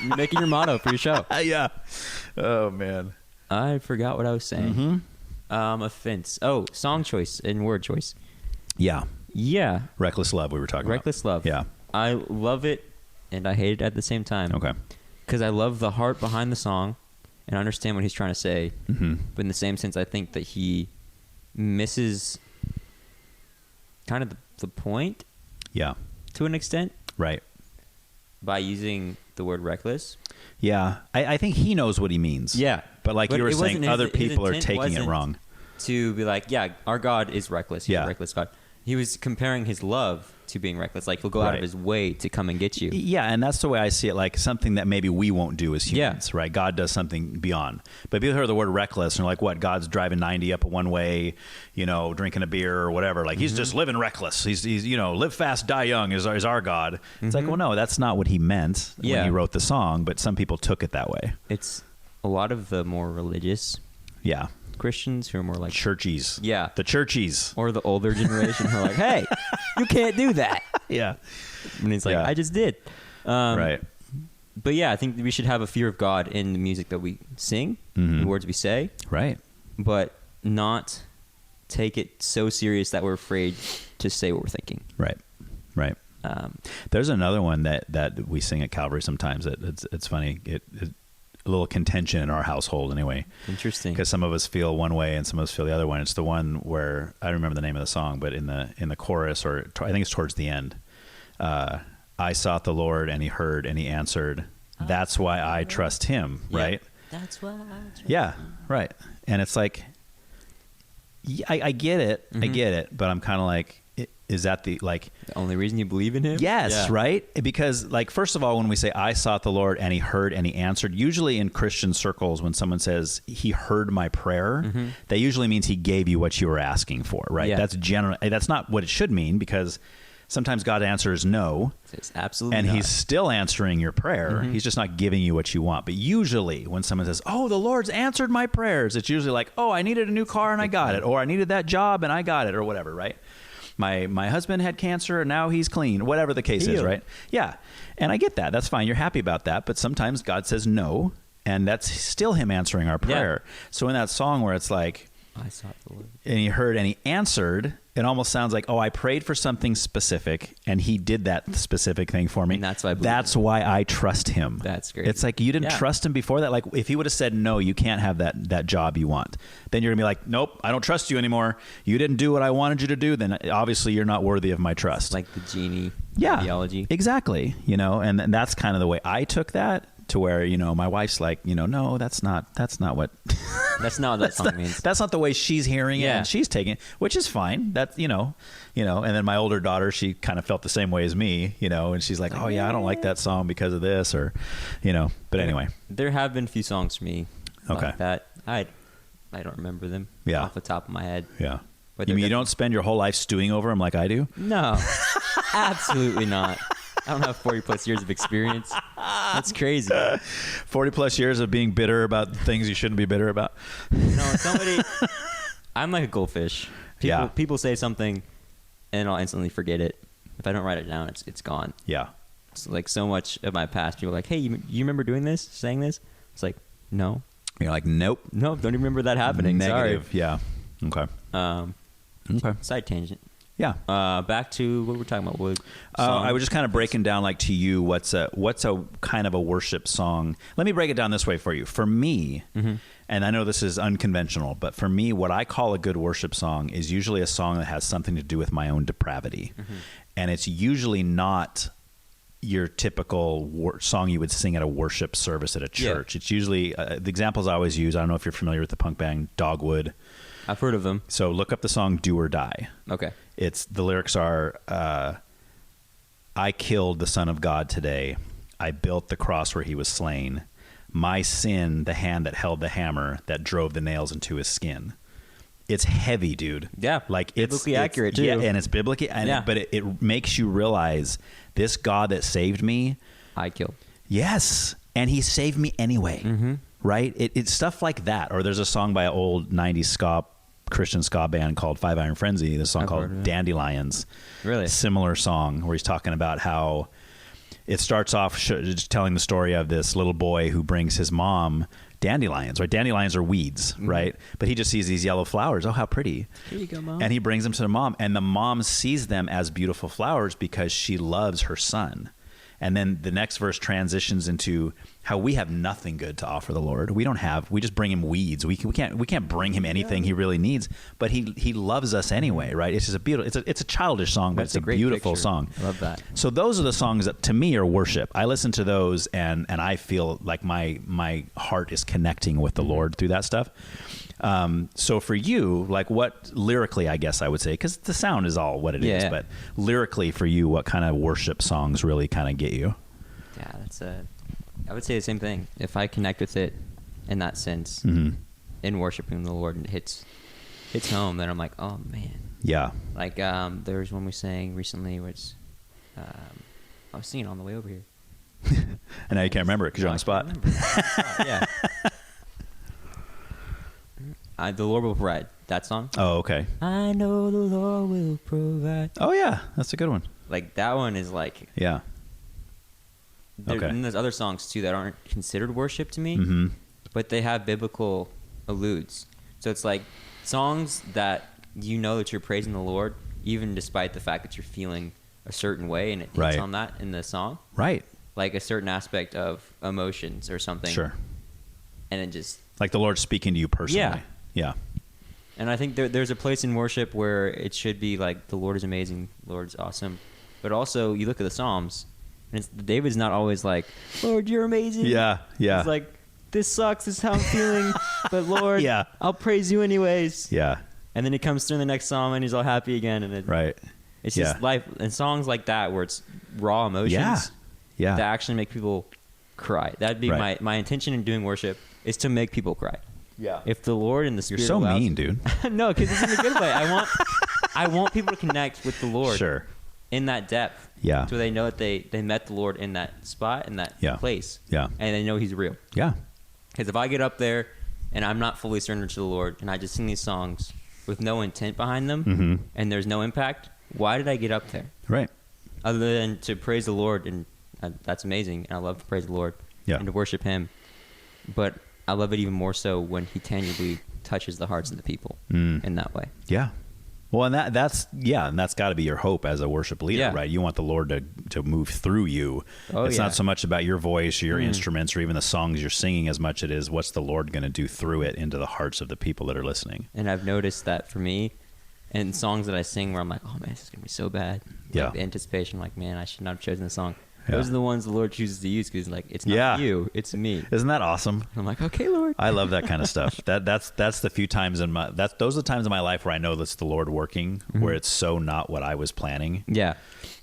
motto for your show. Yeah. Oh man, I forgot what I was saying. Offense. Oh, song choice and word choice. Yeah. Yeah. Reckless Love. We were talking Reckless about. Love. Yeah. I love it and I hate it at the same time. Okay. Because I love the heart behind the song and I understand what he's trying to say. But in the same sense, I think that he misses kind of the point, to an extent, right, by using the word reckless. Yeah, I think he knows what he means. Yeah, but you were saying, other people are taking it wrong. To be like, our God is reckless. He's a reckless God. He was comparing his love to being reckless. Like, he'll go out of his way to come and get you. Yeah, and that's the way I see it, like something that maybe we won't do as humans, right? God does something beyond. But people hear the word reckless and are like, what? God's driving 90 up a one-way, drinking a beer or whatever. Like, he's just living reckless. He's live fast, die young is our God. It's like, well, no, that's not what he meant when he wrote the song, but some people took it that way. It's a lot of the more religious Christians who are more like churchies. Yeah. The churchies. Or the older generation who are like, hey, you can't do that. Yeah. And it's like, I just did. Right. But yeah, I think we should have a fear of God in the music that we sing, the words we say. Right. But not take it so serious that we're afraid to say what we're thinking. Right. Right. There's another one that we sing at Calvary sometimes. It's funny. It a little contention in our household anyway. Interesting. Because some of us feel one way and some of us feel the other one. It's the one where, I don't remember the name of the song, but in the chorus, or I think it's towards the end, I sought the Lord and he heard and he answered. That's why I trust him, right? That's why I trust him. Right. And it's like, I get it. I get it. But I'm kind of like, is that the only reason you believe in him? Yes, right? Because first of all, when we say I sought the Lord and he heard and he answered, usually in Christian circles, when someone says he heard my prayer, that usually means he gave you what you were asking for, right? Yeah. That's not what it should mean, because sometimes God answers no. It's absolutely and not. He's still answering your prayer. He's just not giving you what you want. But usually when someone says, oh, the Lord's answered my prayers, it's usually like, oh, I needed a new car and I got it, or I needed that job and I got it, or whatever, right? My husband had cancer and now he's clean, whatever the case is, right? Yeah. And I get that. That's fine. You're happy about that. But sometimes God says no, and that's still him answering our prayer. Yeah. So in that song where it's like, I sought the Lord, and he heard and he answered, it almost sounds like, oh, I prayed for something specific and he did that specific thing for me. And that's why I trust him. That's great. It's like, you didn't trust him before that. Like, if he would have said, no, you can't have that job you want, then you're gonna be like, nope, I don't trust you anymore. You didn't do what I wanted you to do. Then obviously you're not worthy of my trust. Like the genie ideology. Exactly. And that's kind of the way I took that, to where, my wife's like, no, that's not what that's not what that song means. That's not the way she's hearing it and she's taking it, which is fine. That's, and then my older daughter, she kind of felt the same way as me, and she's like, oh yeah, I don't like that song because of this, or, but anyway. There have been a few songs for me like that. I don't remember them off the top of my head. Yeah. But you mean you don't spend your whole life stewing over them like I do? No, absolutely not. I don't have 40 plus years of experience. That's crazy. 40 plus years of being bitter about things you shouldn't be bitter about. No, I'm like a goldfish. People say something and I'll instantly forget it. If I don't write it down, it's gone. Yeah. It's like so much of my past. People are like, hey, you remember doing this, saying this? It's like, no. You're like, nope. Nope, don't even remember that happening. Negative. Sorry. Yeah. Okay. Okay. Side tangent. Yeah. Back to what we're talking about. What I was just kind of breaking down, like, to you, what's a kind of a worship song. Let me break it down this way for you. For me, and I know this is unconventional, but for me, what I call a good worship song is usually a song that has something to do with my own depravity. And it's usually not your typical song you would sing at a worship service at a church. It's usually, the examples I always use, I don't know if you're familiar with the punk band Dogwood. I've heard of them. So look up the song Do or Die. Okay. The lyrics are, I killed the Son of God today. I built the cross where he was slain. My sin, the hand that held the hammer that drove the nails into his skin. It's heavy, dude. Yeah. Like biblically accurate too. Yeah, and it's biblically, but it makes you realize this God that saved me. I killed. Yes. And he saved me anyway. Right? It's stuff like that. Or there's a song by an old 90s Christian ska band called Five Iron Frenzy. There's a song called Dandelions. Really? Similar song where he's talking about how it starts off just telling the story of this little boy who brings his mom dandelions, right? Dandelions are weeds, right? But he just sees these yellow flowers. Oh, how pretty. Here you go, Mom. And he brings them to the mom, and the mom sees them as beautiful flowers because she loves her son. And then the next verse transitions into how we have nothing good to offer the Lord. We just bring him weeds. We can't bring him anything he really needs, but he loves us anyway, right? It's just a beautiful, it's a childish song, but it's a beautiful song. I love that. So those are the songs that to me are worship. I listen to those and I feel like my heart is connecting with the Lord through that stuff. So for you, like what lyrically, I guess I would say, because the sound is all what it is, but lyrically for you, what kind of worship songs really kind of get you? Yeah, I would say the same thing. If I connect with it in that sense, in worshiping the Lord, and it hits home, then I'm like, oh man. Yeah. Like there was one we sang recently, which I was singing on the way over here. And now you can't remember it because you're on the spot. Yeah. The Lord will provide. That song. Oh, okay. I know the Lord will provide. Oh yeah, that's a good one. Like that one is like. Yeah. Okay. And there's other songs too that aren't considered worship to me, but they have biblical alludes. So it's like songs that you know that you're praising the Lord, even despite the fact that you're feeling a certain way, and it hits on that in the song. Right. Like a certain aspect of emotions or something. Sure. And it just like the Lord speaking to you personally. Yeah. Yeah. And I think there's a place in worship where it should be like the Lord is amazing, the Lord's awesome, but also you look at the Psalms. And David's not always like, Lord, you're amazing. Yeah, yeah. He's like, this sucks. This is how I'm feeling. But Lord, I'll praise you anyways. Yeah. And then he comes through the next psalm and he's all happy again. And it's just life. And songs like that where it's raw emotions that actually make people cry. That'd be my intention in doing worship is to make people cry. Yeah. If the Lord and the Spirit You're so mean, dude. No, because it's in a good way. I want people to connect with the Lord. Sure. In that depth. Yeah. So they know that they met the Lord in that spot, in that place. Yeah. And they know he's real. Yeah. Because if I get up there and I'm not fully surrendered to the Lord and I just sing these songs with no intent behind them and there's no impact, why did I get up there? Right. Other than to praise the Lord, and that's amazing. And I love to praise the Lord and to worship him. But I love it even more so when he tangibly touches the hearts of the people in that way. Yeah. Well, and that's got to be your hope as a worship leader, right? You want the Lord to move through you. It's not so much about your voice or your instruments or even the songs you're singing as much it is what's the Lord going to do through it into the hearts of the people that are listening. And I've noticed that for me, in songs that I sing where I'm like, oh man, this is going to be so bad. Like the anticipation, like, man, I should not have chosen the song. Those are the ones the Lord chooses to use because like it's not you, it's me. Isn't that awesome? And I'm like, okay, Lord. I love that kind of stuff. That's the few times those are the times in my life where I know that's the Lord working, where it's so not what I was planning. Yeah,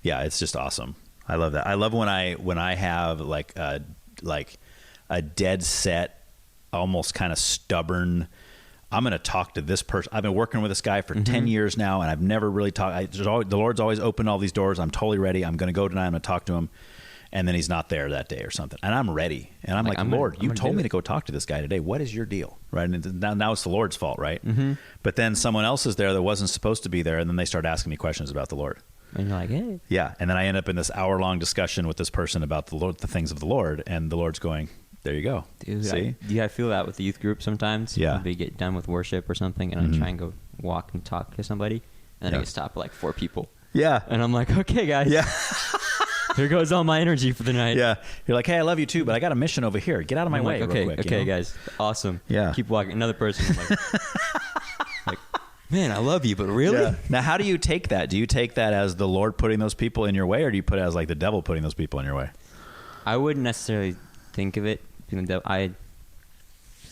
yeah, it's just awesome. I love that. I love when I have like a dead set, almost kind of stubborn. I'm going to talk to this person. I've been working with this guy for 10 years now, and I've never really talked. The Lord's always opened all these doors. I'm totally ready. I'm going to go tonight. I'm going to talk to him. And then he's not there that day or something. And I'm ready. And I'm like Lord, you told me to go talk to this guy today. What is your deal? Right. And now it's the Lord's fault. Right. But then someone else is there that wasn't supposed to be there. And then they start asking me questions about the Lord. And you're like, hey. Yeah. And then I end up in this hour-long discussion with this person about the Lord, the things of the Lord. And the Lord's going, there you go. Dude, see? I feel that with the youth group sometimes. Yeah. We get done with worship or something and I try and go walk and talk to somebody. And then I get stopped by like 4 people. Yeah. And I'm like, okay, guys. Yeah. Here goes all my energy for the night. Yeah. You're like, hey, I love you too, but I got a mission over here. Get out of my way like, okay, real quick. okay, guys. Awesome. Yeah. Keep walking. Another person. I'm like, man, I love you, but really? Yeah. Now, how do you take that? Do you take that as the Lord putting those people in your way, or do you put it as like the devil putting those people in your way? I wouldn't necessarily think of it. I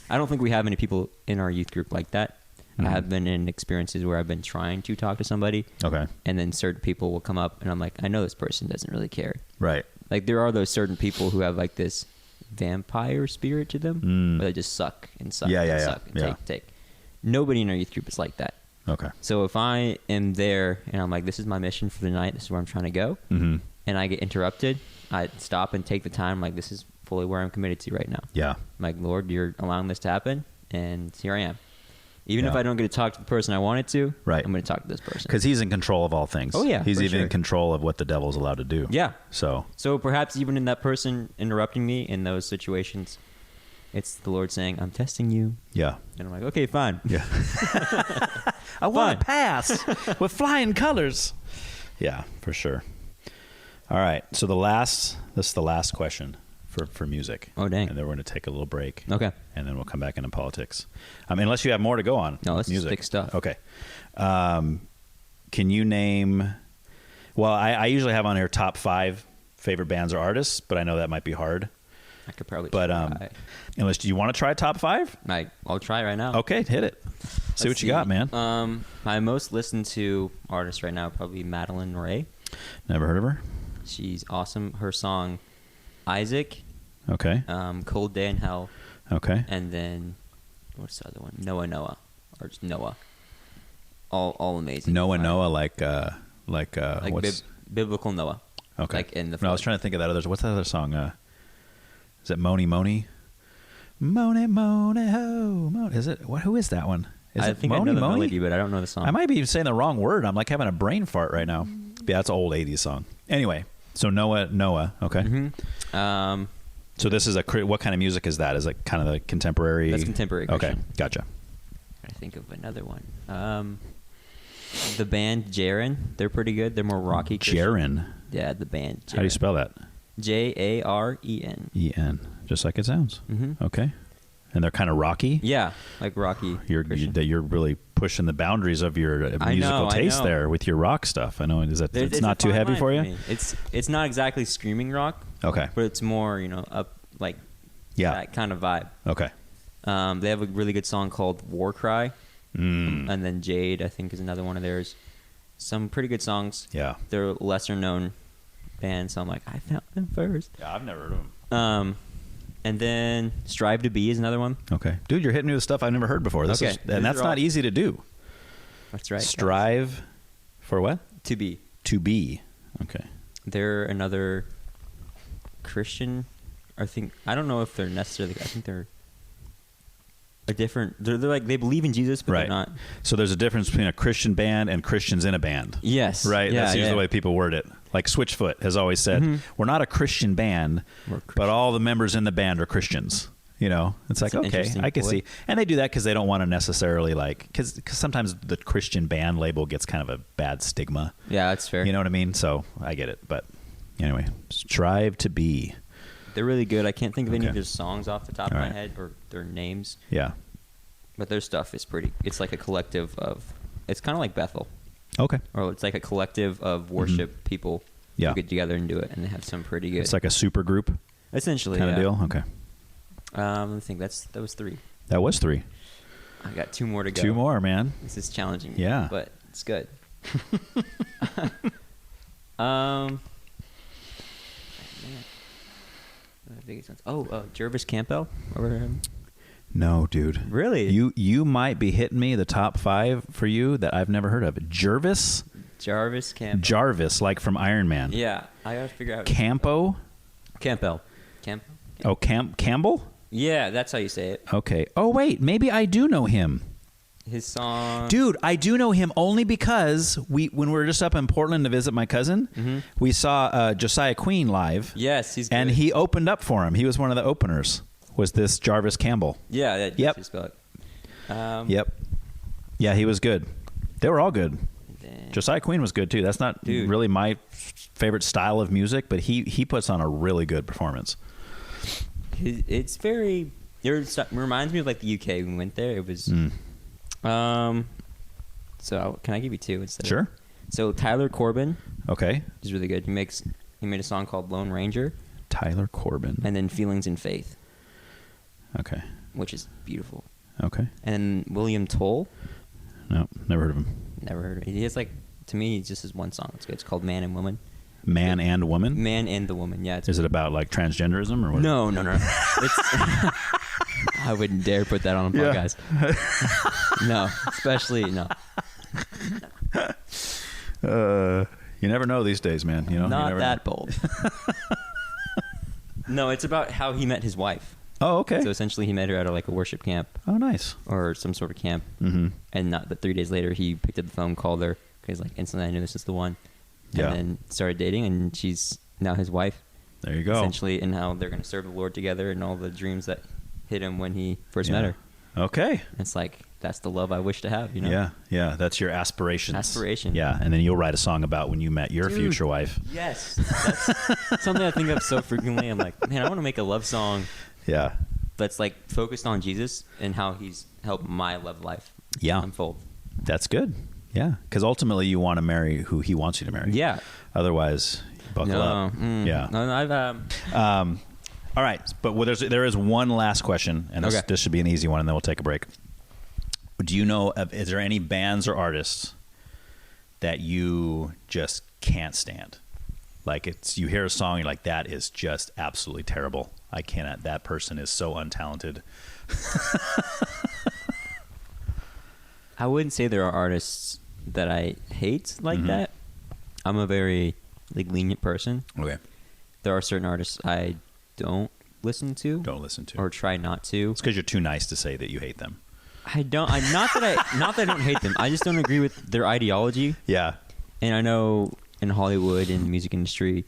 don't think we have any people in our youth group like that. I have been in experiences where I've been trying to talk to somebody. Okay. And then certain people will come up and I'm like, I know this person doesn't really care. Right. Like there are those certain people who have like this vampire spirit to them, but they just suck and suck and suck and take. Nobody in our youth group is like that. Okay. So if I am there and I'm like, this is my mission for the night, this is where I'm trying to go, and I get interrupted, I stop and take the time, like this is fully where I'm committed to right now. Yeah. I'm like, Lord, you're allowing this to happen, and here I am. Even if I don't get to talk to the person I wanted to, I'm going to talk to this person. Because he's in control of all things. Oh, yeah. He's even in control of what the devil's allowed to do. Yeah. So perhaps even in that person interrupting me in those situations, it's the Lord saying, I'm testing you. Yeah. And I'm like, okay, fine. Yeah. I want to pass with flying colors. Yeah, for sure. All right. So this is the last question for music. Oh, dang. And then we're going to take a little break. Okay. And then we'll come back into politics. Unless you have more to go on. No, this music. is big stuff. Okay. Can you name... Well, I usually have on here top 5 favorite bands or artists, but I know that might be hard. I could probably try. Unless, do you want to try top 5? I'll try right now. Okay, hit it. See what you got, man. My most listened to artist right now probably Madeline Ray. Never heard of her. She's awesome. Her song Isaac. Okay. Cold Day in Hell. Okay. And then what's the other one? Noah, or just Noah. All amazing. Noah, like what's biblical Noah. Okay. Like in the. No, I was trying to think of that other. What's that other song? Is it Moni Moni? Moni Moni ho. Moni. Is it what? Who is that one? I think I know the melody, but I don't know the song. I might be saying the wrong word. I'm like having a brain fart right now. Yeah, that's an old 80s song. Anyway, so Noah. Okay. Mm-hmm. So this is what kind of music is that? Is it kind of the contemporary? That's contemporary Christian. Okay, gotcha. I think of another one. The band Jaren. They're pretty good. They're more rocky. Jaren. Yeah, the band Jaren. How do you spell that? Jaren. En. Just like it sounds. Mm-hmm. Okay. And they're kind of rocky? Yeah, like rocky. You're really pushing the boundaries of your musical taste there with your rock stuff. I know. It's not too heavy for you? It's not exactly screaming rock. Okay. But it's more, up like that kind of vibe. Okay. They have a really good song called War Cry. And then Jade, I think, is another one of theirs. Some pretty good songs. Yeah. They're lesser known bands, so I'm like, I found them first. Yeah, I've never heard of them. And then Strive to Be is another one. Okay. Dude, you're hitting me with stuff I've never heard before. And that's not easy to do. That's right. Strive for what? To be. To be. Okay. They're another Christian. I don't know if they're necessarily, I think they're a different, they're like, they believe in Jesus, but they're not. So there's a difference between a Christian band and Christians in a band. Yes. Right? Yeah, that's usually the way people word it. Like Switchfoot has always said, we're not a Christian band, but all the members in the band are Christians. It's like, okay, I can see. And they do that because they don't want to necessarily because sometimes the Christian band label gets kind of a bad stigma. Yeah, that's fair. You know what I mean? So I get it. But anyway, Strive to Be. They're really good. I can't think of any of their songs off the top of my head or their names. Yeah. But their stuff is it's like a collective of, it's kind of like Bethel. Okay. Or it's like a collective of worship people who get together and do it, and they have some pretty good. It's like a super group? Essentially, kind of deal? Okay. I think that was 3. That was 3. I got 2 more to go. 2 more, man. This is challenging. Yeah. But it's good. Jervis Campbell? Over him? No, dude. Really? You might be hitting me the top 5 for you that I've never heard of. Jarvis Campbell. Jarvis, like from Iron Man. Yeah, I gotta figure out. Campbell. Oh, Campbell? Yeah, that's how you say it. Okay. Oh, wait, maybe I do know him. His song. Dude, I do know him only because when we were just up in Portland to visit my cousin, we saw Josiah Queen live. Yes, he's good. And he opened up for him. He was one of the openers. Was this Jarvis Campbell? Yeah, that's yep. how you spell it. Yep. Yeah, he was good. They were all good. Josiah Queen was good too. That's not really my favorite style of music, but he puts on a really good performance. It's very. It reminds me of like the UK when we went there. It was. So can I give you two instead? Sure. So Tyler Corbin. Okay. He's really good. He made a song called Lone Ranger. Tyler Corbin. And then Feelings in Faith. Okay. Which is beautiful. Okay. And William Toll. No, never heard of him. Never heard of him. He has like, to me, he just has one song. It's good. It's called Man and Woman. Man and Woman? Man and the Woman, yeah. Is it about like transgenderism or what? No. It's, I wouldn't dare put that on a podcast. No, especially, no. You never know these days, man. You know, not that bold. No, it's about how he met his wife. Oh, okay. So essentially, he met her at like a worship camp. Oh, nice. Or some sort of camp. Mm-hmm. And not that 3 days later, he picked up the phone, called her, because like instantly I knew this is the one. And then started dating, and she's now his wife. There you go. Essentially, and how they're going to serve the Lord together, and all the dreams that hit him when he first met her. Okay. It's like, that's the love I wish to have, you know? Yeah. That's your aspirations. Aspiration. Yeah, and then you'll write a song about when you met your future wife. Yes. That's something I think of so frequently. I'm like, man, I want to make a love song that's like focused on Jesus and how he's helped my love life unfold. That's good. Yeah, because ultimately you want to marry who he wants you to marry. Yeah. Otherwise, buckle up. Yeah. No, I've... all right, but there is one last question, and this should be an easy one, and then we'll take a break. Do you know, is there any bands or artists that you just can't stand? Like you hear a song, you're like, that is just absolutely terrible. I cannot. That person is so untalented. I wouldn't say there are artists that I hate like that. I'm a very lenient person. Okay. There are certain artists I don't listen to. Or try not to. It's because you're too nice to say that you hate them. Not that I don't hate them. I just don't agree with their ideology. Yeah. And I know in Hollywood and the music industry,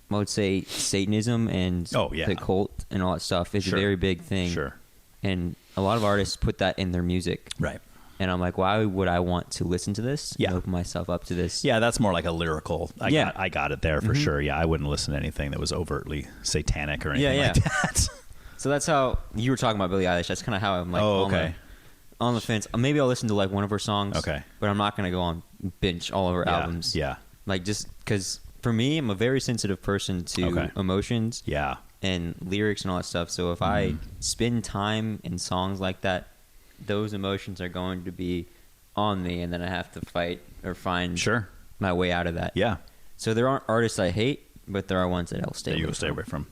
I would say Satanism and the cult and all that stuff is a very big thing. Sure. And a lot of artists put that in their music. Right. And I'm like, why would I want to listen to this? Yeah. And open myself up to this. Yeah, that's more like a lyrical. I got it there for sure. Yeah, I wouldn't listen to anything that was overtly satanic or anything like that. So that's how you were talking about Billie Eilish. That's kind of how I'm like on the fence. Maybe I'll listen to like one of her songs. Okay. But I'm not going to go on binge all of her albums. Yeah. Like just because for me, I'm a very sensitive person to emotions. Yeah. And lyrics and all that stuff. So if I spend time in songs like that, those emotions are going to be on me, and then I have to fight or find my way out of that. Yeah. So there aren't artists I hate, but there are ones that I'll stay away from.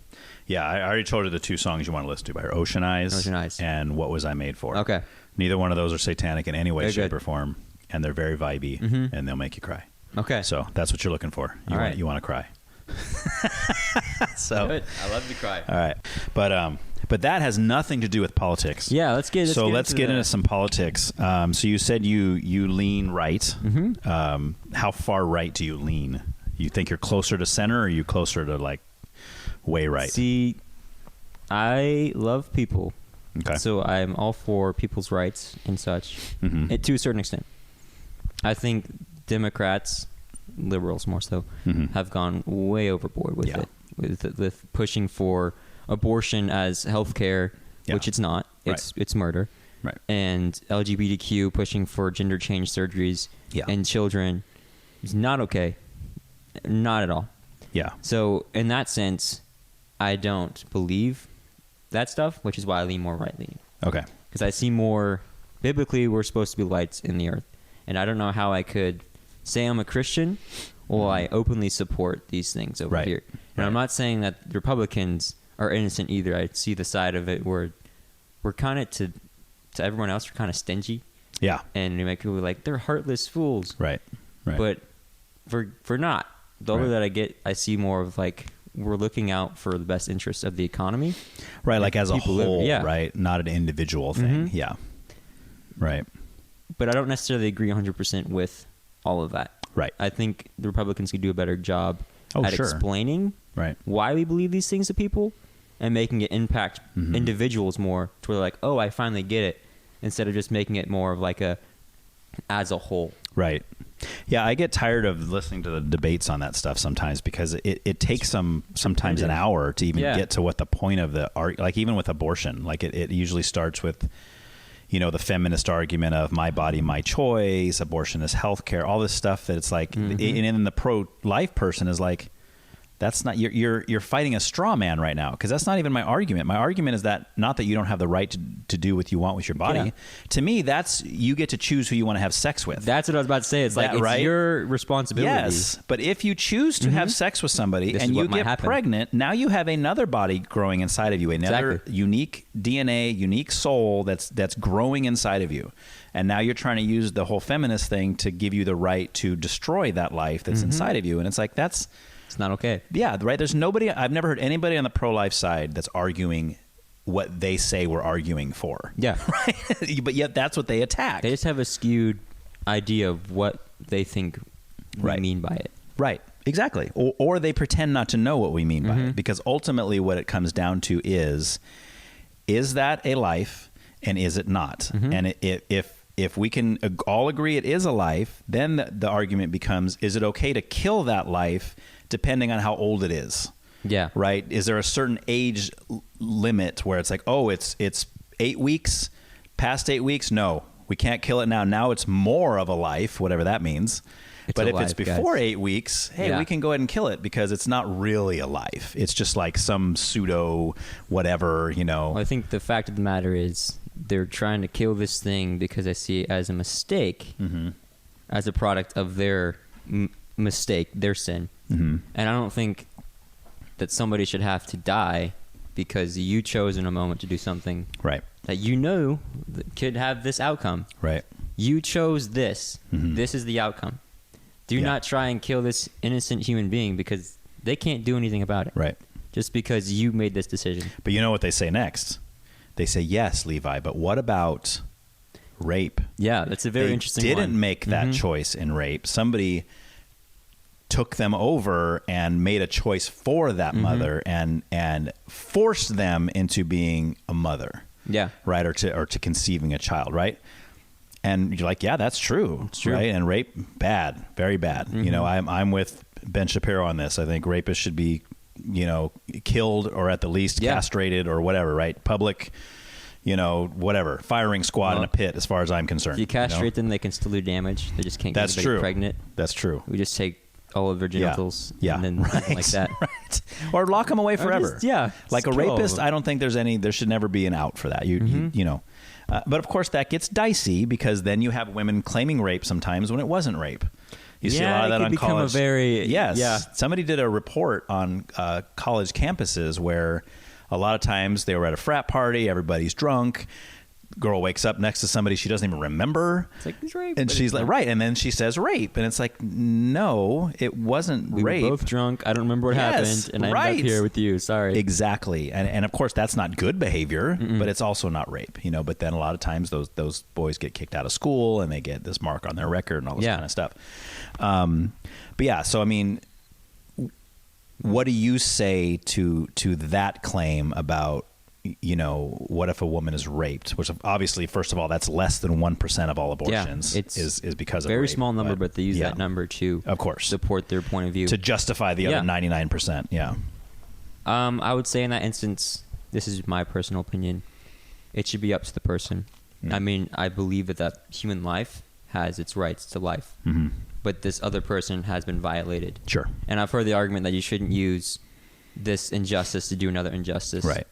Yeah, I already told her the two songs you want to listen to by her, Ocean Eyes and What Was I Made For. Okay. Neither one of those are satanic in any way, shape, or form, and they're very vibey, and they'll make you cry. Okay. So that's what you're looking for. You want to cry. So good. I love to cry. All right. But that has nothing to do with politics. Yeah, let's get into some politics. So you said you lean right. How far right do you lean? You think you're closer to center, or are you closer to like way right? See, I love people. Okay. So I'm all for people's rights and such, to a certain extent. I think Democrats, liberals more so, have gone way overboard with it, with pushing for abortion as healthcare, which it's not. It's murder. Right. And LGBTQ pushing for gender change surgeries and children is not okay. Not at all. Yeah. So in that sense, I don't believe that stuff, which is why I lean more right-leaning. Okay. Because I see more, biblically, we're supposed to be lights in the earth. And I don't know how I could say I'm a Christian while I openly support these things over here. And I'm not saying that Republicans are innocent either. I see the side of it where we're kind of, to everyone else, we're kind of stingy. Yeah. And we make people like, they're heartless fools. Right. But for not. The older that I get, I see more of like, we're looking out for the best interests of the economy. Right, like as a whole, right? Not an individual thing. Yeah. Right. But I don't necessarily agree 100% with all of that. Right. I think the Republicans could do a better job at explaining why we believe these things to people and making it impact individuals more to where they're like, oh, I finally get it, instead of just making it more of like a as a whole. Right. Yeah, I get tired of listening to the debates on that stuff sometimes because it takes sometimes an hour to even get to what the point of the art, like even with abortion, like it usually starts with, you know, the feminist argument of my body, my choice, abortion is healthcare, all this stuff that it's like, and then the pro-life person is like, that's not, you're fighting a straw man right now, because that's not even my argument. My argument is that not that you don't have the right to do what you want with your body. Yeah. To me, that's, you get to choose who you want to have sex with. That's what I was about to say. It's like, it's your responsibility. Yes, but if you choose to have sex with somebody and you get pregnant, now you have another body growing inside of you, another unique DNA, unique soul that's growing inside of you. And now you're trying to use the whole feminist thing to give you the right to destroy that life that's inside of you. And it's like, it's not okay. Yeah, right. There's nobody, I've never heard anybody on the pro-life side that's arguing what they say we're arguing for. Yeah. Right? But yet that's what they attack. They just have a skewed idea of what they think we mean by it. Right. Exactly. Or they pretend not to know what we mean by it. Because ultimately what it comes down to is that a life and is it not? And if we can all agree it is a life, then the argument becomes, is it okay to kill that life depending on how old it is? Yeah. Right? Is there a certain age limit where it's like, oh, it's 8 weeks, past 8 weeks? No, we can't kill it now. Now it's more of a life, whatever that means. But if it's before 8 weeks, hey, we can go ahead and kill it because it's not really a life. It's just like some pseudo whatever, you know. Well, I think the fact of the matter is they're trying to kill this thing because I see it as a mistake, as a product of their mistake, their sin. And I don't think that somebody should have to die because you chose in a moment to do something that you know that could have this outcome. Right. You chose this. This is the outcome. Do not try and kill this innocent human being because they can't do anything about it. Right. Just because you made this decision. But you know what they say next? They say, yes, Levi, but what about rape? Yeah, that's a very interesting one. They didn't make that choice in rape. Somebody took them over and made a choice for that mother and forced them into being a mother. Yeah. Right? Or to conceiving a child, right? And you're like, yeah, that's true. It's true. Right? And rape, bad, very bad. You know, I'm with Ben Shapiro on this. I think rapists should be, you know, killed or at the least castrated or whatever, right? Public, you know, whatever. Firing squad in a pit as far as I'm concerned. If you castrate them, they can still do damage. They just can't get anybody pregnant. That's true. We just take all of their genitals and then like that. Right. Or lock them away forever. Like a rapist, I don't think there should never be an out for that. You know. But of course that gets dicey because then you have women claiming rape sometimes when it wasn't rape. You see a lot of that on college. Somebody did a report on college campuses where a lot of times they were at a frat party, everybody's drunk, girl wakes up next to somebody she doesn't even remember. It's like, it's rape. And she's like, right. And then she says rape. And it's like, no, it wasn't rape. We were both drunk. I don't remember what happened. And I ended up here with you. Sorry. Exactly. And of course, that's not good behavior, but it's also not rape, you know. But then a lot of times those boys get kicked out of school and they get this mark on their record and all this kind of stuff. But yeah, so I mean, what do you say to that claim about, you know, what if a woman is raped? Which obviously, first of all, that's less than 1% of all abortions is because of rape. Very small number, but they use that number to, of course, support their point of view. To justify the other 99%, I would say in that instance, this is my personal opinion, it should be up to the person. I mean, I believe that human life has its rights to life, but this other person has been violated. Sure. And I've heard the argument that you shouldn't use this injustice to do another injustice. Right.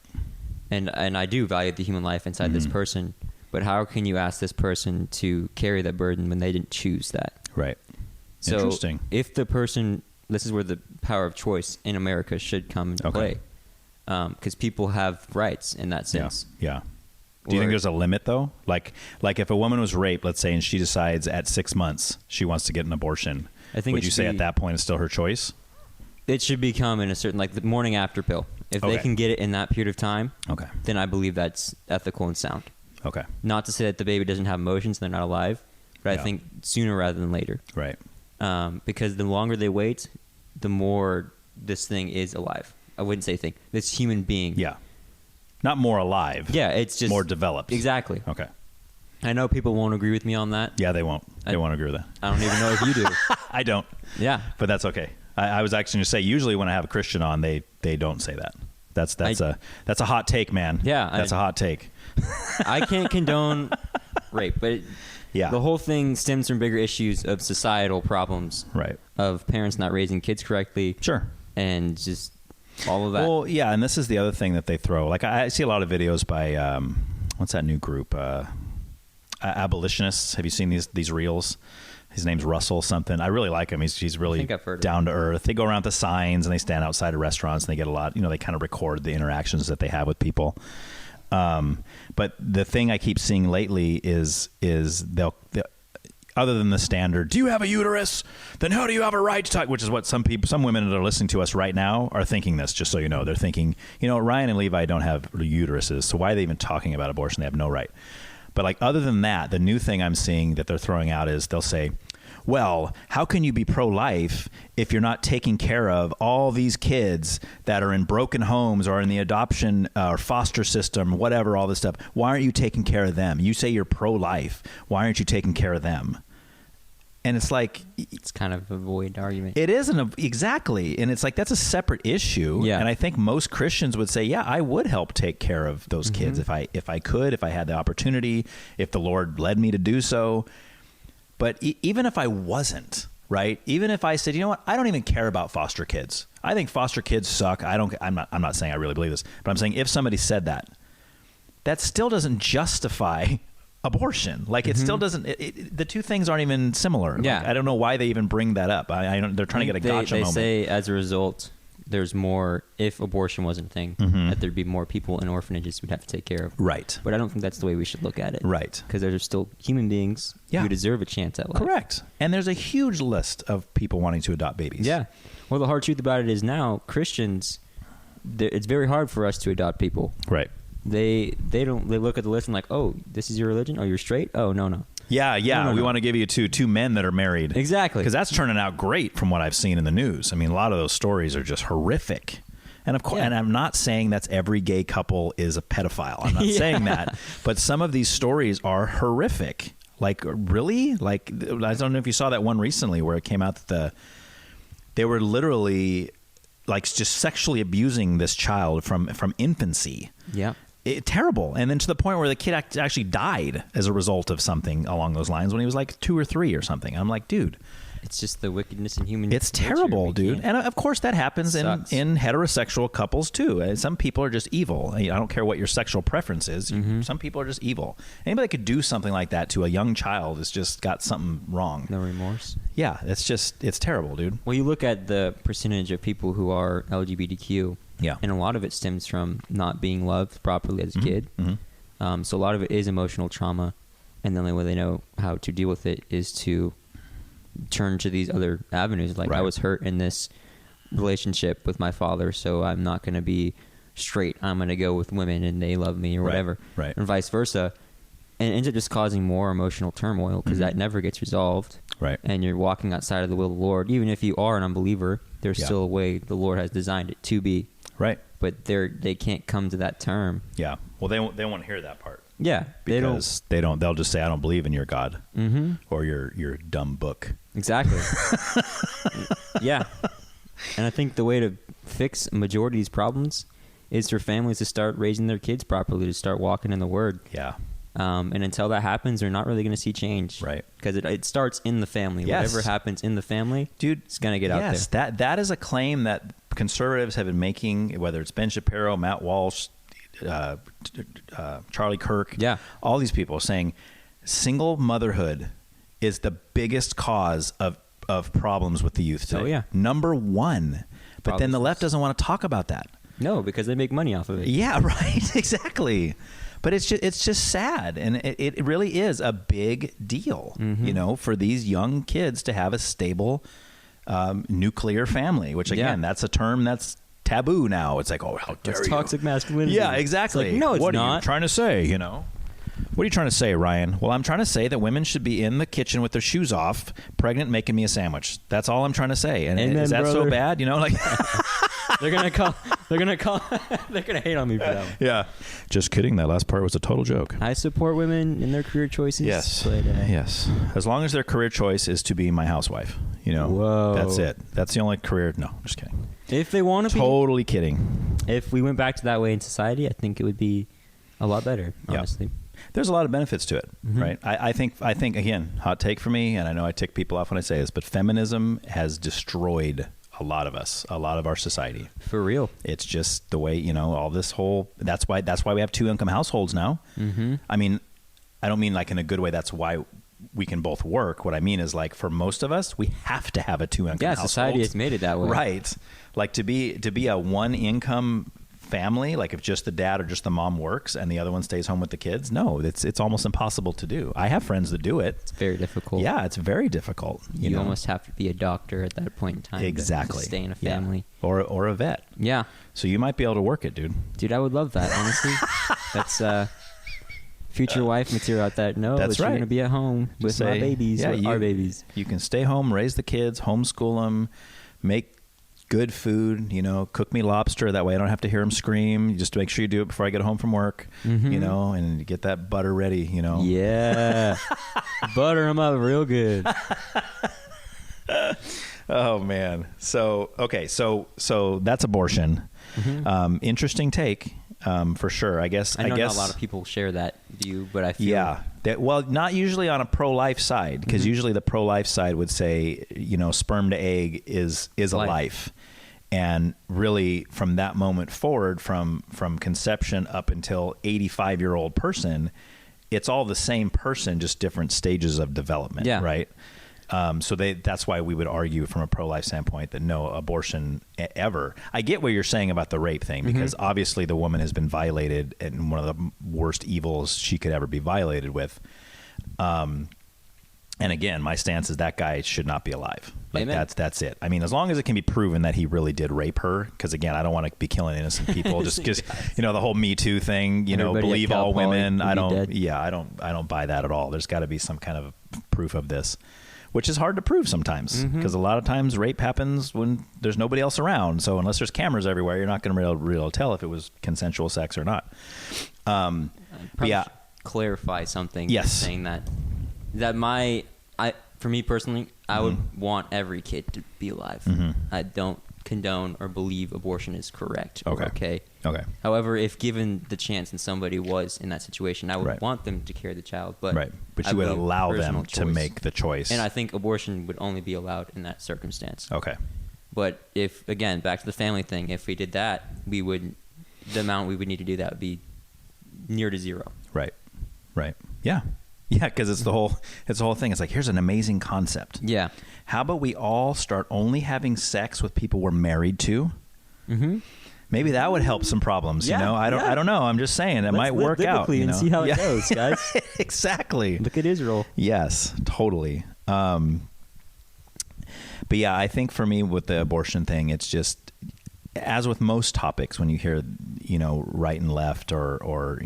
And I do value the human life inside this person, but how can you ask this person to carry that burden when they didn't choose that? Right. So interesting. If the person, this is where the power of choice in America should come into play, because people have rights in that sense. Yeah. Do you think there's a limit though? Like if a woman was raped, let's say, and she decides at 6 months she wants to get an abortion, would you say at that point it's still her choice? It should become in a certain, like the morning after pill. If they can get it in that period of time, then I believe that's ethical and sound. Okay. Not to say that the baby doesn't have emotions and they're not alive, but I think sooner rather than later. Right. Because the longer they wait, the more this thing is alive. I wouldn't say thing. This human being. Yeah. Not more alive. Yeah, it's just more developed. Exactly. Okay. I know people won't agree with me on that. Yeah, they won't. They won't agree with that. I don't even know if you do. I don't. Yeah. But that's okay. I was actually going to say, usually when I have a Christian on, they don't say that. That's a hot take, man. Yeah. That's a hot take. I can't condone rape, but the whole thing stems from bigger issues of societal problems. Right. Of parents not raising kids correctly. Sure. And just all of that. Well, yeah, and this is the other thing that they throw. Like, I see a lot of videos by, what's that new group? Abolitionists. Have you seen these reels? His name's Russell something. I really like him. He's really down to earth. They go around the signs and they stand outside of restaurants and they get a lot, they kind of record the interactions that they have with people. But the thing I keep seeing lately is they'll other than the standard, do you have a uterus? Then how do you have a right to talk? Which is what some women that are listening to us right now are thinking this, just so you know. They're thinking, Ryan and Levi don't have uteruses, so why are they even talking about abortion? They have no right. But like, other than that, the new thing I'm seeing that they're throwing out is they'll say, well, how can you be pro-life if you're not taking care of all these kids that are in broken homes or in the adoption or foster system, whatever, all this stuff? Why aren't you taking care of them? You say you're pro-life. Why aren't you taking care of them? And it's like, it's kind of a void argument. It isn't exactly. And it's like, that's a separate issue. Yeah. And I think most Christians would say, yeah, I would help take care of those kids if I could, if I had the opportunity, if the Lord led me to do so. But even if I wasn't, right? Even if I said, you know what, I don't even care about foster kids. I think foster kids suck. I'm not saying I really believe this, but I'm saying if somebody said that, that still doesn't justify abortion. Like, it still doesn't. The two things aren't even similar. Yeah. Like, I don't know why they even bring that up. They're trying to get a gotcha moment. They say as a result, there's more, if abortion wasn't a thing, that there'd be more people in orphanages we'd have to take care of. Right. But I don't think that's the way we should look at it. Right. Because there's still human beings who deserve a chance at life. Correct. And there's a huge list of people wanting to adopt babies. Yeah. Well, the hard truth about it is now, Christians, it's very hard for us to adopt people. Right. They look at the list and like, oh, this is your religion? Oh, you're straight? Oh, no. Yeah. We want to give you two men that are married. Exactly. Because that's turning out great from what I've seen in the news. I mean, a lot of those stories are just horrific. And of course, and I'm not saying that's every gay couple is a pedophile. I'm not saying that. But some of these stories are horrific. Like, really? Like, I don't know if you saw that one recently where it came out that they were literally like just sexually abusing this child from infancy. Yeah. Terrible. And then to the point where the kid actually died as a result of something along those lines when he was like 2 or 3 or something. I'm like, dude, it's just the wickedness in human It's terrible, dude. And of course that happens in heterosexual couples too. Some people are just evil. I don't care what your sexual preference is. Some people are just evil. Anybody that could do something like that to a young child has just got something wrong. No remorse. Yeah, it's terrible, dude. Well, you look at the percentage of people who are LGBTQ. Yeah. And a lot of it stems from not being loved properly as a kid. So a lot of it is emotional trauma. And the only way they know how to deal with it is to turn to these other avenues. Like, I was hurt in this relationship with my father, so I'm not going to be straight. I'm going to go with women and they love me or whatever. Right. And vice versa. And it ends up just causing more emotional turmoil because that never gets resolved. Right. And you're walking outside of the will of the Lord. Even if you are an unbeliever, there's still a way the Lord has designed it to be. Right. But they can't come to that term. Yeah. Well, they won't hear that part. Yeah. Because they don't. They'll just say, I don't believe in your God or your dumb book. Exactly. Yeah. And I think the way to fix a majority of these problems is for families to start raising their kids properly, to start walking in the Word. Yeah. And until that happens, they're not really going to see change. Right. Because it starts in the family. Yes. Whatever happens in the family, dude, it's going to get out there. Yes, that is a claim that conservatives have been making, whether it's Ben Shapiro, Matt Walsh, Charlie Kirk, all these people saying single motherhood is the biggest cause of problems with the youth today. Oh, yeah. Number one. But then the left doesn't want to talk about that. No, because they make money off of it. Yeah, right. Exactly. But it's just sad, and it really is a big deal, for these young kids to have a stable nuclear family. Which again, that's a term that's taboo now. It's like, oh, how dare you? Toxic masculinity. Yeah, exactly. It's like, no, it's what not. What are you trying to say? What are you trying to say, Ryan? Well, I'm trying to say that women should be in the kitchen with their shoes off, pregnant, making me a sandwich. That's all I'm trying to say. And Amen, is that brother. so bad? Like they're gonna call They're gonna hate on me for that one. Yeah. Just kidding. That last part was a total joke. I support women in their career choices. Yes. But, yes. As long as their career choice is to be my housewife. Whoa. That's it. That's the only career. No, just kidding. If they want to be. Totally kidding. If we went back to that way in society, I think it would be a lot better, honestly. Yep. There's a lot of benefits to it, right? I think, again, hot take for me, and I know I tick people off when I say this, but feminism has destroyed a lot of us, a lot of our society. For real. It's just the way, all this whole, that's why we have 2-income households now. I mean, I don't mean like in a good way. That's why we can both work. What I mean is like for most of us, we have to have a 2-income household. Society has made it that way. Right. Like to be a 1-income family, like if just the dad or just the mom works and the other one stays home with the kids, no, it's almost impossible to do. I have friends that do it. It's very difficult. Yeah, it's very difficult. You almost have to be a doctor at that point in time. Exactly. To stay in a family. Yeah. Or a vet. Yeah. So you might be able to work it, dude. Dude, I would love that, honestly. That's future wife material out there. No, that's but right. You're going to be at home with my babies, our babies. You can stay home, raise the kids, homeschool them, make good food, cook me lobster. That way I don't have to hear them scream. Just to make sure you do it before I get home from work, and get that butter ready, Yeah. Butter them up real good. Oh, man. So, okay. So that's abortion. Interesting take, for sure. I guess not a lot of people share that view, but I feel well, not usually on a pro-life side, because usually the pro-life side would say, sperm to egg is a life. And really from that moment forward, from conception up until 85-year-old person, it's all the same person, just different stages of development. Yeah. Right. So that's why we would argue from a pro-life standpoint that no abortion ever. I get what you're saying about the rape thing, because obviously the woman has been violated in one of the worst evils she could ever be violated with. And again, my stance is that guy should not be alive. Like that's it. I mean, as long as it can be proven that he really did rape her, because again, I don't want to be killing innocent people. Just because the whole Me Too thing, believe all women. I don't buy that at all. There's got to be some kind of proof of this, which is hard to prove sometimes, because a lot of times rape happens when there's nobody else around. So unless there's cameras everywhere, you're not going to be able to tell if it was consensual sex or not. Clarify something. Yes. Saying that for me personally, I would want every kid to be alive. I don't condone or believe abortion is correct. Okay. However, if given the chance and somebody was in that situation, I would want them to carry the child. But you would allow them to make the choice. And I think abortion would only be allowed in that circumstance. Okay. But if, again, back to the family thing, if we did that, the amount we would need to do that would be near to zero. Right. Yeah. Yeah, because it's the whole thing. It's like, here's an amazing concept. Yeah. How about we all start only having sex with people we're married to? Maybe that would help some problems. Yeah, I don't know. I'm just saying it might work out. And see how it goes, guys. Exactly. Look at Israel. Yes, totally. But yeah, I think for me with the abortion thing, it's just, as with most topics, when you hear, right and left or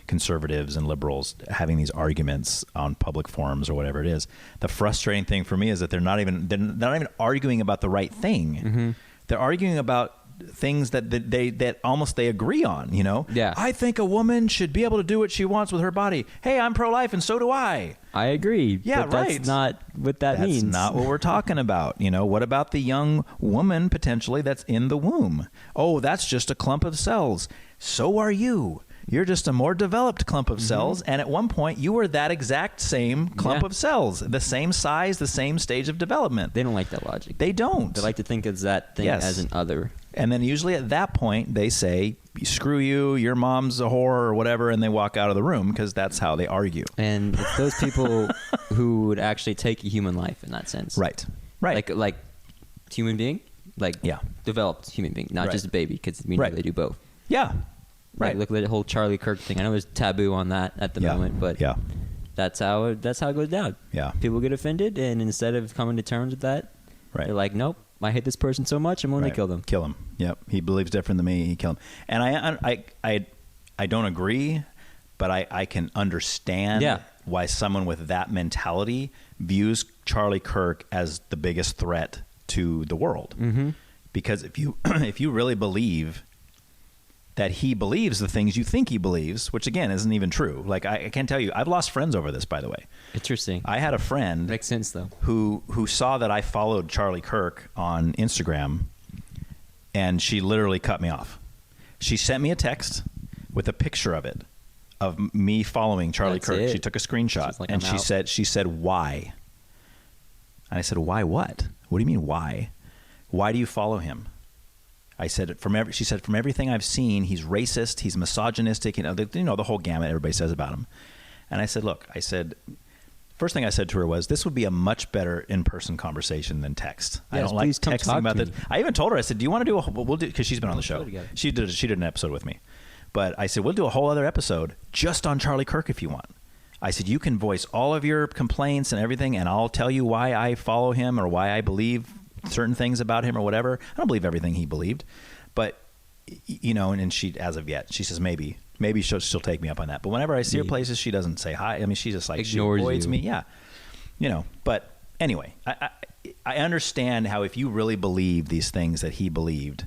conservatives and liberals having these arguments on public forums or whatever it is, the frustrating thing for me is that they're not even arguing about the right thing. They're arguing about things that they agree on, Yeah. I think a woman should be able to do what she wants with her body. Hey, I'm pro-life and so do I. I agree. Yeah, but that's not what that means. That's not what we're talking about. What about the young woman potentially that's in the womb? Oh, that's just a clump of cells. So are you. You're just a more developed clump of cells, and at one point you were that exact same clump of cells, the same size, the same stage of development. They don't like that logic. They don't. They like to think of that thing as an other. And then usually at that point they say, screw you, your mom's a whore or whatever, and they walk out of the room, because that's how they argue. And it's those people who would actually take a human life in that sense. Right. Like human being, developed human being, not just a baby, because we know they do both. Yeah. Right. Look at the whole Charlie Kirk thing. I know there's taboo on that at the moment, but that's how it goes down. Yeah. People get offended, and instead of coming to terms with that, they're like, nope, I hate this person so much, I'm going to kill them. Kill him. Yep. He believes different than me. He kill him. And I don't agree, but I can understand why someone with that mentality views Charlie Kirk as the biggest threat to the world. Because if you really believe that he believes the things you think he believes, which again isn't even true. Like I can't tell you, I've lost friends over this, by the way. Interesting. I had a friend Makes sense though. who saw that I followed Charlie Kirk on Instagram, and she literally cut me off. She sent me a text with a picture of it, of me following Charlie That's Kirk. it. She took a screenshot, Like, and I'm out. she said why? And I said, why what? What do you mean why? Why do you follow him? I said, she said, from everything I've seen, he's racist, he's misogynistic, the whole gamut everybody says about him. And I said, look, first thing I said to her was, this would be a much better in-person conversation than text. I Yes, don't like please come texting talk about to this. me. I even told her, I said, do you want to do we'll do, because she's been on the show. together. She did an episode with me. But I said, we'll do a whole other episode just on Charlie Kirk if you want. I said, you can voice all of your complaints and everything, and I'll tell you why I follow him or why I believe certain things about him or whatever. I don't believe everything he believed. But, and she, as of yet, she says maybe she'll take me up on that. But whenever I see her places, she doesn't say hi. I mean, she just like, Ignores she avoids you. me. Yeah. But anyway, I understand how if you really believe these things that he believed,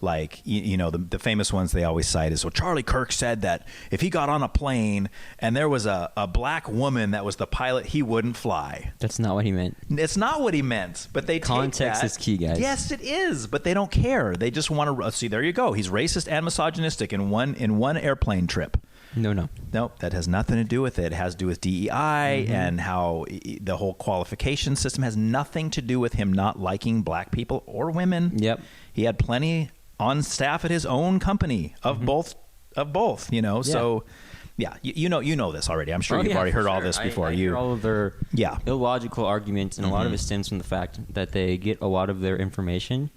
like, the famous ones they always cite is, well, Charlie Kirk said that if he got on a plane and there was a black woman that was the pilot, he wouldn't fly. That's not what he meant. It's not what he meant, but they Context take that. is key, guys. Yes, it is, but they don't care. They just want to see. There you go. He's racist and misogynistic in one airplane trip. No. Nope, that has nothing to do with it. It has to do with DEI and how the whole qualification system has nothing to do with him not liking black people or women. Yep. He had plenty on staff at his own company of both. So yeah, you know this already. I'm sure you've already heard all this before. I hear all of their illogical arguments, and a lot of it stems from the fact that they get a lot of their information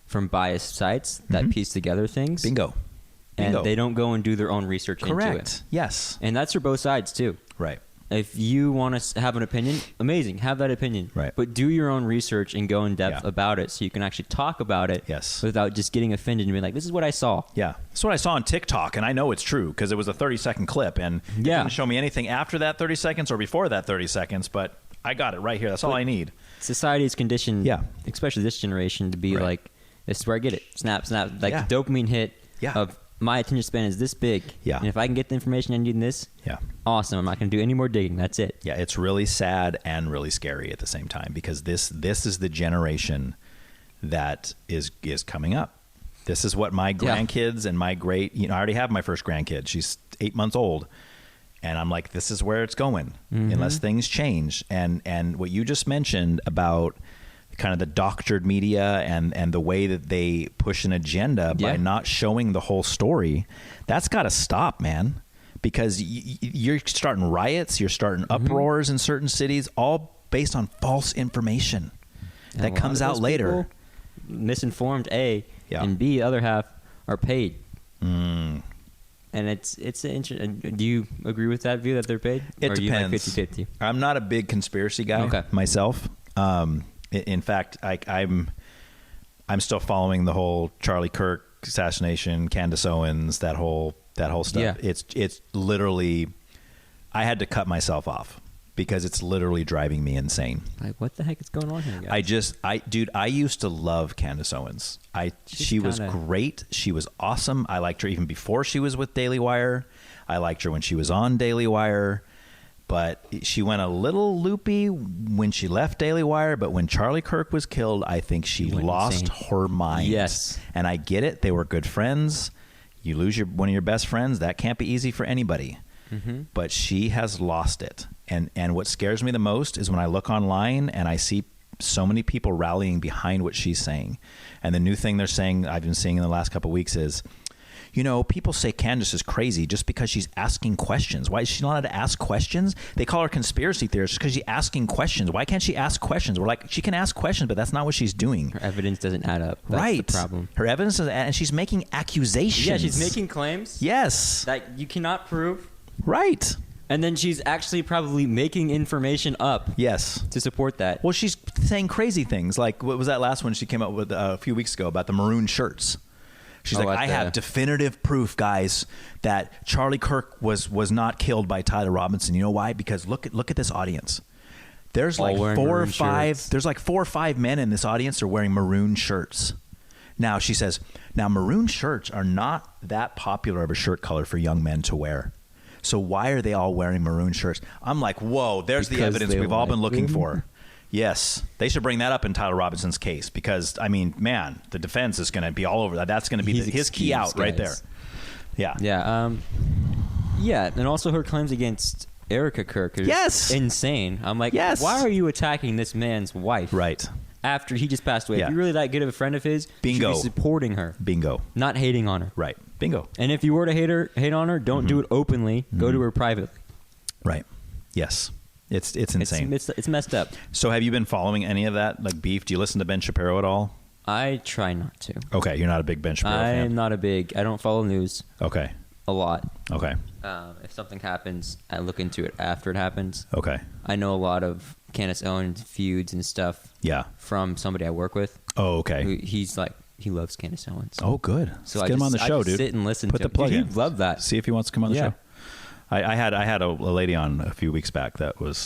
from biased sites that piece together things. Bingo. And they don't go and do their own research into it. Correct. Yes. And that's for both sides too. Right. If you want to have an opinion, amazing, have that opinion. Right. But do your own research and go in depth about it so you can actually talk about it. Yes. Without just getting offended and being like, this is what I saw. Yeah. That's what I saw on TikTok, and I know it's true because it was a 30-second clip, and it didn't show me anything after that 30 seconds or before that 30 seconds, but I got it right here. That's all I need. Society is conditioned, especially this generation, to be like, this is where I get it. Snap, snap. Like the dopamine hit of my attention span is this big. Yeah. And if I can get the information I need in this, awesome. I'm not going to do any more digging. That's it. Yeah, it's really sad and really scary at the same time because this is the generation that is coming up. This is what my grandkids and my great, I already have my first grandkid. She's 8 months old. And I'm like, this is where it's going unless things change. And what you just mentioned about kind of the doctored media and the way that they push an agenda by not showing the whole story, that's got to stop, man. Because you're starting riots, you're starting uproars in certain cities, all based on false information that comes out later. Misinformed, A, and B, the other half are paid. And it's interesting. Do you agree with that view that they're paid? It or depends. Are you like 50-50? I'm not a big conspiracy guy myself. In fact, I'm still following the whole Charlie Kirk assassination, Candace Owens, that whole stuff. Yeah. It's literally, I had to cut myself off because it's literally driving me insane. Like, what the heck is going on here, guys? I used to love Candace Owens. She was great. She was awesome. I liked her even before she was with Daily Wire. I liked her when she was on Daily Wire. But she went a little loopy when she left Daily Wire. But when Charlie Kirk was killed, I think she lost her mind. Yes. And I get it. They were good friends. You lose one of your best friends. That can't be easy for anybody. But she has lost it. And what scares me the most is when I look online and I see so many people rallying behind what she's saying. And the new thing they're saying, I've been seeing in the last couple of weeks is, people say Candace is crazy just because she's asking questions. Why is she not allowed to ask questions? They call her conspiracy theorist because she's asking questions. Why can't she ask questions? We're like, she can ask questions, but that's not what she's doing. Her evidence doesn't add up. That's the problem. Her evidence doesn't add, and she's making accusations. Yeah, she's making claims. Yes. That you cannot prove. Right. And then she's actually probably making information up. Yes. To support that. Well, she's saying crazy things. Like, what was that last one she came up with a few weeks ago about the maroon shirts? She's like, I have definitive proof, guys, that Charlie Kirk was not killed by Tyler Robinson. You know why? Because look at this audience. There's like 4 or 5. There's like 4 or 5 men in this audience that are wearing maroon shirts. Now she says, now maroon shirts are not that popular of a shirt color for young men to wear. So why are they all wearing maroon shirts? I'm like, whoa, there's the evidence we've all been looking for. Yes, they should bring that up in Tyler Robinson's case because, I mean, man, the defense is going to be all over that. That's going to be his key out right there. Yeah. Yeah. Yeah, and also her claims against Erica Kirk is insane. I'm like, why are you attacking this man's wife? Right. After he just passed away. If you're really that good of a friend of his, Bingo. you should be supporting her. Bingo. Not hating on her. Right. Bingo. And if you were to hate on her, don't do it openly. Go to her privately. Right. Yes. It's insane. It's messed up. So have you been following any of that, like beef? Do you listen to Ben Shapiro at all? I try not to. Okay, you're not a big Ben Shapiro fan. I'm not I don't follow news. Okay. A lot. Okay. If something happens, I look into it after it happens. Okay. I know a lot of Candace Owens feuds and stuff. Yeah. From somebody I work with. Oh, okay. He's like, he loves Candace Owens. Oh, good. So Let's get him on the show, I dude. Sit and listen Put to the plug in. He'd love that. See if he wants to come on the show. I had a lady on a few weeks back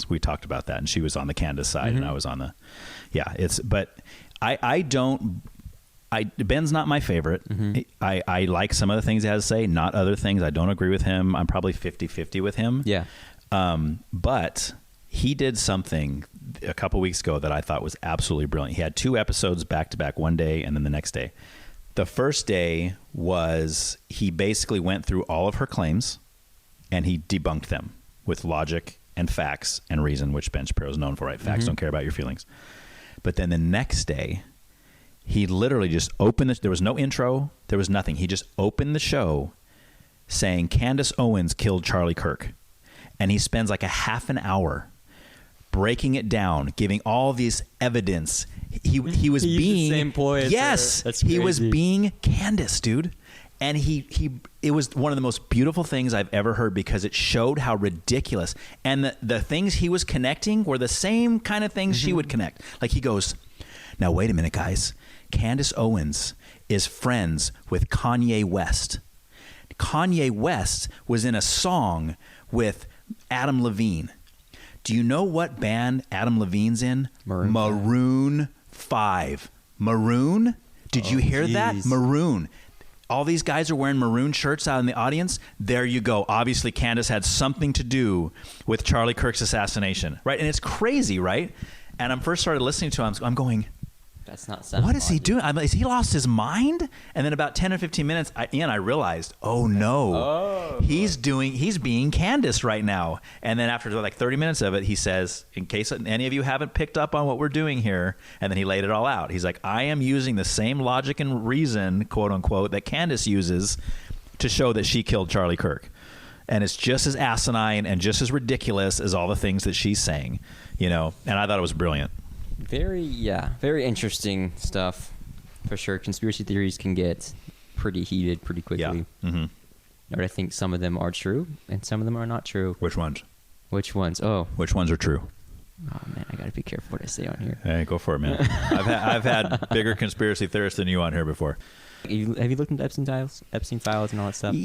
we talked about that, and she was on the Candace side, and I was on the, but Ben's not my favorite. I like some of the things he has to say, not other things. I don't agree with him. I'm probably 50-50 with him. Yeah. But he did something a couple weeks ago that I thought was absolutely brilliant. He had 2 episodes back to back, one day and then the next day. The first day was he basically went through all of her claims and he debunked them with logic and facts and reason, which Ben Shapiro is known for, right? Facts don't care about your feelings. But then the next day, he literally just opened there was no intro. There was nothing. He just opened the show saying Candace Owens killed Charlie Kirk. And he spends like a half an hour breaking it down, giving all these evidence. He was being the same ploy as yes, That's he crazy. was being Candace, dude. And it was one of the most beautiful things I've ever heard because it showed how ridiculous. And the things he was connecting were the same kind of things she would connect. Like he goes, now wait a minute, guys. Candace Owens is friends with Kanye West. Kanye West was in a song with Adam Levine. Do you know what band Adam Levine's in? Maroon 5. Maroon? Did you hear that? Maroon. All these guys are wearing maroon shirts out in the audience. There you go. Obviously, Candace had something to do with Charlie Kirk's assassination, right? And it's crazy, right? And I first started listening to him. I'm going, that's not what is he doing? Is he lost his mind? And then about 10 or 15 minutes, I realized, oh no, he's being Candace right now. And then after like 30 minutes of it, he says, in case any of you haven't picked up on what we're doing here, and then he laid it all out. He's like, I am using the same logic and reason, quote unquote, that Candace uses to show that she killed Charlie Kirk. And it's just as asinine and just as ridiculous as all the things that she's saying, and I thought it was brilliant. Very interesting stuff for sure. Conspiracy theories can get pretty heated pretty quickly. Yeah. But I think some of them are true and some of them are not true. Which ones? Which ones? Oh. Which ones are true? Oh man, I gotta be careful what I say on here. Hey, go for it, man. I've had bigger conspiracy theorists than you on here before. Have you looked into Epstein files and all that stuff?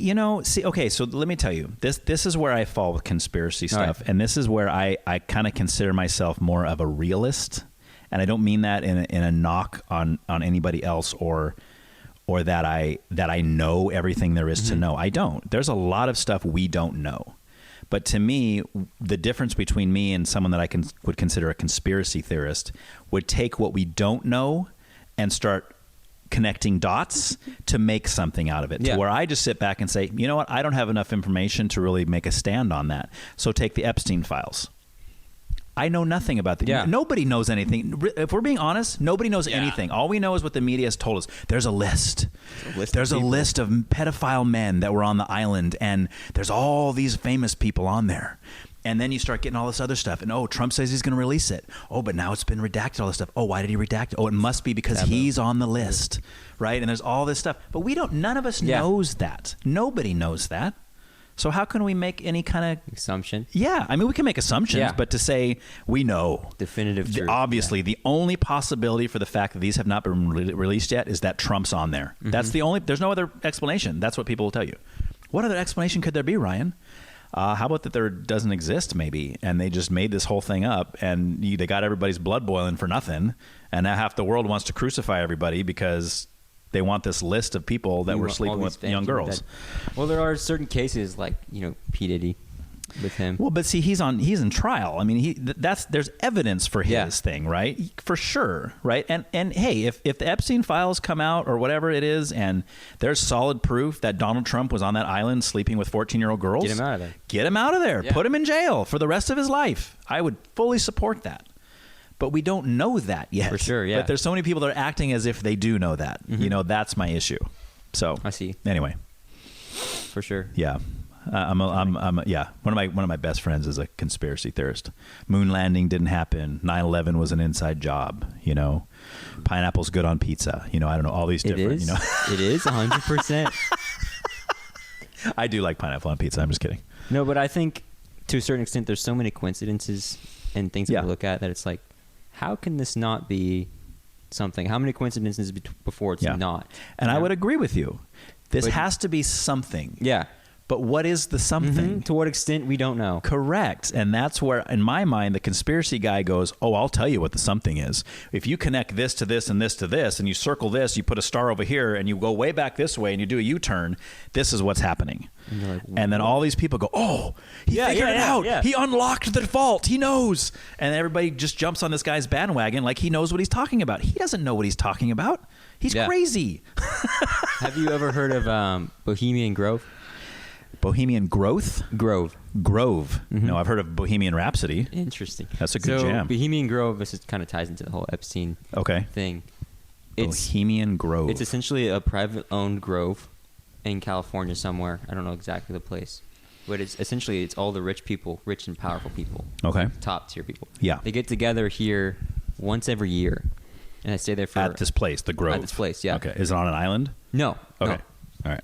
Okay, so let me tell you. This is where I fall with conspiracy stuff, right. And this is where I kind of consider myself more of a realist. And I don't mean that in a knock on anybody else or that I know everything there is to know. I don't. There's a lot of stuff we don't know. But to me, the difference between me and someone that I would consider a conspiracy theorist would take what we don't know and start connecting dots to make something out of it. Yeah. To where I just sit back and say, you know what? I don't have enough information to really make a stand on that. So take the Epstein files. I know nothing about that. Yeah. Nobody knows anything. If we're being honest, nobody knows anything. All we know is what the media has told us. There's a list. There's a list of pedophile men that were on the island, and there's all these famous people on there. And then you start getting all this other stuff. And, Trump says he's going to release it. Oh, but now it's been redacted, all this stuff. Oh, why did he redact it? Oh, it must be because he's on the list, right? And there's all this stuff. But none of us knows that. Nobody knows that. So how can we make any kind of assumption? Yeah, I mean, we can make assumptions, but to say we know definitive truth. Obviously, the only possibility for the fact that these have not been released yet is that Trump's on there. That's the only. There's no other explanation. That's what people will tell you. What other explanation could there be, Ryan? How about that there doesn't exist, maybe, and they just made this whole thing up, and they got everybody's blood boiling for nothing, and now half the world wants to crucify everybody because They want this list of people that were sleeping with young girls. Well, there are certain cases like, P. Diddy with him. Well, but see, he's in trial. I mean, there's evidence for his thing, right? For sure, right? And hey, if the Epstein files come out or whatever it is, and there's solid proof that Donald Trump was on that island sleeping with 14-year-old girls, get him out of there. Get him out of there. Yeah. Put him in jail for the rest of his life. I would fully support that. But we don't know that yet. For sure, yeah. But there's so many people that are acting as if they do know that. Mm-hmm. That's my issue. So I see. Anyway, for sure. Yeah. One of my best friends is a conspiracy theorist. Moon landing didn't happen. 9/11 was an inside job. Pineapple's good on pizza. I don't know, all these different. It is. It is 100%. I do like pineapple on pizza. I'm just kidding. No, but I think to a certain extent, there's so many coincidences and things that we look at that it's like, how can this not be something? How many coincidences before it's not? And I would agree with you. This has to be something. Yeah. But what is the something? Mm-hmm. To what extent, we don't know. Correct. And that's where, in my mind, the conspiracy guy goes, oh, I'll tell you what the something is. If you connect this to this and this to this, and you circle this, you put a star over here, and you go way back this way, and you do a U-turn, this is what's happening. And then all these people go, oh, he figured it out. Yeah. He unlocked the vault. He knows. And everybody just jumps on this guy's bandwagon like he knows what he's talking about. He doesn't know what he's talking about. He's crazy. Have you ever heard of Bohemian Grove? Bohemian Grove? Grove. Mm-hmm. No, I've heard of Bohemian Rhapsody. Interesting. That's a good jam. Bohemian Grove, this kind of ties into the whole Epstein thing. Bohemian Grove. It's essentially a private-owned grove in California somewhere. I don't know exactly the place. But it's all the rich people, rich and powerful people. Okay. Top-tier people. Yeah. They get together here once every year. And I stay there for... At this place, the Grove? At this place, yeah. Okay. Is it on an island? No. Okay. No. All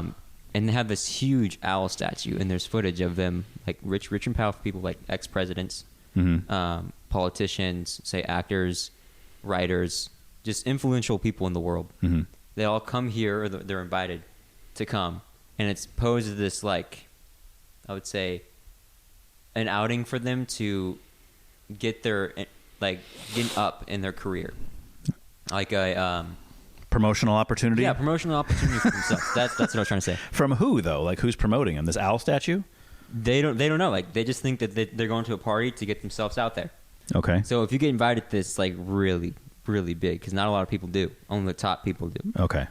right. And they have this huge owl statue, and there's footage of them, like rich and powerful people, like ex-presidents, politicians, say actors, writers, just influential people in the world. Mm-hmm. They all come here, or they're invited to come, and it's posed as this, like, I would say, an outing for them to get getting up in their career, like a promotional opportunity? Yeah, promotional opportunity for themselves. That's what I was trying to say. From who, though? Like, who's promoting them? This owl statue? They don't know. Like, they just think that they're going to a party to get themselves out there. Okay. So if you get invited to this, like, really, really big, because not a lot of people do. Only the top people do. Okay.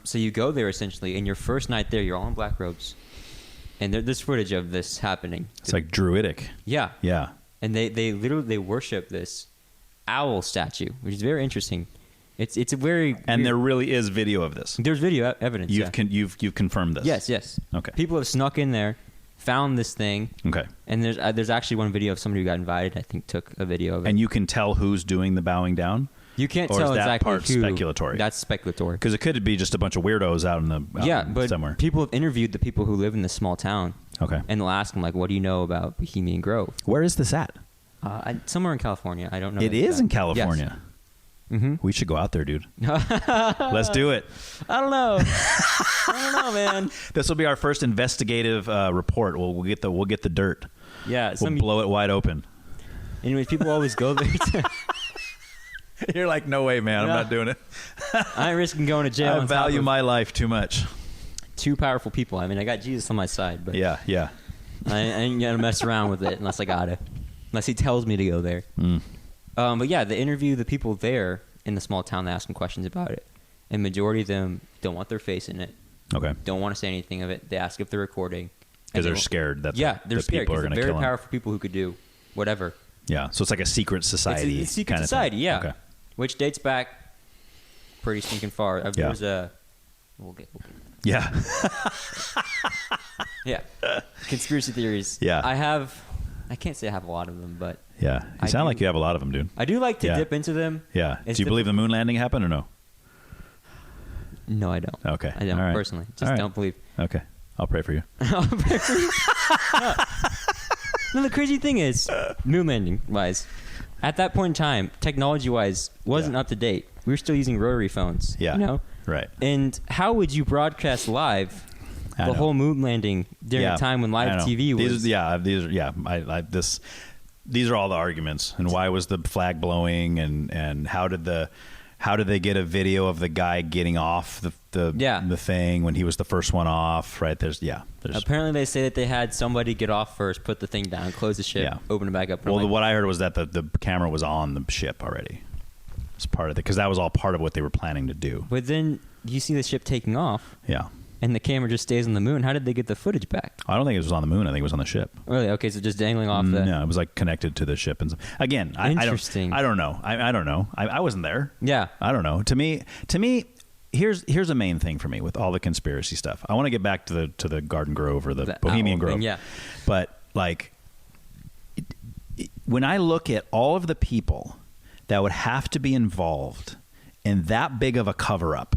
So you go there, essentially, and your first night there, you're all in black robes. And there's footage of this happening. It's like druidic. Yeah. Yeah. And they literally worship this owl statue, which is very interesting. It's a very and weird. There really is video of this. There's video evidence. You've confirmed this. Yes. Okay. People have snuck in there, found this thing. Okay. And there's actually one video of somebody who got invited. I think took a video of it. And you can tell who's doing the bowing down. You can't or tell is that exactly part who. Speculatory. That's speculatory. Because it could be just a bunch of weirdos out in the but somewhere. People have interviewed the people who live in this small town. Okay. And they'll ask them, like, what do you know about Bohemian Grove? Where is this at? Somewhere in California. I don't know. It is in California. Yes. Mm-hmm. We should go out there, dude. Let's do it. I don't know, man. This will be our first investigative report. We'll get the dirt. Yeah, we'll blow it wide open. Anyways, people always go there. You're like, no way, man. I'm not doing it. I ain't risking going to jail. I value my life too much. Two powerful people. I mean, I got Jesus on my side, but yeah. I ain't gonna mess around with it unless I gotta. Unless he tells me to go there. But yeah, they interview the people there in the small town. They ask them questions about it, and majority of them don't want their face in it. Okay. Don't want to say anything of it. They ask if they're recording because they're scared that they're scared people are going to kill them. Very powerful people who could do whatever. Yeah, so it's like a secret society. It's a secret society, yeah. Okay. Which dates back pretty stinking far. There's we'll get yeah. Yeah. Conspiracy theories. Yeah. I can't say I have a lot of them, but yeah, you sound like you have a lot of them, dude. I do like to dip into them. Yeah. Do you believe the moon landing happened or no? No, I don't. Okay. I don't personally. Just don't believe. Okay. I'll pray for you. I'll pray for you. No, the crazy thing is, moon landing wise, at that point in time, technology wise, wasn't up to date. We were still using rotary phones. Yeah. You know? Right. And how would you broadcast live the whole moon landing during a time when live TV was? These are all the arguments. And why was the flag blowing? And how did how did they get a video of the guy getting off the thing when he was the first one off, right? There's apparently they say that they had somebody get off first, put the thing down, close the ship, open it back up. Well, what I heard was that the camera was on the ship already. It's part of it, because that was all part of what they were planning to do. But then you see the ship taking off. Yeah. And the camera just stays on the moon. How did they get the footage back? I don't think it was on the moon. I think it was on the ship. Really? Okay, so just dangling off the... No, it was like connected to the ship. And again, Interesting. I don't know. I don't know. I wasn't there. Yeah. I don't know. To me, here's the main thing for me with all the conspiracy stuff. I want to get back to the Garden Grove or the Bohemian Grove. Yeah. But like, when I look at all of the people that would have to be involved in that big of a cover-up,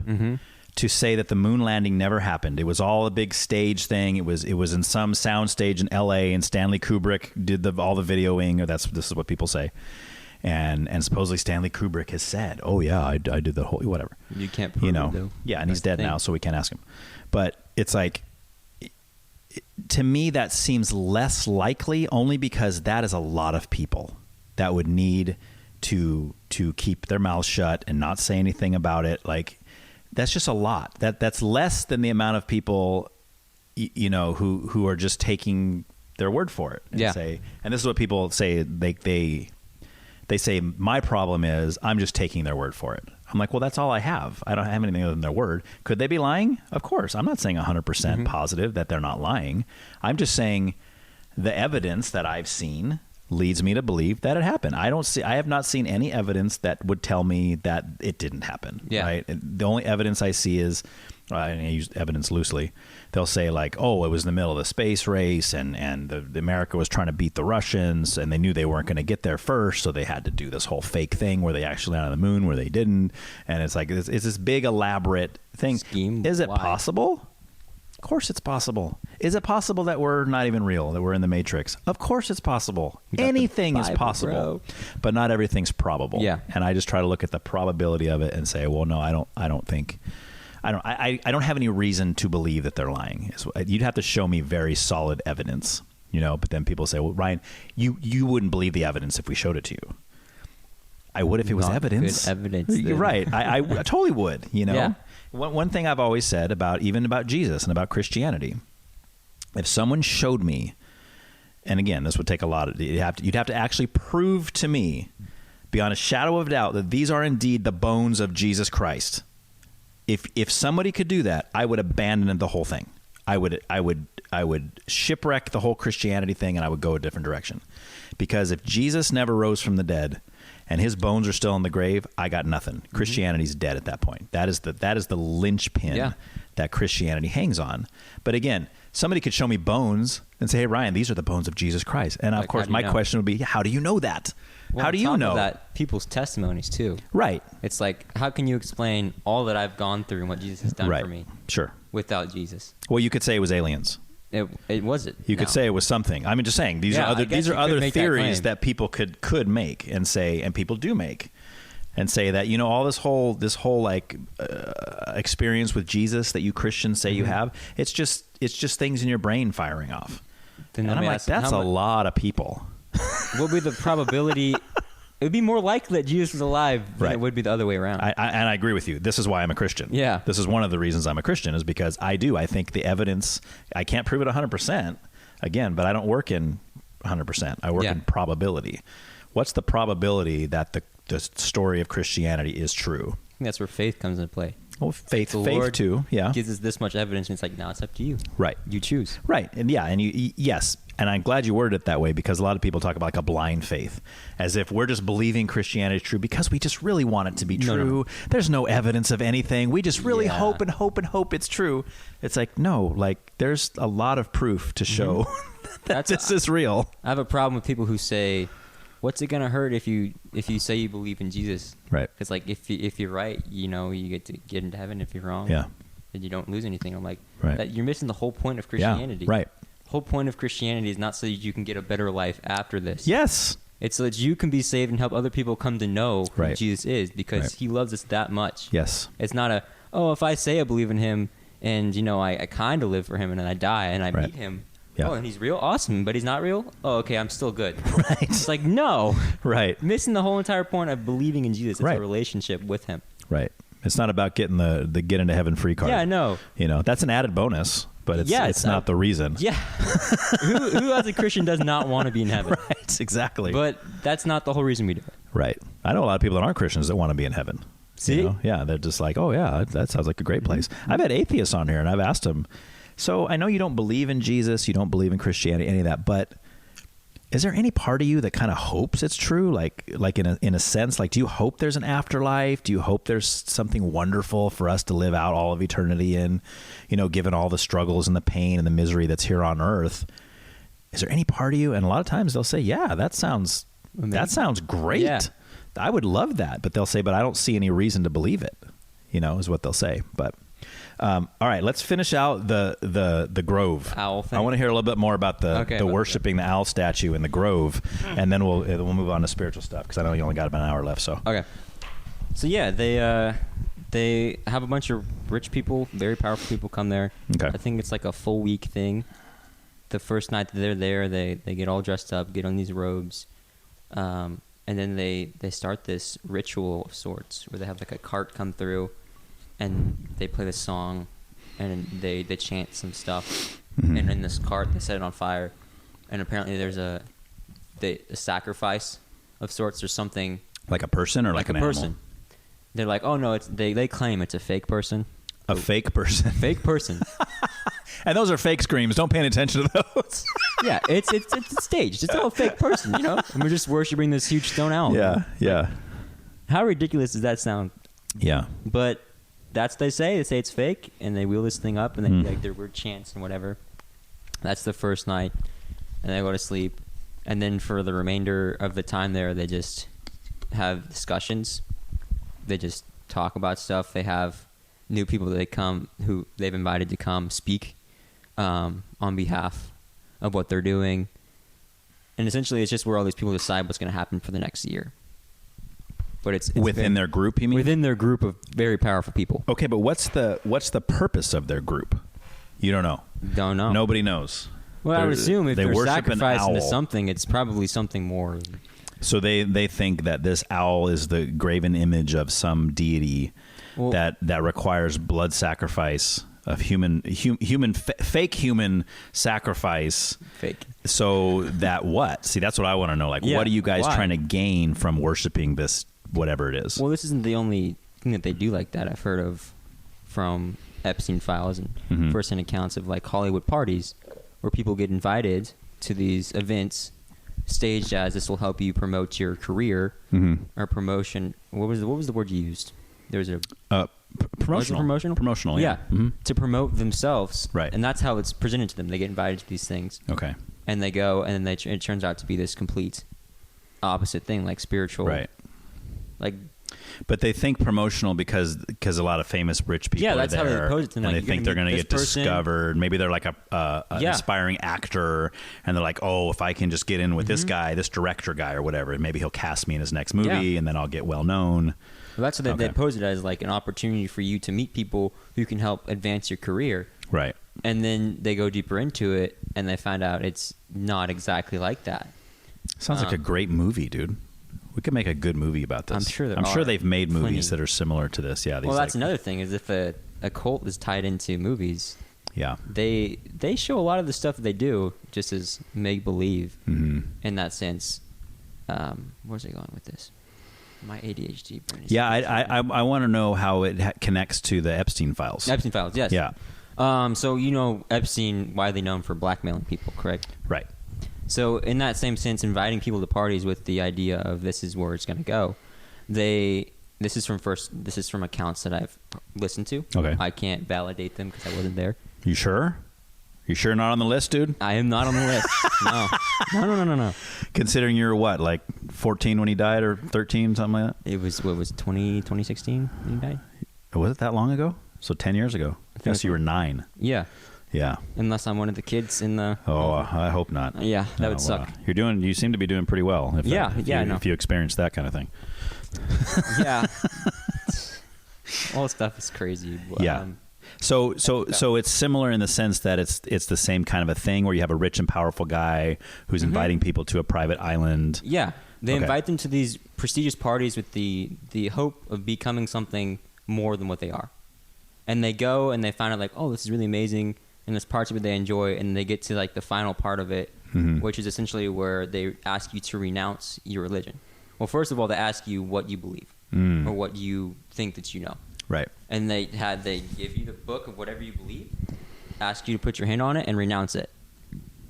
to say that the moon landing never happened. It was all a big stage thing. It was in some sound stage in L.A. and Stanley Kubrick did all the videoing, or this is what people say. And supposedly Stanley Kubrick has said, "Oh yeah, I did the whole whatever." You can't prove it, though. Yeah, and he's dead now, so we can't ask him. But it's like, to me, that seems less likely, only because that is a lot of people that would need to keep their mouths shut and not say anything about it. Like, that's just a lot. That's less than the amount of people, who are just taking their word for it. And say, and this is what people say. They say, my problem is I'm just taking their word for it. I'm like, well, that's all I have. I don't have anything other than their word. Could they be lying? Of course. I'm not saying 100% positive that they're not lying. I'm just saying the evidence that I've seen leads me to believe that it happened. I have not seen any evidence that would tell me that it didn't happen. Yeah. Right. The only evidence I see is, and I use evidence loosely, they'll say like, oh, it was in the middle of the space race and the America was trying to beat the Russians and they knew they weren't going to get there first. So they had to do this whole fake thing where they actually landed on the moon where they didn't. And it's like, it's this big elaborate thing. Scheme. Is it Why? Possible? Of course it's possible. Is it possible that we're not even real, that we're in the Matrix? Of course it's possible. Anything is possible, bro. but not everything's probable. Yeah. And I just try to look at the probability of it and say, well, no, I don't have any reason to believe that they're lying. You'd have to show me very solid evidence, but then people say, well, Ryan, you wouldn't believe the evidence if we showed it to you. I would if it was evidence. Good evidence. You're right. I totally would, Yeah. One thing I've always said about Jesus and about Christianity, if someone showed me, and again, this would take a lot of, you'd have to actually prove to me beyond a shadow of doubt that these are indeed the bones of Jesus Christ. If somebody could do that, I would abandon the whole thing. I would shipwreck the whole Christianity thing and I would go a different direction. Because if Jesus never rose from the dead and his bones are still in the grave, I got nothing. Christianity's dead at that point. That is the linchpin that Christianity hangs on. But again, somebody could show me bones and say, hey, Ryan, these are the bones of Jesus Christ. And of course, my question would be, how do you know that? Well, how do you know that? People's testimonies too. Right. It's like, how can you explain all that I've gone through and what Jesus has done for me? Sure. Without Jesus. Well, you could say it was aliens. It wasn't. You could say it was something. I'm just saying these are other theories that people could make and say, and people do make, and say that all this whole like experience with Jesus that you Christians say you have, it's just things in your brain firing off. Then and I'm like, that's a lot of people. What would be the probability? It would be more likely that Jesus was alive than it would be the other way around. And I agree with you. This is why I'm a Christian. Yeah. This is one of the reasons I'm a Christian, is because I think the evidence, I can't prove it 100%, again, but I don't work in 100%. I work in probability. What's the probability that the story of Christianity is true? I think that's where faith comes into play. Well, faith Lord too, yeah. gives us this much evidence, and it's like, now it's up to you. Right. You choose. Right. And yes. And I'm glad you worded it that way, because a lot of people talk about like a blind faith, as if we're just believing Christianity is true because we just really want it to be true. No. There's no evidence of anything. We just really hope and hope and hope it's true. It's like, no, like there's a lot of proof to show that this is real. I have a problem with people who say, what's it going to hurt if you say you believe in Jesus? Right. Because like if you're right, you get to get into heaven. If you're wrong, then you don't lose anything. I'm like, that you're missing the whole point of Christianity. Yeah, right. The whole point of Christianity is not so that you can get a better life after this. Yes. It's so that you can be saved and help other people come to know who Jesus is, because he loves us that much. Yes. It's not if I say I believe in him and, I kind of live for him and then I die and I meet him. Yeah. Oh, and he's real? Awesome. But he's not real? Oh, okay, I'm still good. Right. It's like, no. Right. Missing the whole entire point of believing in Jesus. It's a relationship with him. Right. It's not about getting the get into heaven free card. Yeah, I know. You know, that's an added bonus, but it's not the reason. Yeah. who as a Christian does not want to be in heaven? Right, exactly. But that's not the whole reason we do it. Right. I know a lot of people that aren't Christians that want to be in heaven. See? You know? Yeah, they're just like, oh, yeah, that sounds like a great place. I've had atheists on here, and I've asked them, so I know you don't believe in Jesus, you don't believe in Christianity, any of that, but is there any part of you that kind of hopes it's true? Like in a sense, like, do you hope there's an afterlife? Do you hope there's something wonderful for us to live out all of eternity in, you know, given all the struggles and the pain and the misery that's here on earth? Is there any part of you? And a lot of times they'll say, yeah, that sounds great. Yeah. I would love that. But they'll say, but I don't see any reason to believe it, you know, is what they'll say. But all right, let's finish out the grove. Owl thing. I want to hear a little bit more about the worshiping the owl statue in the grove, and then we'll move on to spiritual stuff, because I know you only got about an hour left. So okay. So yeah, they have a bunch of rich people, very powerful people come there. Okay. I think it's like a full week thing. The first night that they're there, they get all dressed up, get on these robes, and then they start this ritual of sorts where they have like a cart come through, and they play this song, and they chant some stuff, and in this cart they set it on fire, and apparently there's a sacrifice of sorts or something. Like a person or like an person. Animal? They're like, oh no, they claim it's a fake person. A fake person. Fake person. And those are fake screams. Don't pay any attention to those. Yeah, it's staged. It's all a fake person, you know? And we're just worshiping this huge stone owl. Yeah. How ridiculous does that sound? Yeah. But that's what they say. They say it's fake, and they wheel this thing up, and they do like their weird chants and whatever. That's the first night, and they go to sleep. And then for the remainder of the time there, they just have discussions. They just talk about stuff. They have new people that who they've invited to come speak on behalf of what they're doing. And essentially, it's just where all these people decide what's going to happen for the next year. But it's within their group, you mean? Within their group of very powerful people. Okay, but what's the purpose of their group? You don't know. Don't know. Nobody knows. Well, I would assume if they're sacrificing to owl. something, it's probably something more. So they think that this owl is the graven image of some deity that requires blood sacrifice of fake human sacrifice. Fake. So that what? See, that's what I want to know. Like, what are you guys trying to gain from worshiping this, whatever it is? Well, this isn't the only thing that they do like that. I've heard of from Epstein files and first-hand accounts of like Hollywood parties where people get invited to these events staged as this will help you promote your career or promotion. What was the word you used? There was a promotional, yeah. To promote themselves, right? And that's how it's presented to them. They get invited to these things, okay, and they go, and then it turns out to be this complete opposite thing, like spiritual, right? Like, but they think promotional because a lot of famous rich people are that's there, how they pose it to them. And like, they think they're going to get discovered. Maybe they're like an aspiring actor, and they're like, oh, if I can just get in with this guy, this director guy or whatever, maybe he'll cast me in his next movie, and then I'll get well known. Well, that's what they pose it as, like an opportunity for you to meet people who can help advance your career. Right. And then they go deeper into it, and they find out it's not exactly like that. Sounds like a great movie, dude. We could make a good movie about this. I'm sure they've made movies that are similar to this. Yeah. Well, that's another thing is if a cult is tied into movies. Yeah. They show a lot of the stuff that they do just as make believe in that sense. Where's it going with this? My ADHD brain is... Yeah, I want to know how it connects to the Epstein files. Epstein files, yes. Yeah. So you know Epstein, widely known for blackmailing people, correct? Right. So in that same sense, inviting people to parties with the idea of this is where it's going to go, this is from accounts that I've listened to. Okay. I can't validate them because I wasn't there. You sure? You sure not on the list, dude? I am not on the list. No. Considering you're what, like 14 when he died, or 13, something like that? It was 2016 when he died. Was it that long ago? So 10 years ago. I guess you were 9. Yeah. Yeah. Unless I'm one of the kids in the... Oh, I hope not. Yeah, that would suck. You seem to be doing pretty well. If you experience that kind of thing. Yeah. All the stuff is crazy. Yeah. So it's similar in the sense that it's the same kind of a thing where you have a rich and powerful guy who's inviting people to a private island. Yeah. They invite them to these prestigious parties with the hope of becoming something more than what they are. And they go and they find out like, oh, this is really amazing, and there's parts of it they enjoy, and they get to like the final part of it, which is essentially where they ask you to renounce your religion. Well, first of all, they ask you what you believe or what you think that you know. Right. And they give you the book of whatever you believe, ask you to put your hand on it and renounce it.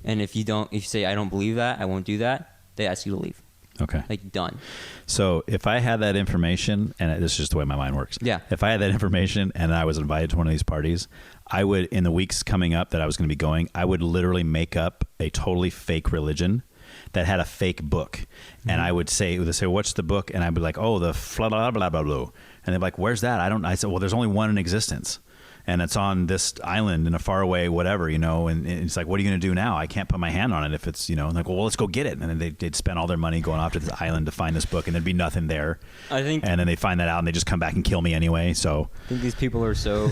And if you say, I don't believe that, I won't do that, they ask you to leave. Okay. Like, done. So if I had that information, and this is just the way my mind works. Yeah. If I had that information and I was invited to one of these parties, I would, in the weeks coming up that I was going to be going, I would literally make up a totally fake religion that had a fake book. And I would say, what's the book? And I'd be like, oh, the blah, blah, blah, blah, blah. And they'd be like, where's that? I said, well, there's only one in existence. And it's on this island in a faraway whatever, and it's like, what are you going to do now? I can't put my hand on it if it's, like, well, let's go get it. And then they'd spend all their money going off to this island to find this book, and there'd be nothing there. And then they find that out, and they just come back and kill me anyway. So I think these people are so,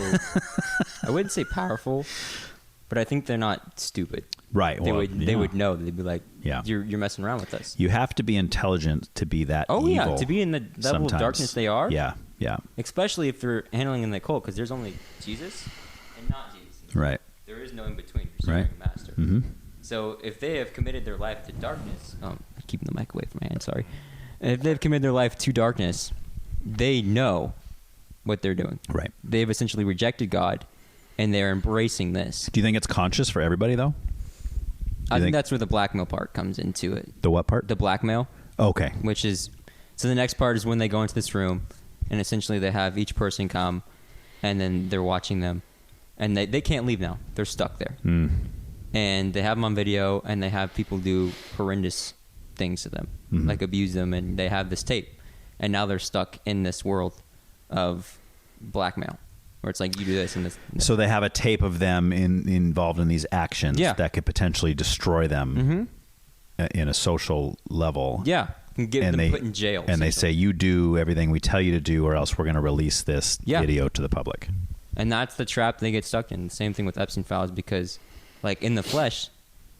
I wouldn't say powerful, but I think they're not stupid. Right. They would know. They'd be like, yeah, you're messing around with us. You have to be intelligent to be that evil. Yeah, to be in the level sometimes. of darkness they are. Yeah. Yeah. Especially if they're handling in the cult, because there's only Jesus and not Jesus. Right. There is no in between. You're serving a master. Mm-hmm. So if they have committed their life to darkness, I'm keeping the mic away from my hand. Sorry. If they've committed their life to darkness, they know what they're doing. Right. They've essentially rejected God, and they're embracing this. Do you think it's conscious for everybody though? I think that's where the blackmail part comes into it. The what part? The blackmail. Okay. Which is, so the next part is when they go into this room, and essentially they have each person come, and then they're watching them, and they can't leave now. They're stuck there. And they have them on video, and they have people do horrendous things to them, like abuse them, and they have this tape. And now they're stuck in this world of blackmail, where it's like, you do this and this. So they have a tape of them involved in these actions that could potentially destroy them in a social level. Yeah. And get them put in jail. And they say, you do everything we tell you to do, or else we're going to release this video to the public. And that's the trap they get stuck in. Same thing with Epstein files, because like in the flesh,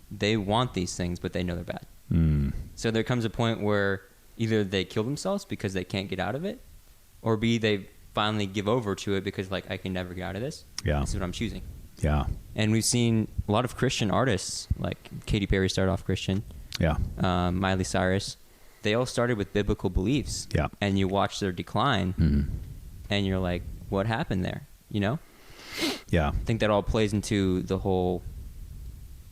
they want these things, but they know they're bad. So there comes a point where either they kill themselves because they can't get out of it, or B, they finally give over to it because like, I can never get out of this. Yeah. This is what I'm choosing. Yeah. And we've seen a lot of Christian artists, like Katy Perry started off Christian. Yeah. Miley Cyrus. They all started with biblical beliefs. Yeah. And you watch their decline, and you're like, what happened there? Yeah. I think that all plays into the whole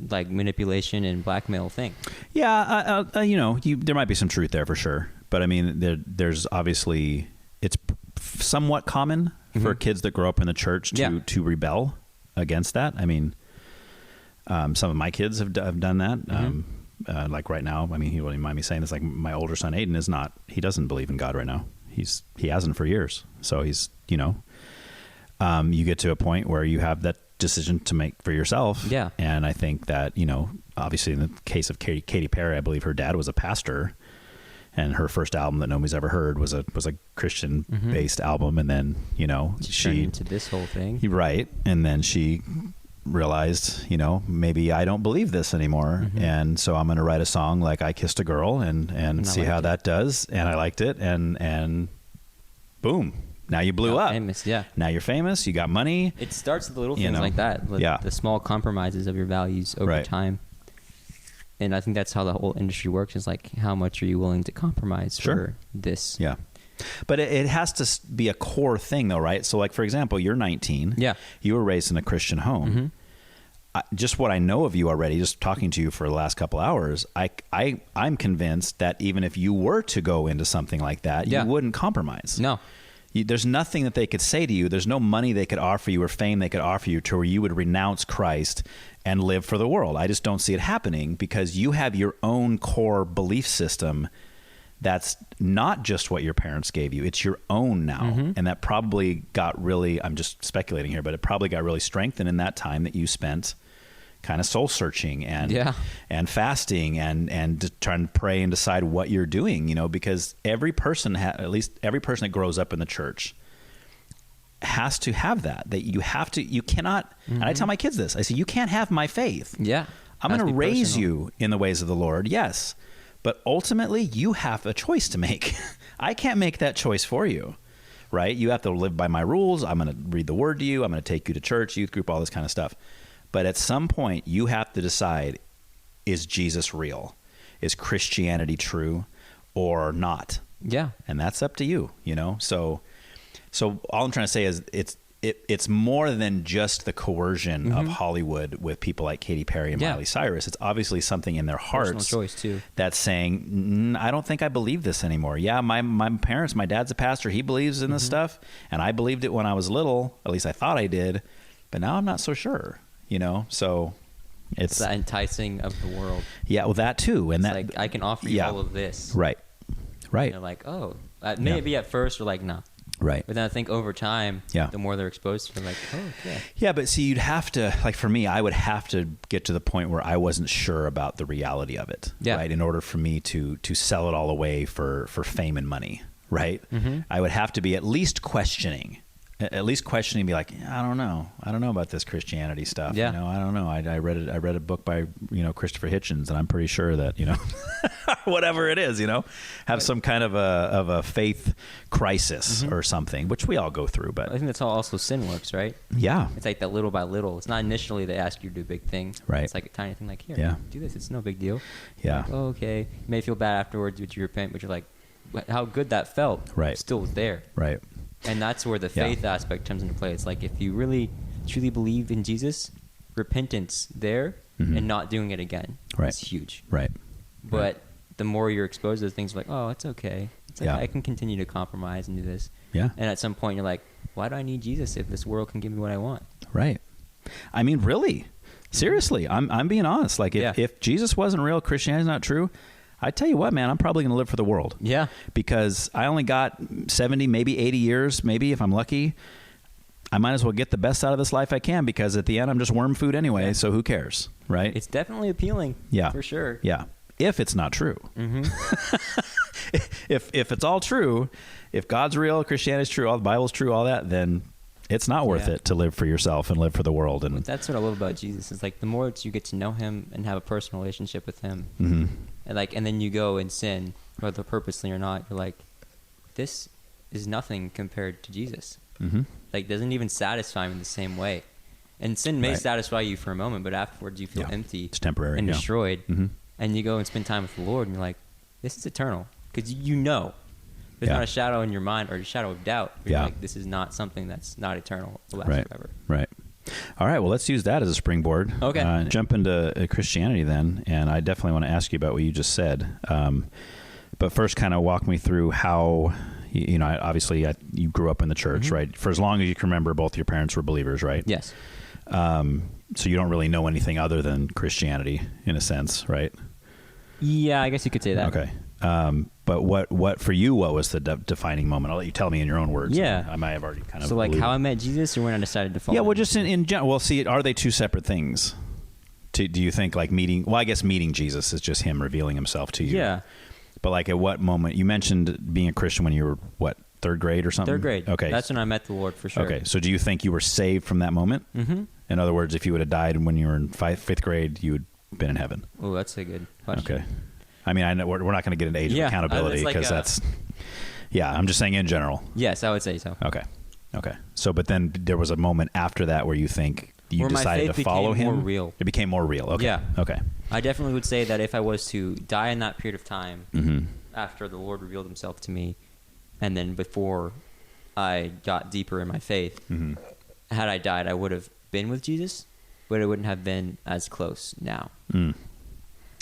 like manipulation and blackmail thing. Yeah. There might be some truth there for sure. But I mean, there's obviously, it's somewhat common for kids that grow up in the church to rebel against that. I mean, some of my kids have done that. Like right now, I mean, he wouldn't mind me saying this, like my older son, Aiden, he doesn't believe in God right now. He hasn't for years. So he's, you get to a point where you have that decision to make for yourself. Yeah. And I think that, obviously in the case of Katy Perry, I believe her dad was a pastor, and her first album that nobody's ever heard was a Christian based album. And then, she turned into this whole thing. Right. And then she realized, maybe I don't believe this anymore. And so I'm going to write a song like I Kissed a Girl and see how that does. And I liked it. And boom. Now you blew up. Famous, yeah. Now you're famous. You got money. It starts with the little things like that. The small compromises of your values over time. And I think that's how the whole industry works, is like, how much are you willing to compromise for this? Yeah. But it has to be a core thing, though, right? So, like, for example, you're 19. Yeah. You were raised in a Christian home. Just what I know of you already, just talking to you for the last couple hours, I'm convinced that even if you were to go into something like that, you wouldn't compromise. No. There's nothing that they could say to you. There's no money they could offer you or fame they could offer you to where you would renounce Christ and live for the world. I just don't see it happening, because you have your own core belief system that's not just what your parents gave you. It's your own now. And that probably got really, I'm just speculating here, but it probably got really strengthened in that time that you spent kind of soul searching and fasting and trying to pray and decide what you're doing, because every person, at least every person that grows up in the church, has to have that you cannot, and I tell my kids this, I say, you can't have my faith. I'm going to raise you in the ways of the Lord. Yes. But ultimately, you have a choice to make. I can't make that choice for you, right? You have to live by my rules. I'm going to read the word to you. I'm going to take you to church, youth group, all this kind of stuff. But at some point, you have to decide, is Jesus real? Is Christianity true or not? Yeah. And that's up to you, you know? So all I'm trying to say is it's more than just the coercion of Hollywood with people like Katy Perry and Miley Cyrus. It's obviously something in their hearts Personal choice too. That's saying, I don't think I believe this anymore. Yeah, my parents, my dad's a pastor. He believes in this stuff. And I believed it when I was little. At least I thought I did. But now I'm not so sure, you know? So it's the enticing of the world. Yeah, well, that too. And it's that, like, I can offer you all of this. Right. Right. And they're like, oh, maybe at first you're like, no. Right. But then I think over time, the more they're exposed to it, like, oh, yeah. Yeah, but see, you'd have to, like for me, I would have to get to the point where I wasn't sure about the reality of it, right? In order for me to sell it all away for fame and money, right? I would have to be at least questioning, be like, I don't know about this Christianity stuff. Yeah. You know, I don't know. I read a book by, Christopher Hitchens, and I'm pretty sure that, whatever it is, have some kind of a faith crisis or something, which we all go through. But I think that's how also sin works, right? Yeah. It's like that little by little. It's not initially they ask you to do a big thing. Right. It's like a tiny thing, like, here, do this. It's no big deal. Yeah. Like, oh, okay. You may feel bad afterwards, but you repent, but you're like, how good that felt. Right. Still was there. Right. And that's where the faith aspect comes into play. It's like, if you really truly believe in Jesus, repentance there and not doing it again is huge. Right. But the more you're exposed to those things, like, oh, it's okay. It's like, I can continue to compromise and do this. Yeah. And at some point, you're like, why do I need Jesus if this world can give me what I want? Right. I mean, really, seriously, I'm being honest. Like, if Jesus wasn't real, Christianity's not true, I tell you what, man, I'm probably going to live for the world. Yeah. Because I only got 70, maybe 80 years, maybe if I'm lucky. I might as well get the best out of this life I can, because at the end, I'm just worm food anyway. So who cares, right? It's definitely appealing. Yeah. For sure. Yeah. If it's not true. If it's all true, if God's real, Christianity's true, all the Bible's true, all that, then it's not worth it to live for yourself and live for the world. And that's what I love about Jesus. It's like, the more you get to know him and have a personal relationship with him, and then you go and sin, whether purposely or not, you're like, this is nothing compared to Jesus. Like, doesn't even satisfy him in the same way. And sin may satisfy you for a moment, but afterwards you feel empty. It's temporary and destroyed. And you go and spend time with the Lord, and you're like, this is eternal. Because there's not a shadow in your mind or a shadow of doubt. You're like, this is not something that's not eternal. It will last forever. Right. All right. Well, let's use that as a springboard. Okay. Jump into Christianity then. And I definitely want to ask you about what you just said. But first, kind of walk me through how, obviously you grew up in the church, right? For as long as you can remember, both your parents were believers, right? Yes. So you don't really know anything other than Christianity in a sense, right? Yeah, I guess you could say that. Okay. But what for you, what was the defining moment? I'll let you tell me in your own words. Yeah. I might have already kind of. So like how I met Jesus, or when I decided to follow him? Well, just in general. Well, see, are they two separate things? Do you think like meeting, I guess meeting Jesus is just him revealing himself to you. Yeah. But like at what moment, you mentioned being a Christian when you were what, third grade or something? Third grade. Okay. That's when I met the Lord for sure. Okay. So do you think you were saved from that moment? In other words, if you would have died when you were in fifth grade, you would have been in heaven. Oh, that's a good question. Okay. I mean, I know we're not going to get into age of accountability because that's, I'm just saying in general. Yes, I would say so. Okay. So, but then there was a moment after that where you think you decided to follow him. More real. It became more real. Okay. Yeah. Okay. I definitely would say that if I was to die in that period of time, after the Lord revealed himself to me, and then before I got deeper in my faith, had I died, I would have been with Jesus, but it wouldn't have been as close now.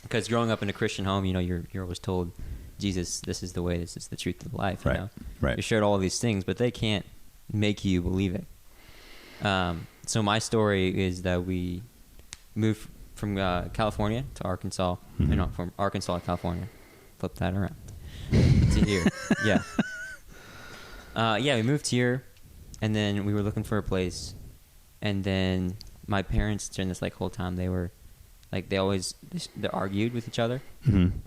Because growing up in a Christian home, you're always told, Jesus, this is the way, this is the truth of life. Right. Right. You're shared all of these things, but they can't make you believe it. So my story is that we moved from California to Arkansas, not from Arkansas to California. Flip that around to here. We moved here, and then we were looking for a place, and then my parents during this whole time they argued with each other,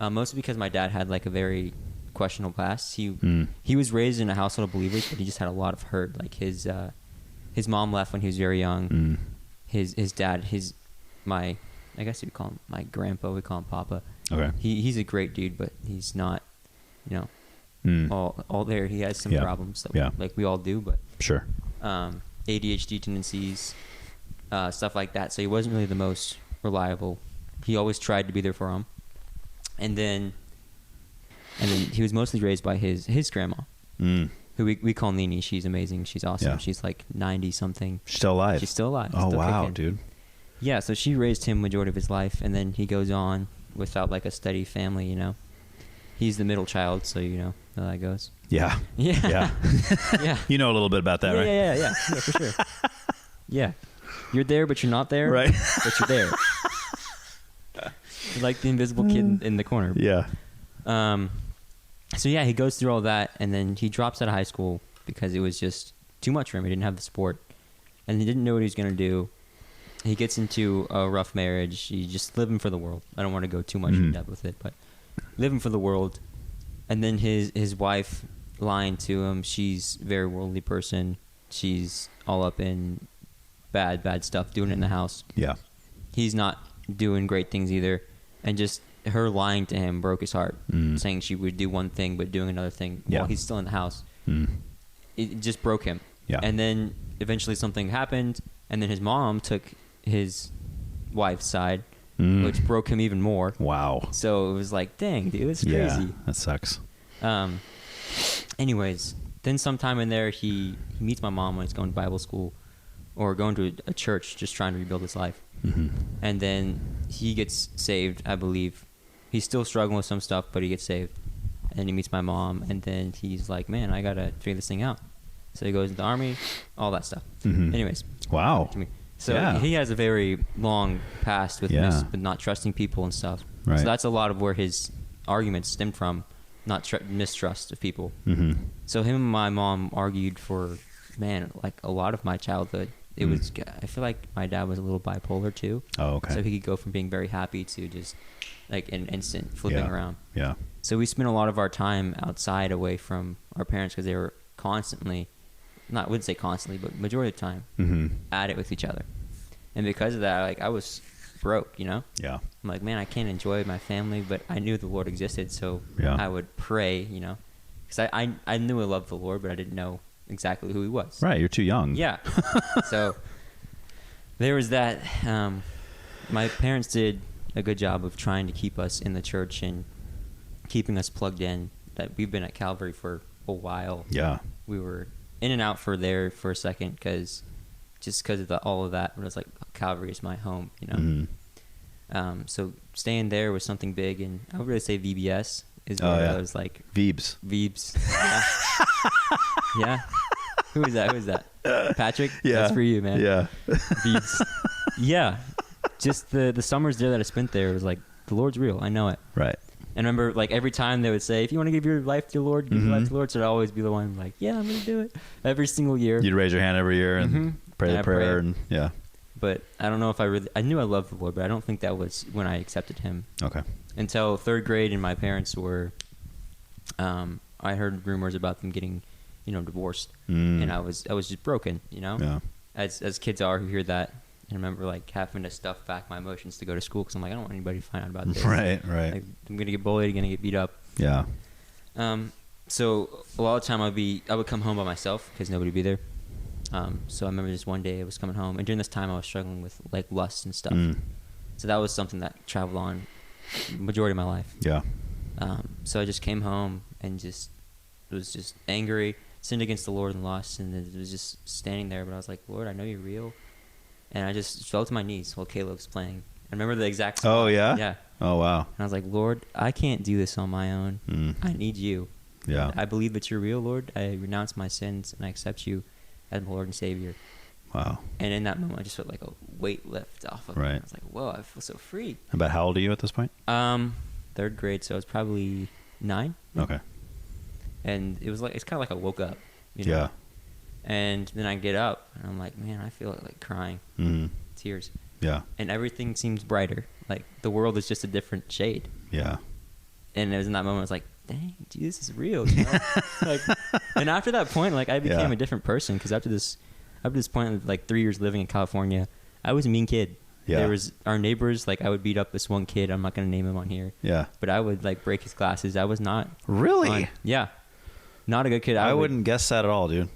mostly because my dad had a very questionable past. He was raised in a household of believers, but he just had a lot of hurt. Like his mom left when he was very young. His dad, my I guess you'd call him my grandpa. We call him Papa. Okay. He's a great dude, but he's not, all there. He has some problems that like we all do, but sure. ADHD tendencies, stuff like that. So he wasn't really the most reliable. He always tried to be there for him, and then he was mostly raised by his grandma, who we call Nini. She's amazing. She's awesome. Yeah. She's like 90 something. She's still alive. She's still alive. Oh still wow, kicking. dude. Yeah, so she raised him majority of his life, and then he goes on without like a steady family. He's the middle child, so how that goes. Yeah. Yeah. Yeah. Yeah. You know a little bit about that, right? Yeah, for sure. Yeah. You're there, but you're not there. Right. But you're there. You're like the invisible kid in the corner. Yeah. So yeah, he goes through all that, and then he drops out of high school because it was just too much for him. He didn't have the support, and he didn't know what he was going to do. He gets into a rough marriage. He's just living for the world. I don't want to go too much in depth with it, but living for the world. And then his wife lying to him. She's a very worldly person. She's all up in bad stuff, doing it in the house. Yeah. He's not doing great things either. And just her lying to him broke his heart, saying she would do one thing but doing another thing while he's still in the house. It just broke him. Yeah. And then eventually something happened, and then his mom took his wife's side, which broke him even more. Wow. So it was like, dang, dude, it's crazy. Yeah, that sucks. Anyways, then sometime in there, he meets my mom when he's going to Bible school or going to a church, just trying to rebuild his life. And then he gets saved, I believe. He's still struggling with some stuff, but he gets saved. And he meets my mom, and then he's like, man, I got to figure this thing out. So he goes into the army, all that stuff. Anyways. Wow. So he has a very long past with not trusting people and stuff. Right. So that's a lot of where his arguments stemmed from, not mistrust of people. So him and my mom argued for, like a lot of my childhood. It was, I feel like my dad was a little bipolar too. Oh, okay. So he could go from being very happy to just like an instant flipping around. Yeah. So we spent a lot of our time outside away from our parents because they were constantly, I wouldn't say constantly, but majority of the time at it with each other. And because of that, like I was broke, Yeah. I'm like, man, I can't enjoy my family, but I knew the Lord existed, so I would pray, because I knew I loved the Lord, but I didn't know exactly who he was. Right, you're too young. Yeah. So there was that. My parents did a good job of trying to keep us in the church and keeping us plugged in. That we've been at Calvary for a while. Yeah. We were in and out for a second because of all of that. It was like Calvary is my home, So staying there was something big, and I would really say VBS is where I was like Veebs. Yeah. Yeah. Who is that? Patrick? Yeah. That's for you, man. Yeah. Veebs. Yeah. Just the summers there that I spent there was like, the Lord's real. I know it. Right. And I remember like every time they would say, if you want to give your life to the Lord, give your life to the Lord. So I'd always be the one like, yeah, I'm going to do it. Every single year. You'd raise your hand every year and pray the prayer. And But I don't know if I knew I loved the Lord, but I don't think that was when I accepted him. Okay. Until third grade, and my parents were, I heard rumors about them getting, divorced. And I was just broken, Yeah. As kids are who hear that. And I remember like having to stuff back my emotions to go to school because I'm like, I don't want anybody to find out about this. Right. Like, I'm gonna get bullied, I'm gonna get beat up. Yeah. So a lot of the time I would come home by myself because nobody would be there. So I remember just one day I was coming home, and during this time I was struggling with like lust and stuff. So that was something that traveled on majority of my life. Yeah. So I just came home and was just angry, sinned against the Lord and lost, and it was just standing there. But I was like, Lord, I know you're real. And I just fell to my knees while Caleb was playing. I remember the exact spot. Oh, yeah? Yeah. Oh, wow. And I was like, Lord, I can't do this on my own. I need you. Yeah. I believe that you're real, Lord. I renounce my sins, and I accept you as my Lord and Savior. Wow. And in that moment, I just felt like a weight lift off of me. I was like, whoa, I feel so free. About how old are you at this point? Third grade, so I was probably 9. Okay. And it's kind of like I woke up. Yeah. And then I get up, and I'm like, man, I feel like crying. Tears. Yeah. And everything seems brighter. Like, the world is just a different shade. Yeah. And it was in that moment, I was like, dang, Jesus is real. Like, and after that point, like, I became a different person, because after this point of, like, 3 years living in California, I was a mean kid. Yeah. There was our neighbors, like I would beat up this one kid. I'm not going to name him on here. Yeah. But I would like break his glasses. I was not. Really? fun. Yeah. Not a good kid. I wouldn't guess that at all, dude.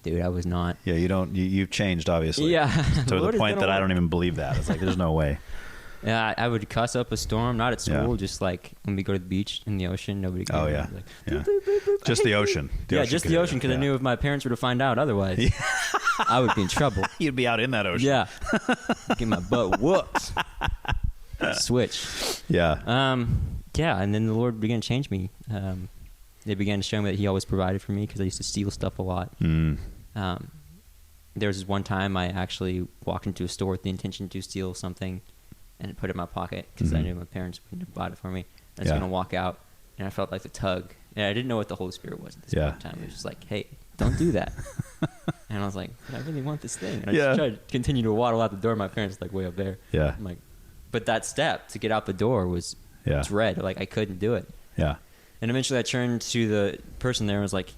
Dude, I was not. Yeah, you've changed, obviously. Yeah. To the point that I don't even believe that. It's like, there's no way. Yeah, I would cuss up a storm, not at school, Yeah. just like when we go to the beach in the ocean, nobody could. Oh, yeah. Like, Yeah. boop, boop, boop, Just the ocean. Just the ocean, because I knew if my parents were to find out otherwise, I would be in trouble. You'd be out in that ocean. Yeah. Get my butt whooped. Switch. Yeah. Yeah, and then the Lord began to change me. They began to show me that He always provided for me because I used to steal stuff a lot. There was this one time I actually walked into a store with the intention to steal something and put it in my pocket because I knew my parents wouldn't have bought it for me. I was going to walk out, and I felt like the tug. And I didn't know what the Holy Spirit was at this point in time. It was just like, hey, don't do that. And I was like, but I really want this thing. And I just tried to continue to waddle out the door. My parents were like way up there. Yeah. I'm like, but that step to get out the door was dread. Like I couldn't do it. Yeah. And eventually I turned to the person there and was like,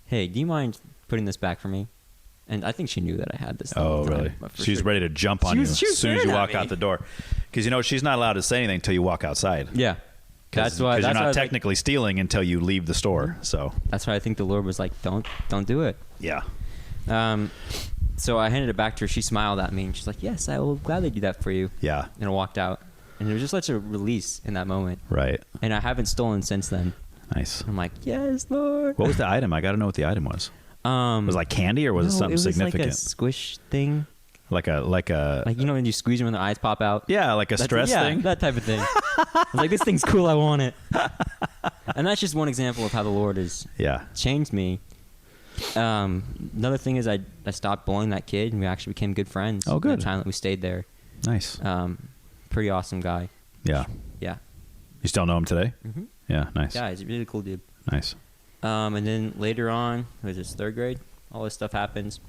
hey, do you mind putting this back for me? And I think she knew that I had this thing. Oh, really? She's ready to jump on you as soon as you walk out the door. Because, she's not allowed to say anything until you walk outside. Yeah. That's why. Because you're not technically stealing until you leave the store. So that's why I think the Lord was like, don't do it. Yeah. So I handed it back to her. She smiled at me, and she's like, yes, I will gladly do that for you. Yeah. And I walked out. And it was just such a release in that moment. Right. And I haven't stolen since then. Nice. I'm like, yes, Lord. What was the item? I got to know what the item was. Was it like candy or was it something significant? Like a squish thing. Like when you squeeze them and the eyes pop out. Yeah, like a stress thing. That type of thing. I was like, this thing's cool. I want it. And that's just one example of how the Lord has changed me. Another thing is I stopped bullying that kid, and we actually became good friends. Oh, good. The time that we stayed there. Nice. Pretty awesome guy. Yeah. Yeah. You still know him today? Mm-hmm. Yeah. Nice. Yeah, he's a really cool dude. Nice. And then later on, it was this third grade, all this stuff happens.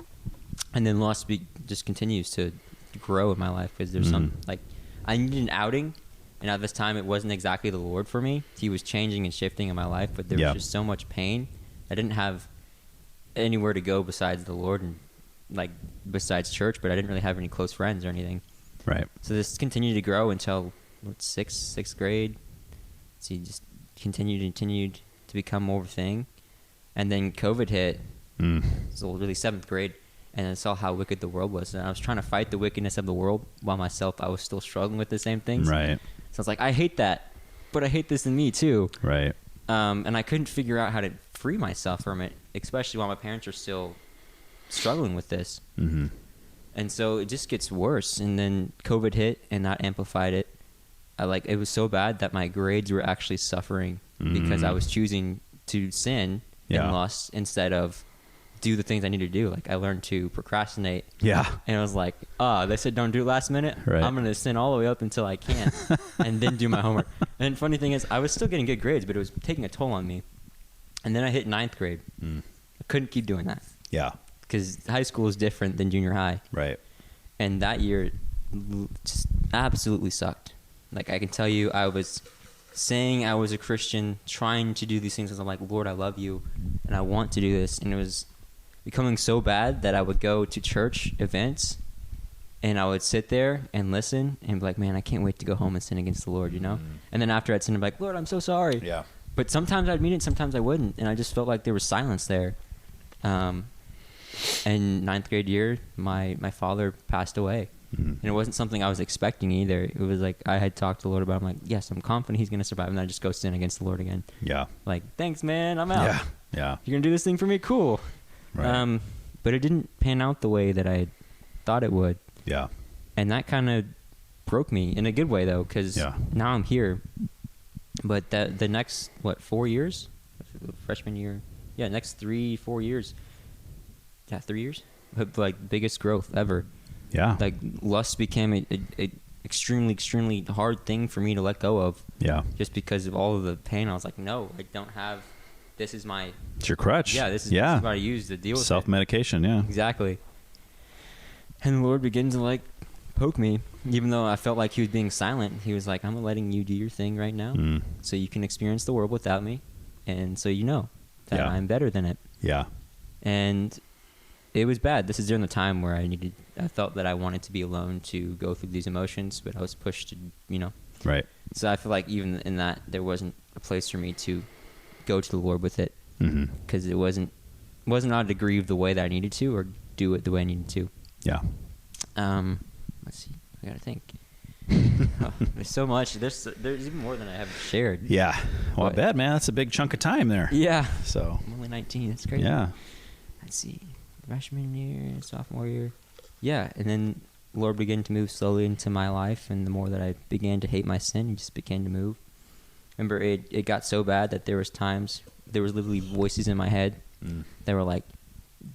And then loss just continues to grow in my life because there's I needed an outing. And at this time, it wasn't exactly the Lord for me. He was changing and shifting in my life, but there was just so much pain. I didn't have anywhere to go besides the Lord and besides church, but I didn't really have any close friends or anything. Right. So this continued to grow until sixth grade. So he just continued to become more of a thing. And then COVID hit. So really 7th grade. And I saw how wicked the world was. And I was trying to fight the wickedness of the world while myself, I was still struggling with the same things. Right. So I was like, I hate that, but I hate this in me too. Right. And I couldn't figure out how to free myself from it, especially while my parents are still struggling with this. Mm-hmm. And so it just gets worse. And then COVID hit, and that amplified it. It was so bad that my grades were actually suffering because I was choosing to sin and lust instead of do the things I need to do. I learned to procrastinate. Yeah. And I was like, they said don't do it last minute. Right. I'm going to sin all the way up until I can't and then do my homework. And the funny thing is, I was still getting good grades, but it was taking a toll on me. And then I hit 9th grade. I couldn't keep doing that. Yeah. Because high school is different than junior high. Right. And that year just absolutely sucked. I can tell you, I was saying I was a Christian, trying to do these things because I'm like, Lord, I love you, and I want to do this. And it was becoming so bad that I would go to church events, and I would sit there and listen and be like, man, I can't wait to go home and sin against the Lord, And then after I'd sin, I'd be like, Lord, I'm so sorry. Yeah. But sometimes I'd mean it, sometimes I wouldn't, and I just felt like there was silence there. And 9th grade year, my father passed away. And it wasn't something I was expecting either. It was like I had talked to the Lord about it. I'm like, yes, I'm confident he's going to survive. And then I just go sin against the Lord again. Yeah. Thanks, man. I'm out. Yeah. Yeah. You're going to do this thing for me? Cool. Right. But it didn't pan out the way that I thought it would. Yeah. And that kind of broke me in a good way, though, because now I'm here. But the next, 4 years? Freshman year? Yeah, next 3-4 years. Yeah, 3 years? Biggest growth ever. Yeah. Lust became a extremely hard thing for me to let go of. Yeah. Just because of all of the pain. I was like, no, I don't have, this is my... It's your crutch. Yeah, this is what I use to deal with self-medication, yeah. Exactly. And the Lord began to poke me, even though I felt like he was being silent. He was like, I'm letting you do your thing right now so you can experience the world without me. And so you know that I'm better than it. Yeah. And it was bad. This is during the time where I felt that I wanted to be alone to go through these emotions, but I was pushed to, Right. So I feel like even in that, there wasn't a place for me to go to the Lord with it, because it wasn't on a degree of the way that I needed to, or do it the way I needed to. Yeah. Let's see. I gotta think. There's so much. There's even more than I have shared. Yeah. Well, But- I bet, man. That's a big chunk of time there. Yeah. So. I'm only 19. That's crazy. Yeah. Let's see. Freshman year, sophomore year. Yeah, and then Lord began to move slowly into my life, and the more that I began to hate my sin, He just began to move. Remember, it got so bad that there was literally voices in my head that were like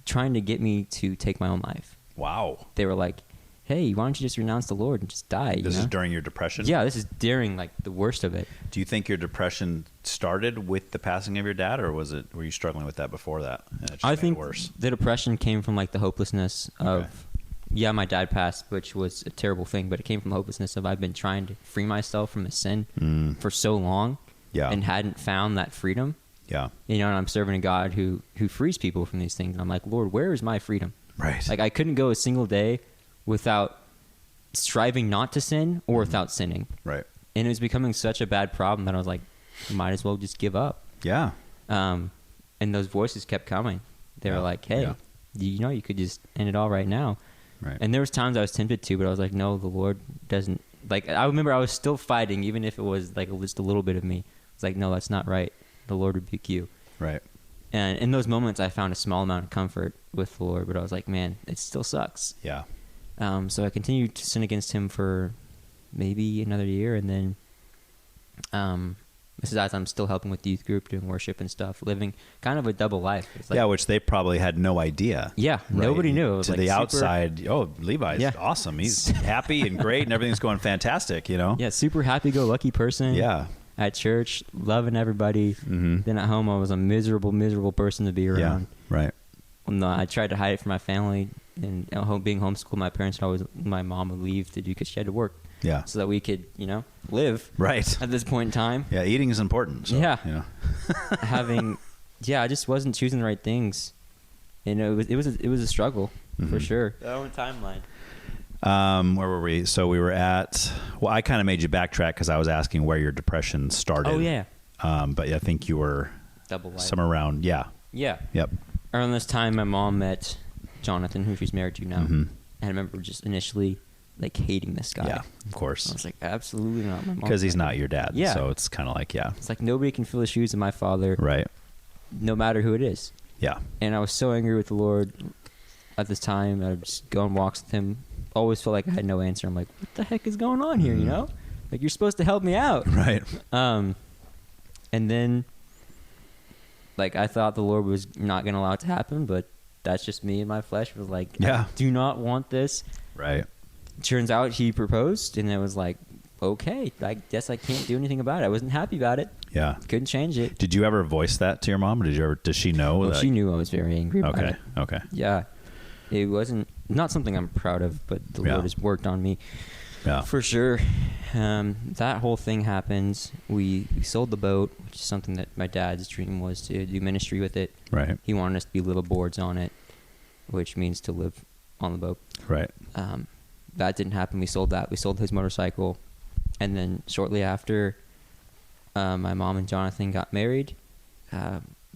trying to get me to take my own life. Wow. They were like, "Hey, why don't you just renounce the Lord and just die?" This is during your depression? Yeah, this is during like the worst of it. Do you think your depression started with the passing of your dad, or were you struggling with that before that? And it just I made think it worse. the depression came from like the hopelessness of, yeah, my dad passed, which was a terrible thing, but it came from the hopelessness of I've been trying to free myself from the sin for so long, and hadn't found that freedom. Yeah. And I'm serving a God who frees people from these things. And I'm like, Lord, where is my freedom? Right. Like I couldn't go a single day without striving not to sin or without sinning. Right. And it was becoming such a bad problem that I was like, might as well just give up. Yeah. And those voices kept coming. They were like, hey, you could just end it all right now. Right. And there was times I was tempted to, but I was like, no, the Lord doesn't. Like, I remember I was still fighting, even if it was like just a little bit of me. It's like, no, that's not right. The Lord rebuke you. Right. And in those moments, I found a small amount of comfort with the Lord, but I was like, man, it still sucks. Yeah. So I continued to sin against Him for maybe another year, and then this is as I'm still helping with the youth group, doing worship and stuff, living kind of a double life. It's like, Which they probably had no idea. Yeah, Right. nobody knew. It was to like the super- outside, Levi's awesome. He's happy and great, and everything's going fantastic, Yeah, super happy-go-lucky person. Yeah. At church, loving everybody. Then at home, I was a miserable person to be around. Yeah. Right. No, I tried to hide it from my family, and being homeschooled, my mom would leave to do because she had to work. Yeah. So that we could, live. Right. At this point in time. Yeah, eating is important. So, Yeah. I I just wasn't choosing the right things, and it was a struggle for sure. Our own timeline. Where were we? So we were at. Well, I kind of made you backtrack because I was asking where your depression started. Oh yeah. But I think you were Double life. somewhere around. Yeah. Yeah. Yep. Around this time, my mom met Jonathan, who she's married to now, and I remember just initially like hating this guy. Yeah. Of course. I was like, absolutely not. My mom. Because he's not your dad. Yeah. So it's kind of like, It's like nobody can fill the shoes of my father, Right. no matter who it is. Yeah. And I was so angry with the Lord at this time. I would just go on walks with Him. Always felt like I had no answer. I'm like, what the heck is going on here? Like you're supposed to help me out. Right. And then, like, I thought the Lord was not going to allow it to happen, but that's just me and my flesh was like, Yeah. I do not want this. Right. Turns out He proposed, and it was like, okay, I guess I can't do anything about it. I wasn't happy about it. Yeah. Couldn't change it. Did you ever voice that to your mom, or does she know? Well, that, she knew I was very angry about it. Okay. Yeah. It wasn't, not something I'm proud of, but the Lord has worked on me. Yeah. For sure. That whole thing happened. We sold the boat, which is something that my dad's dream was to do ministry with it. Right. He wanted us to be little boards on it, which means to live on the boat. Right. That didn't happen. We sold that. We sold his motorcycle. And then shortly after, my mom and Jonathan got married.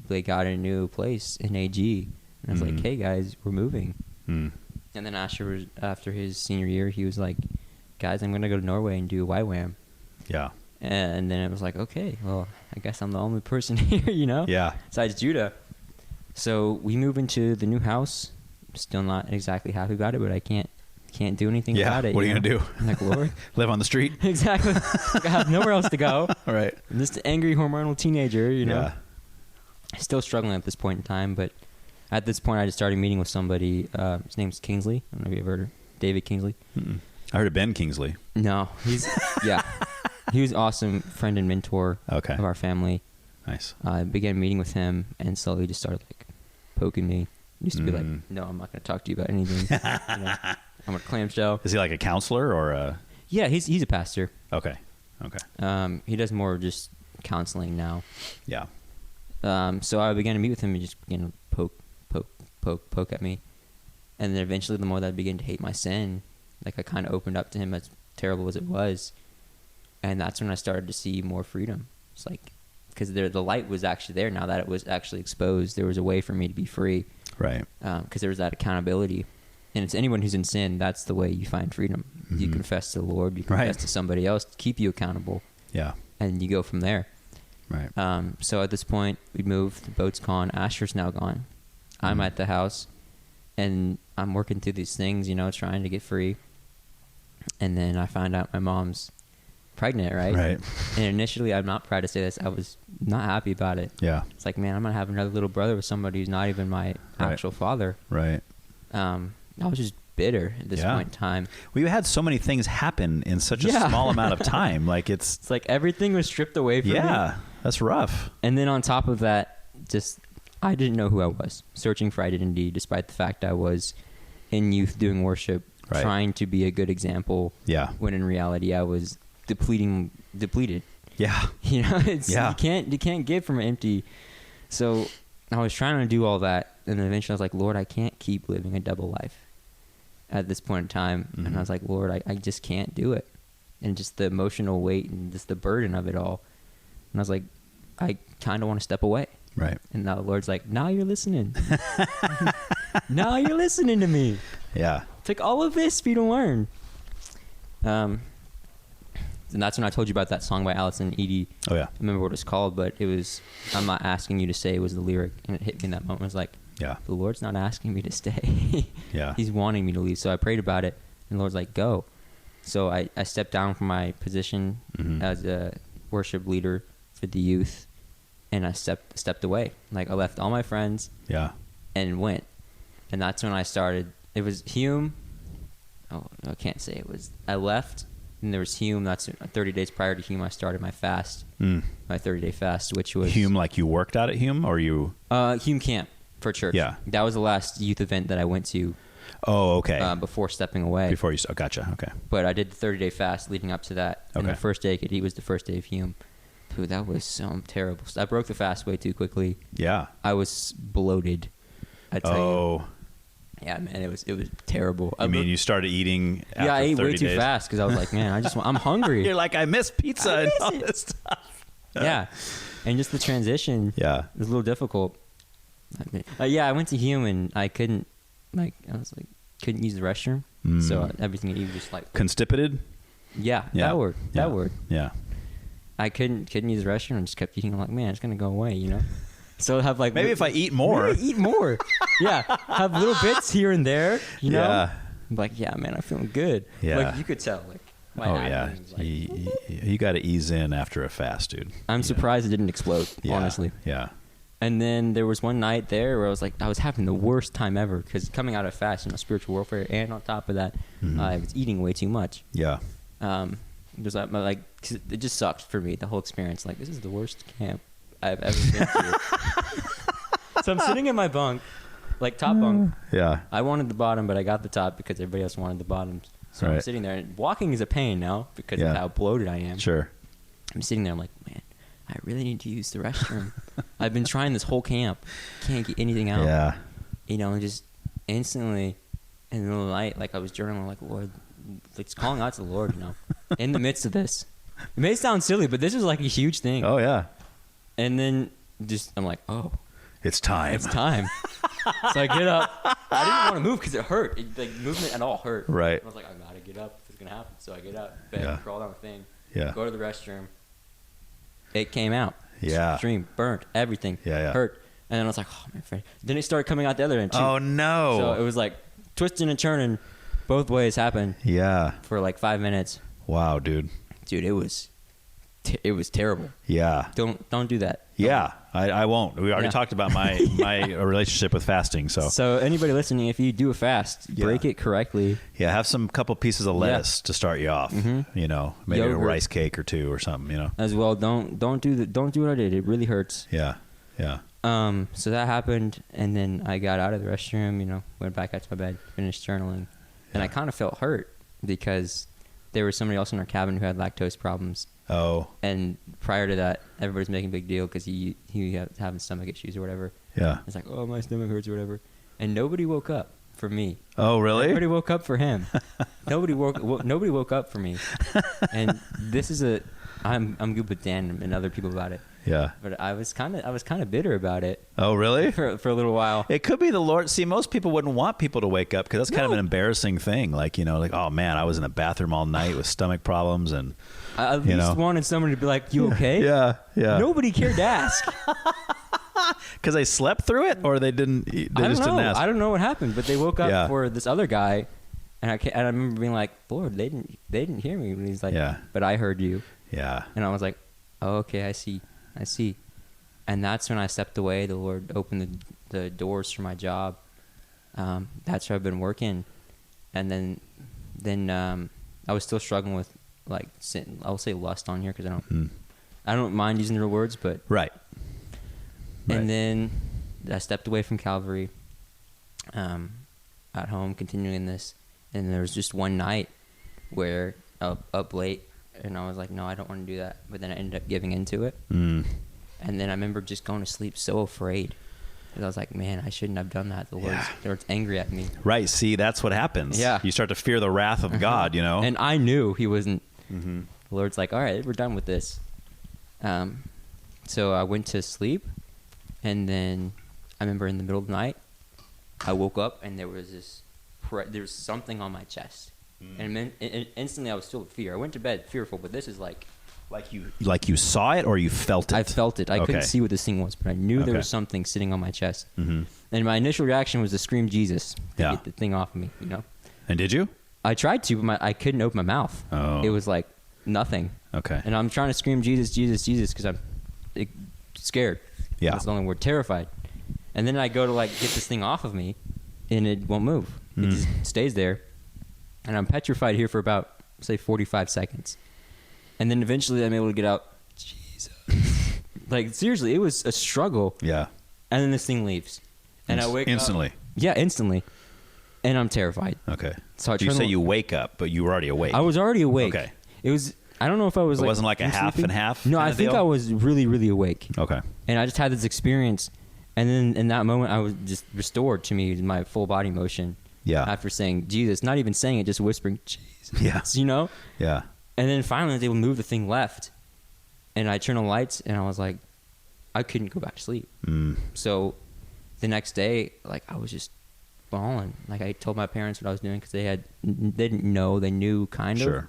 They got a new place in AG. And I was like, hey, guys, we're moving. And then after his senior year, he was like, guys, I'm going to go to Norway and do a YWAM. Yeah. And then it was like, okay, well, I guess I'm the only person here, Yeah. besides Judah. So we move into the new house. Still not exactly happy about it, but I can't do anything about it. What are you going to do? I'm like, Lord. Live on the street? Exactly. Like, I have nowhere else to go. All right. I'm just an angry hormonal teenager, Yeah. Still struggling at this point in time, but at this point I just started meeting with somebody. His name's Kingsley. I don't know if you've heard of David Kingsley. I heard of Ben Kingsley. No, he's he was an awesome friend and mentor of our family. Nice. I began meeting with him and slowly just started like poking me. Used to be like, no, I'm not going to talk to you about anything. I'm a clamshell. Is he like a counselor or a? Yeah, he's a pastor. Okay. He does more just counseling now. Yeah. So I began to meet with him and just began to poke at me. And then eventually, the more that I began to hate my sin, like I kind of opened up to him, as terrible as it was. And that's when I started to see more freedom. It's like, because the light was actually there now that it was actually exposed. There was a way for me to be free. Right. Because there was that accountability. And it's anyone who's in sin, that's the way you find freedom. Mm-hmm. You confess to the Lord, you confess to somebody else to keep you accountable. Yeah. And you go from there. Right. So at this point, we moved, the boat's gone, Asher's now gone. I'm at the house, and I'm working through these things, trying to get free. And then I find out my mom's pregnant, right? Right. And initially, I'm not proud to say this, I was not happy about it. Yeah. It's like, man, I'm going to have another little brother with somebody who's not even my actual father. Right. I was just bitter at this point in time. Well, you had so many things happen in such a small amount of time. Like it's like everything was stripped away from me. Yeah, that's rough. And then on top of that, just I didn't know who I was, searching for identity, despite the fact I was in youth doing worship, trying to be a good example. Yeah. When in reality, I was depleted. Yeah. You can't give from empty. So I was trying to do all that, and then eventually I was like, Lord, I can't keep living a double life at this point in time. Mm-hmm. And I was like, Lord, I just can't do it. And just the emotional weight and just the burden of it all. And I was like, I kind of want to step away. Right. And now the Lord's like, now you're listening. Now you're listening to me. Yeah. Take all of this for you to learn. And that's when I told you about that song by Allison and Eide. Oh, yeah. I remember what it's called, but it was, I'm not asking you to stay was the lyric. And it hit me in that moment. I was like, the Lord's not asking me to stay. Yeah. He's wanting me to leave. So I prayed about it, and the Lord's like, go. So I stepped down from my position as a worship leader for the youth, and I stepped away. Like, I left all my friends and went. And that's when I started. It was Hume. Oh, I can't say it was. I left. And there was Hume. That's 30 days prior to Hume. I started my fast, my 30-day fast, which was Hume. Like you worked out at Hume, or you? Hume camp for church. Yeah, that was the last youth event that I went to. Oh, okay. Before stepping away. Before you, gotcha. Okay. But I did the 30-day fast leading up to that. Okay. And the first day I could eat was the first day of Hume. Dude, that was so terrible. I broke the fast way too quickly. Yeah. I was bloated. I tell you. Yeah, man, it was terrible. I mean, you started eating after I ate 30 way too days. fast because I was like, man, I'm hungry. You're like, I miss pizza and all this stuff. Yeah. And just the transition was a little difficult. I went to Hume and I couldn't use the restroom. So everything you just like constipated? Yeah, that word. Yeah. I couldn't use the restroom and just kept eating. I'm like, man, it's gonna go away, So have like maybe if I eat more. Yeah, have little bits here and there, Yeah. I'm like, yeah, man, I'm feeling good. Yeah. Like you could tell, like my you got to ease in after a fast, dude. I'm surprised it didn't explode, honestly. Yeah. And then there was one night there where I was like, I was having the worst time ever because coming out of fast, spiritual warfare, and on top of that, I was eating way too much. Yeah. It was like it just sucked for me, the whole experience. Like, this is the worst camp I've ever been to. So I'm sitting in my bunk, like top bunk. Yeah. I wanted the bottom, but I got the top because everybody else wanted the bottoms. So I'm sitting there, and walking is a pain now because of how bloated I am. Sure. I'm sitting there, I'm like, man, I really need to use the restroom. I've been trying this whole camp. Can't get anything out. Yeah. And just instantly in the middle of the night, like I was journaling, like, Lord, like calling out to the Lord, in the midst of this. It may sound silly, but this is like a huge thing. Oh, yeah. And then I'm like, oh. It's time. It's time. So I get up. I didn't want to move because it hurt. Movement at all hurt. Right. I was like, I got to get up if it's going to happen. So I get up, crawl down the thing, go to the restroom. It came out. Yeah. Stream, burnt, everything. Yeah. Hurt. And then I was like, oh, my friend. Then it started coming out the other end, too. Oh, no. So it was like twisting and turning both ways happened. Yeah. For like 5 minutes. Wow, dude. Dude, it was terrible. Yeah. Don't do that. Yeah, I won't. We already talked about my relationship with fasting. So anybody listening, if you do a fast, break it correctly. Yeah, have some couple pieces of lettuce to start you off. Maybe yogurt. A rice cake or two or something. As well. Don't do what I did. It really hurts. Yeah. So that happened, and then I got out of the restroom. Went back out to my bed, finished journaling, and I kind of felt hurt because there was somebody else in our cabin who had lactose problems. Oh. And prior to that, everybody's making a big deal because he was having stomach issues or whatever. Yeah. It's like, oh, my stomach hurts or whatever. And nobody woke up. for me. Oh, really? Everybody woke up for him. Nobody woke up for me. And this is I'm good with Dan and other people about it. Yeah. But I was kind of bitter about it. Oh, really? For a little while. It could be the Lord. See, most people wouldn't want people to wake up because that's kind of an embarrassing thing. Like, like, oh man, I was in the bathroom all night with stomach problems, and I at least wanted someone to be like, "You okay?" Yeah. Nobody cared to ask. Because they slept through it, or they didn't. They just didn't ask. I don't know what happened, but they woke up for this other guy, and I remember being like, "Lord, they didn't hear me." And he's like, "But I heard you." Yeah. And I was like, "Oh, okay, I see." And that's when I stepped away. The Lord opened the doors for my job. That's where I've been working, and then I was still struggling with like sin. I'll say lust on here because I don't mind using the real words, but right. And then I stepped away from Calvary, at home, continuing this. And there was just one night where up late, and I was like, no, I don't want to do that. But then I ended up giving into it. And then I remember just going to sleep so afraid. Because I was like, man, I shouldn't have done that. The Lord's angry at me. Right. See, that's what happens. Yeah. You start to fear the wrath of God, And I knew he wasn't. The Lord's like, all right, we're done with this. So I went to sleep. And then I remember in the middle of the night, I woke up and there was something on my chest. And instantly I was filled with fear. I went to bed fearful, but this is like you saw it or you felt it? I felt it. I couldn't see what this thing was, but I knew there was something sitting on my chest. And my initial reaction was to scream Jesus to get the thing off of me, And did you? I tried to, but I couldn't open my mouth. Oh. It was like nothing. Okay. And I'm trying to scream Jesus, Jesus, Jesus because I'm scared. Yeah. That's the only word, terrified. And then I go to like get this thing off of me, and it won't move. It just stays there. And I'm petrified here for about, say, 45 seconds. And then eventually I'm able to get out, Jesus. Like, seriously, it was a struggle. Yeah. And then this thing leaves. And I wake instantly. up. Yeah, instantly. And I'm terrified. Okay. So you say you wake up, but you were already awake. I was already awake. Okay. It was... I don't know if I was it wasn't like a half and half? No, I think I was really, really awake. Okay. And I just had this experience. And then in that moment, I was just restored to me, my full body motion. Yeah. After saying Jesus, not even saying it, just whispering Jesus. Yeah. Yeah. And then finally, they would move the thing left. And I turned on the lights, and I was like, I couldn't go back to sleep. So the next day, like, I was just bawling. Like, I told my parents what I was doing because they didn't know. They knew kind of. Sure.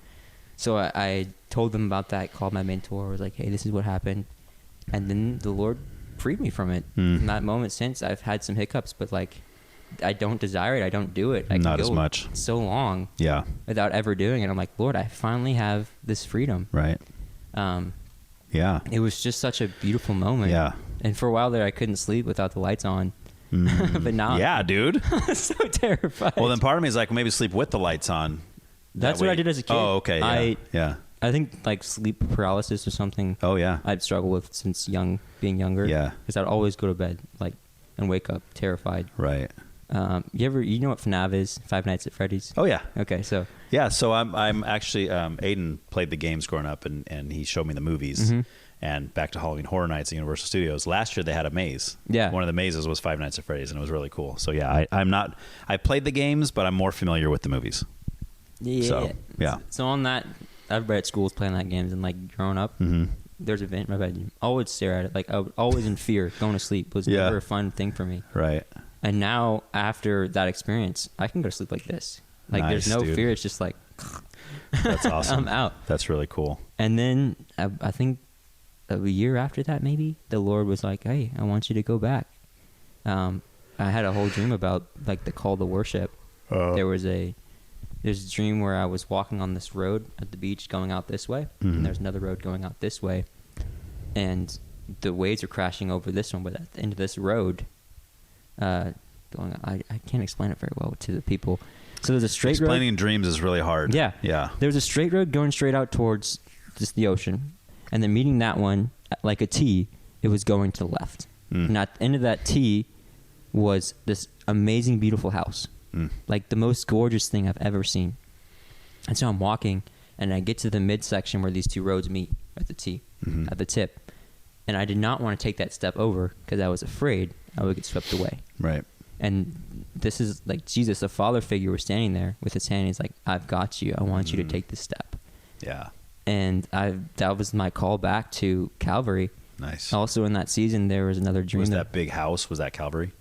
So I told them about that, called my mentor, was like, hey, this is what happened. And then the Lord freed me from it. From that moment since, I've had some hiccups, but like, I don't desire it. I don't do it. I Not can as go much. so long without ever doing it. I'm like, Lord, I finally have this freedom. Right. Yeah. It was just such a beautiful moment. Yeah. And for a while there, I couldn't sleep without the lights on. But now, yeah, dude. I'm so terrified. Well, then part of me is like, maybe sleep with the lights on. That's what I did as a kid. Oh, okay. Yeah. I think like sleep paralysis or something. Oh, yeah. I'd struggle with since being younger. Yeah. Because I'd always go to bed and wake up terrified. Right. You know what FNAF is? Five Nights at Freddy's? Oh, yeah. Okay, so. Yeah, so I'm actually, Aiden played the games growing up, and he showed me the movies. And back to Halloween Horror Nights at Universal Studios. Last year they had a maze. Yeah. One of the mazes was Five Nights at Freddy's, and it was really cool. So, yeah, I played the games, but I'm more familiar with the movies. Yeah. So, yeah. So on that, everybody at school was playing that games, and like growing up, there's a vent in my bedroom. I would stare at it. Like, I was always in fear. Going to sleep was never a fun thing for me. Right. And now, after that experience, I can go to sleep like this. Like, Nice, there's no dude. fear. It's just like, That's awesome. I'm out. That's really cool. And then, I think a year after that, maybe, the Lord was like, hey, I want you to go back. I had a whole dream about, like, the call to worship. There's a dream where I was walking on this road at the beach going out this way, and there's another road going out this way. And the waves are crashing over this one, but at the end of this road, I can't explain it very well to the people. So there's a straight road. Explaining dreams is really hard. Yeah. Yeah. There's a straight road going straight out towards just the ocean. And then meeting that one, like a T, it was going to the left. And at the end of that T was this amazing, beautiful house. Like the most gorgeous thing I've ever seen. And so I'm walking, and I get to the midsection where these two roads meet at the T, at the tip. And I did not want to take that step over because I was afraid I would get swept away. Right. And this is like Jesus, a father figure, was standing there with his hand. He's like, I've got you. I want you to take this step. Yeah. And that was my call back to Calvary. Nice. Also in that season, there was another dream. Was that big house, was that Calvary?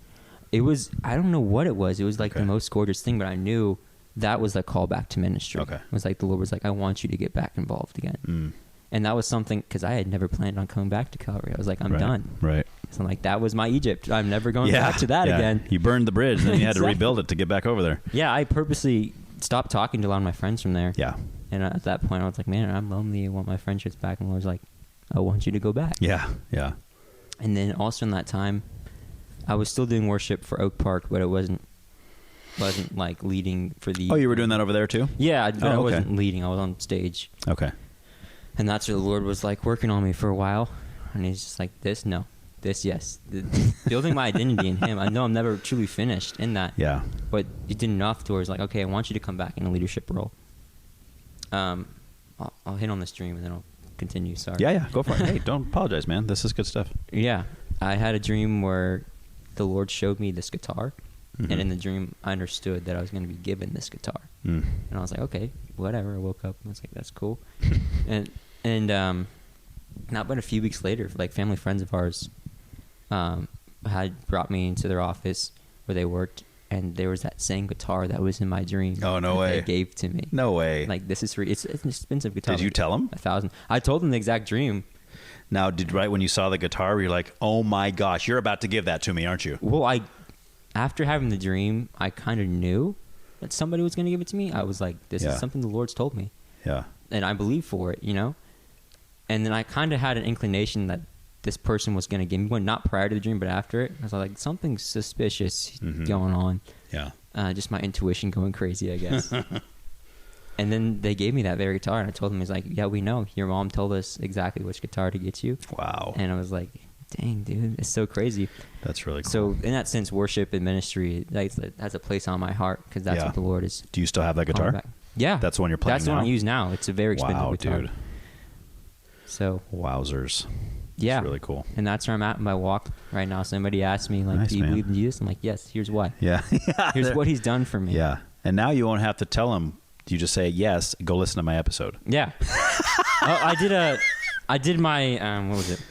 It was, I don't know what it was. It was like the most gorgeous thing, but I knew that was the call back to ministry. Okay. It was like the Lord was like, I want you to get back involved again. And that was something, because I had never planned on coming back to Calvary. I was like, I'm done. Right. So I'm like, that was my Egypt. I'm never going back to that again. You burned the bridge, then you had to rebuild it to get back over there. Yeah, I purposely stopped talking to a lot of my friends from there. Yeah. And at that point, I was like, man, I'm lonely. I want my friendships back. And the Lord's like, I want you to go back. Yeah, yeah. And then also in that time, I was still doing worship for Oak Park, but it wasn't like leading for the... Oh, you were doing that over there too? Yeah, but I wasn't leading. I was on stage. Okay. And that's where the Lord was like working on me for a while. And he's just like, this, no. This, yes. Building my identity in him. I know I'm never truly finished in that. Yeah. But he did enough to where he's like, okay, I want you to come back in a leadership role. I'll hit on this dream and then I'll continue. Sorry. Yeah, go for it. Hey, don't apologize, man. This is good stuff. Yeah. I had a dream where the Lord showed me this guitar. And in the dream, I understood that I was going to be given this guitar. And I was like, okay, whatever. I woke up and I was like, that's cool. and not but a few weeks later, like family friends of ours had brought me into their office where they worked, and there was that same guitar that was in my dream. Oh, no way. They gave to me. No way. Like, this is it's an expensive guitar. Did you tell them? $1,000. I told them the exact dream. Now, right when you saw the guitar, you're like, oh my gosh, you're about to give that to me, aren't you? Well, after having the dream, I kind of knew that somebody was going to give it to me. I was like, this is something the Lord's told me. Yeah. And I believe for it, you know? And then I kind of had an inclination that this person was going to give me one, not prior to the dream, but after it. I was like, something's suspicious going on. Yeah. Just my intuition going crazy, I guess. And then they gave me that very guitar, and I told them, he's like, yeah, we know. Your mom told us exactly which guitar to get you. Wow. And I was like, dang, dude, it's so crazy. That's really cool. So in that sense, worship and ministry has a place on my heart, because that's what the Lord is. Do you still have that guitar? Yeah. That's the one you're playing That's the one I use now. It's a very expensive guitar. Dude. So. Wowzers. Yeah. That's really cool. And that's where I'm at in my walk right now. Somebody asked me, like, do you believe in Jesus? I'm like, yes, here's why. Yeah. Here's what he's done for me. Yeah. And now you won't have to tell him. You just say, yes, go listen to my episode. Yeah. I did my, what was it?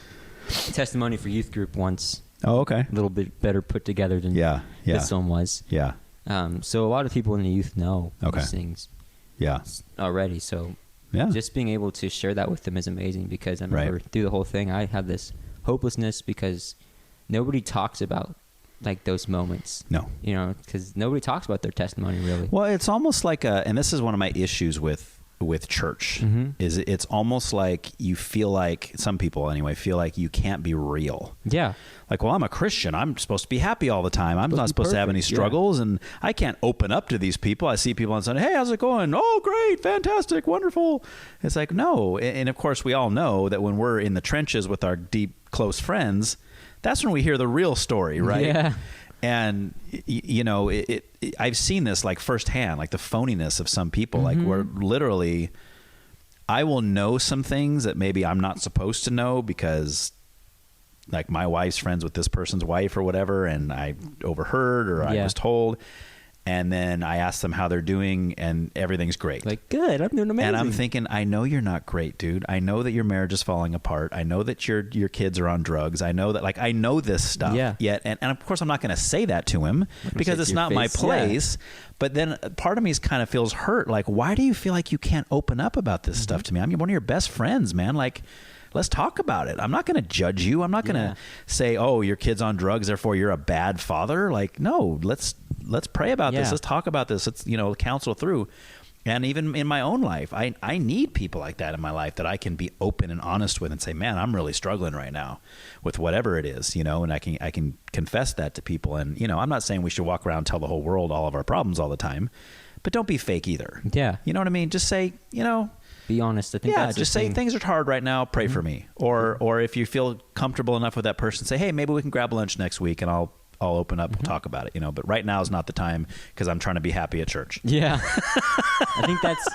Testimony for youth group once. Oh, okay. A little bit better put together than this one was. Yeah. So a lot of people in the youth know these things already. So just being able to share that with them is amazing, because I remember through the whole thing, I had this hopelessness because nobody talks about like those moments. No. You know, because nobody talks about their testimony really. Well, it's almost like and this is one of my issues with church, is it's almost like you feel like, some people anyway, feel like you can't be real. Yeah. Like, well, I'm a Christian. I'm supposed to be happy all the time. I'm not supposed to have any struggles, and I can't open up to these people. I see people on Sunday, hey, how's it going? Oh, great, fantastic, wonderful. It's like, no. And of course, we all know that when we're in the trenches with our deep, close friends, that's when we hear the real story, right? Yeah. And, you know, I've seen this like firsthand, like the phoniness of some people, like where literally I will know some things that maybe I'm not supposed to know because like my wife's friends with this person's wife or whatever, and I overheard or I was told. And then I ask them how they're doing, and everything's great. Like, good, I'm doing amazing. And I'm thinking, I know you're not great, dude. I know that your marriage is falling apart. I know that your kids are on drugs. I know that, like, I know this stuff. Yet, and of course, I'm not going to say that to him because it's not my place. Yeah. But then part of me kind of feels hurt. Like, why do you feel like you can't open up about this stuff to me? I'm one of your best friends, man. Like, let's talk about it. I'm not going to judge you. I'm not going to say, oh, your kid's on drugs, therefore you're a bad father. Like, no, let's pray about this. Let's talk about this. Let's, counsel through. And even in my own life, I need people like that in my life that I can be open and honest with and say, man, I'm really struggling right now with whatever it is, and I can confess that to people. And, I'm not saying we should walk around and tell the whole world all of our problems all the time, but don't be fake either. Yeah. You know what I mean? Just say, be honest. I think that's just say things are hard right now. Pray for me. Or if you feel comfortable enough with that person, say, hey, maybe we can grab lunch next week and I'll open up and talk about it, but right now is not the time because I'm trying to be happy at church. Yeah. I think that's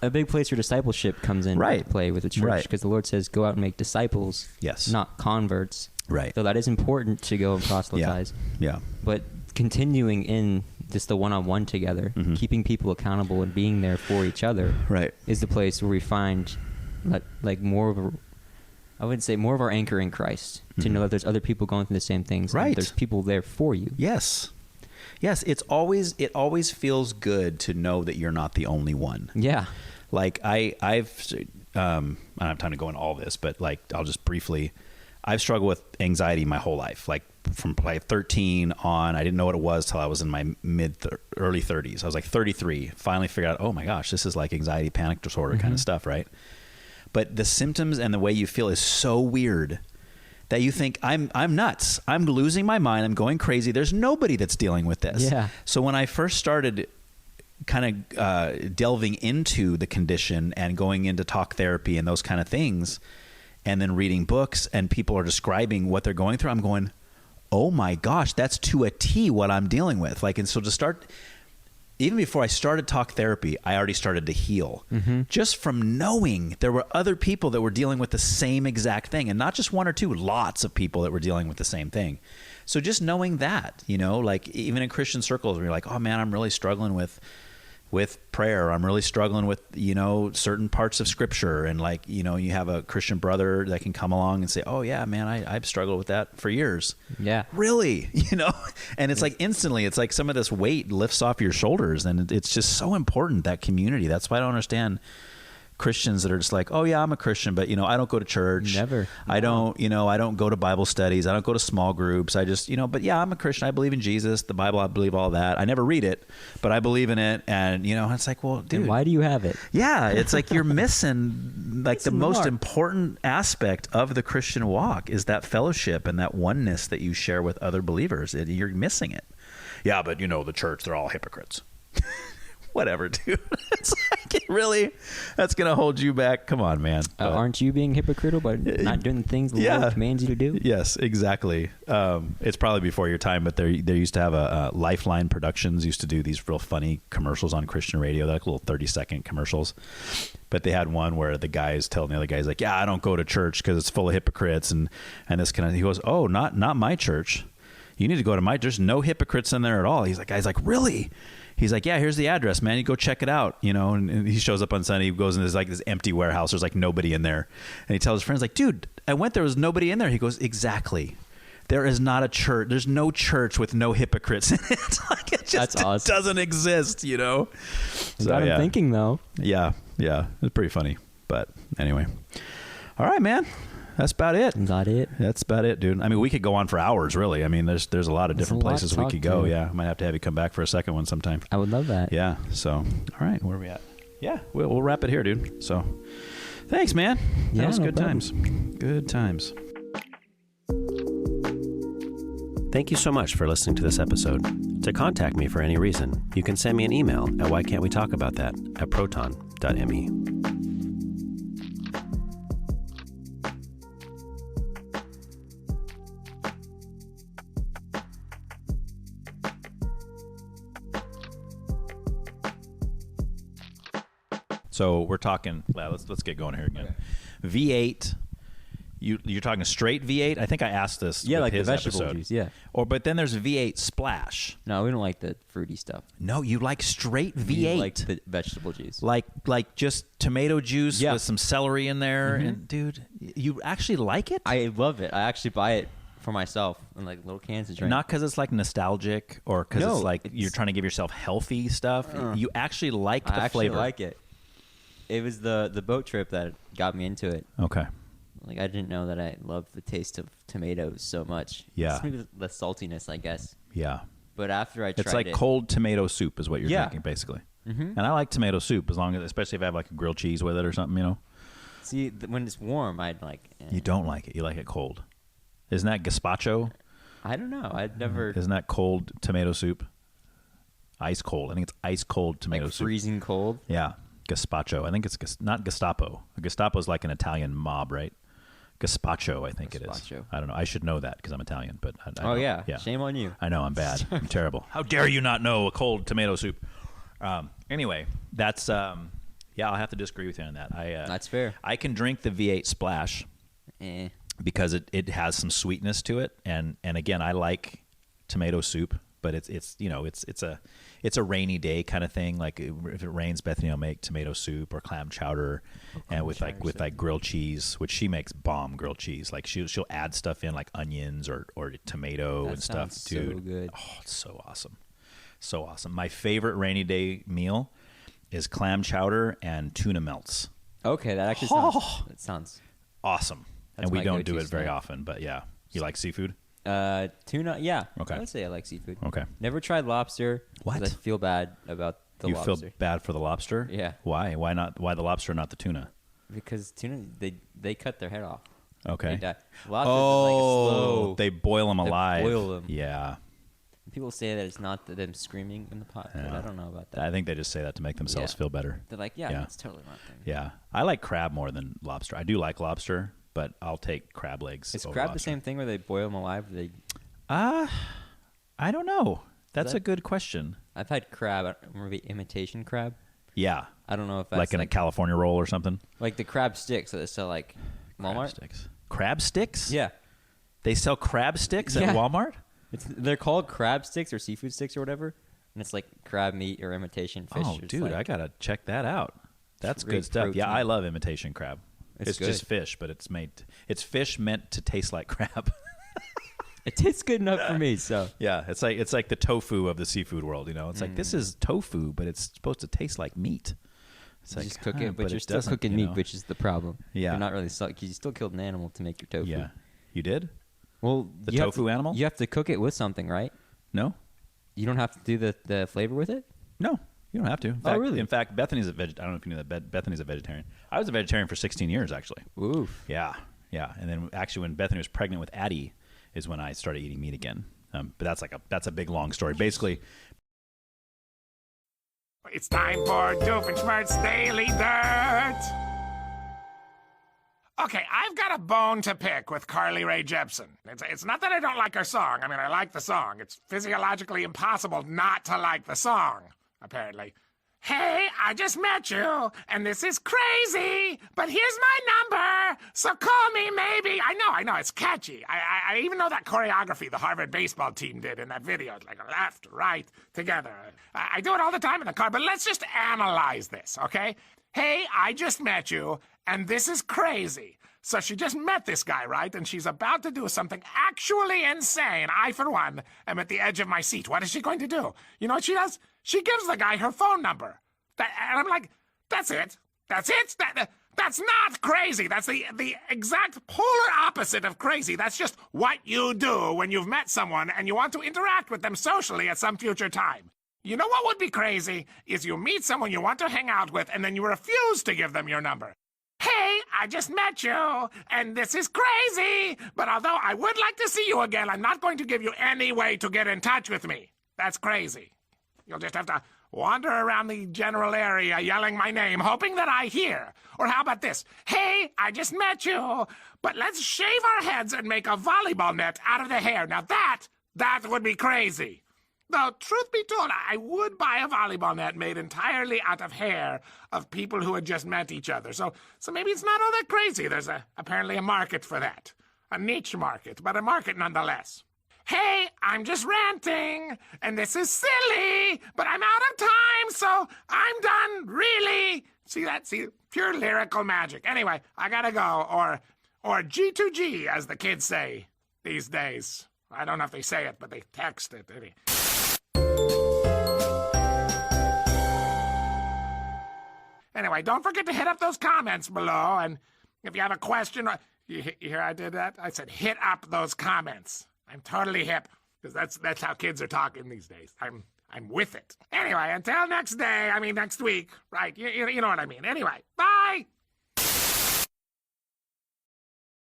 a big place where discipleship comes in to play with the church, because the Lord says, go out and make disciples, not converts. Right. So that is important to go and proselytize. Yeah. But continuing in just the one-on-one together, keeping people accountable and being there for each other, Right. is the place where we find like more of a, I would say more of our anchor in Christ, to know that there's other people going through the same things. Right. And there's people there for you. Yes. It always feels good to know that you're not the only one. Yeah. Like I don't have time to go into all this, but like I'll just briefly, I've struggled with anxiety my whole life. Like from like 13 on, I didn't know what it was till I was in my early 30s. I was like 33, finally figured out, oh my gosh, this is like anxiety, panic disorder kind of stuff, right? But the symptoms and the way you feel is so weird that you think I'm nuts. I'm losing my mind. I'm going crazy. There's nobody that's dealing with this. Yeah. So when I first started kind of delving into the condition and going into talk therapy and those kind of things, and then reading books and people are describing what they're going through, I'm going, oh my gosh, that's to a T what I'm dealing with. Like, and so to start, even before I started talk therapy, I already started to heal just from knowing there were other people that were dealing with the same exact thing, and not just one or two, lots of people that were dealing with the same thing. So just knowing that, you know, like even in Christian circles, where you're like, oh man, I'm really struggling with prayer. I'm really struggling with, you know, certain parts of scripture. And like, you know, you have a Christian brother that can come along and say, oh yeah, man, I've struggled with that for years. Yeah. Really? You know? And it's like instantly, it's like some of this weight lifts off your shoulders, and it's just so important, that community. That's why I don't understand Christians that are just like, oh yeah, I'm a Christian, but you know, I don't go to church. Never. I don't go to Bible studies. I don't go to small groups. I just, but yeah, I'm a Christian. I believe in Jesus, the Bible. I believe all that. I never read it, but I believe in it. And it's like, well, dude, Then why do you have it? yeah, it's like you're missing like the most mark. important aspect of the Christian walk is that fellowship and that oneness that you share with other believers. You're missing it. Yeah, but the church, they're all hypocrites. Whatever, dude. It's like, really? That's going to hold you back? Come on, man. Aren't you being hypocritical by not doing the things the Lord commands you to do? Yes, exactly. It's probably before your time, but there used to have a Lifeline Productions used to do these real funny commercials on Christian radio. They're like little 30-second commercials. But they had one where the guy's telling the other guys like, yeah, I don't go to church because it's full of hypocrites. And this kind of, he goes, oh, not my church. You need to go to my, there's no hypocrites in there at all. He's like, guy's like, really? He's like, yeah, here's the address, man. You go check it out, and he shows up on Sunday. He goes in this empty warehouse. There's like nobody in there. And he tells his friends like, dude, I went there. Was nobody in there. He goes, exactly. There is not a church. There's no church with no hypocrites in it. Like it just That's awesome. doesn't exist, So, Got him thinking though. Yeah. It's pretty funny. But anyway. All right, man. That's about it. That's about it, dude. I mean, we could go on for hours, really. I mean, there's a lot of different places we could go. Yeah, I might have to have you come back for a second one sometime. I would love that. Yeah. So, all right, where are we at? Yeah, we'll wrap it here, dude. So, thanks, man. Yeah, that was no good problem. times. Good times. Thank you so much for listening to this episode. To contact me for any reason, you can send me an email at whycan'twetalkaboutThat@proton.me. So we're talking. Let's get going here again. Okay. V8. You're talking a straight V8. I think I asked this. Yeah, with like his the vegetable episode. juice. Yeah. But then there's V8 Splash. No, we don't like the fruity stuff. No, you like straight V8. We like the vegetable juice. Like just tomato juice with some celery in there. Mm-hmm. And dude, you actually like it? I love it. I actually buy it for myself in like little cans to drink. Not because it's like nostalgic or because it's like you're trying to give yourself healthy stuff. You actually like the flavor. I like it. It was the boat trip that got me into it. Okay. Like I didn't know that I loved the taste of tomatoes so much. Yeah. It's maybe the saltiness, I guess. Yeah. But after I tried it's like it, cold tomato soup is what you're drinking basically. Mm-hmm. And I like tomato soup especially if I have like a grilled cheese with it or something, See, when it's warm, I'd like. You don't like it. You like it cold. Isn't that gazpacho? I don't know. I'd never. Isn't that cold tomato soup? Ice cold. I think it's ice cold tomato soup. Freezing cold. Yeah, gazpacho. I think it's not Gestapo. Gestapo is like an Italian mob, right? Gazpacho, I think it is. I don't know. I should know that because I'm Italian, but I oh don't. Yeah. Shame on you. I know I'm bad. I'm terrible. How dare you not know a cold tomato soup? Anyway, that's I'll have to disagree with you on that. That's fair. I can drink the V8 Splash. Eh. Because it has some sweetness to it, and again, I like tomato soup but it's you know it's a rainy day kind of thing. Like if it rains, Bethany will make tomato soup or clam chowder, and with like grilled cheese, which she makes bomb grilled cheese. Like she'll add stuff in like onions or tomato and stuff. Dude, so good. Oh, it's so awesome, so awesome. My favorite rainy day meal is clam chowder and tuna melts. Okay, that actually sounds awesome. That's and we my don't go-to do it very snack. often, but yeah. You like seafood? Tuna, yeah. Okay. I would say I like seafood. Okay. Never tried lobster. 'Cause What? I feel bad about the You lobster. feel bad for the lobster? Yeah. Why? Why not? Why the lobster, not the tuna? Because tuna, they cut their head off. Okay. They die. Lobster's like slow. They boil them They alive. boil them. Yeah. People say that it's not them screaming in the pot, but I don't know about that. I think they just say that to make themselves Yeah. feel better. They're like, yeah, that's totally not thing. Yeah. I like crab more than lobster. I do like lobster, but I'll take crab legs. Is over crab lobster. the same thing where they boil them alive? I don't know. That's a good question. I've had crab, maybe imitation crab. Yeah. I don't know if that's Like in a California roll or something. like the crab sticks that they sell like Walmart. Crab sticks. Crab sticks? Yeah, They sell crab sticks Yeah. at Walmart? they're called crab sticks or seafood sticks or whatever, and it's like crab meat or imitation fish. Oh, It's dude, like, I gotta check that out. That's great good stuff. Yeah, protein. I love imitation crab. It's good. just fish, but it's fish meant to taste like crab. It tastes good enough for me. So Yeah, it's like the tofu of the seafood world. You know, it's like this is tofu, but it's supposed to taste like meat. It's you like just cook huh, it, but you're still doesn't, cooking you meat, know? which is the problem. Yeah. you're not really because you still killed an animal to make your tofu. Yeah, you did Well, the you have tofu to- animal? You have to cook it with something, right? No, You don't have to do the flavor with it. no, you don't have to. In Oh, fact, really? In fact, Bethany's a I don't know if you knew that. Bethany's a vegetarian. I was a vegetarian for 16 years, actually. Oof. Yeah. And then actually, when Bethany was pregnant with Addie, is when I started eating meat again. But that's a big long story. Basically, It's time for Doofenshmirtz's Daily Dirt. Okay, I've got a bone to pick with Carly Rae Jepsen. It's not that I don't like her song. I mean, I like the song. It's physiologically impossible not to like the song, apparently. Hey, I just met you, and this is crazy, but here's my number, so call me maybe. I know, it's catchy. I even know that choreography the Harvard baseball team did in that video. It's like left, right, together. I do it all the time in the car, but let's just analyze this, okay? Hey, I just met you, and this is crazy. So she just met this guy, right? And she's about to do something actually insane. I, for one, am at the edge of my seat. What is she going to do? You know what she does? She gives the guy her phone number. And I'm like, that's it? That's it? That's not crazy. That's the exact polar opposite of crazy. That's just what you do when you've met someone and you want to interact with them socially at some future time. You know what would be crazy? Is you meet someone you want to hang out with and then you refuse to give them your number. Hey, I just met you, and this is crazy, but although I would like to see you again, I'm not going to give you any way to get in touch with me. That's crazy. You'll just have to wander around the general area yelling my name, hoping that I hear. Or how about this? Hey, I just met you, but let's shave our heads and make a volleyball net out of the hair. Now that would be crazy. Though, truth be told, I would buy a volleyball net made entirely out of hair of people who had just met each other. So maybe it's not all that crazy. There's apparently a market for that. A niche market, but a market nonetheless. Hey, I'm just ranting, and this is silly, but I'm out of time, so I'm done, really. See that? See, pure lyrical magic. Anyway, I gotta go, or G2G, as the kids say these days. I don't know if they say it, but they text it. Anyway, don't forget to hit up those comments below, and if you have a question, you hear I did that? I said hit up those comments. I'm totally hip, because that's how kids are talking these days. I'm with it. Anyway, until next week, right? You know what I mean. Anyway, bye!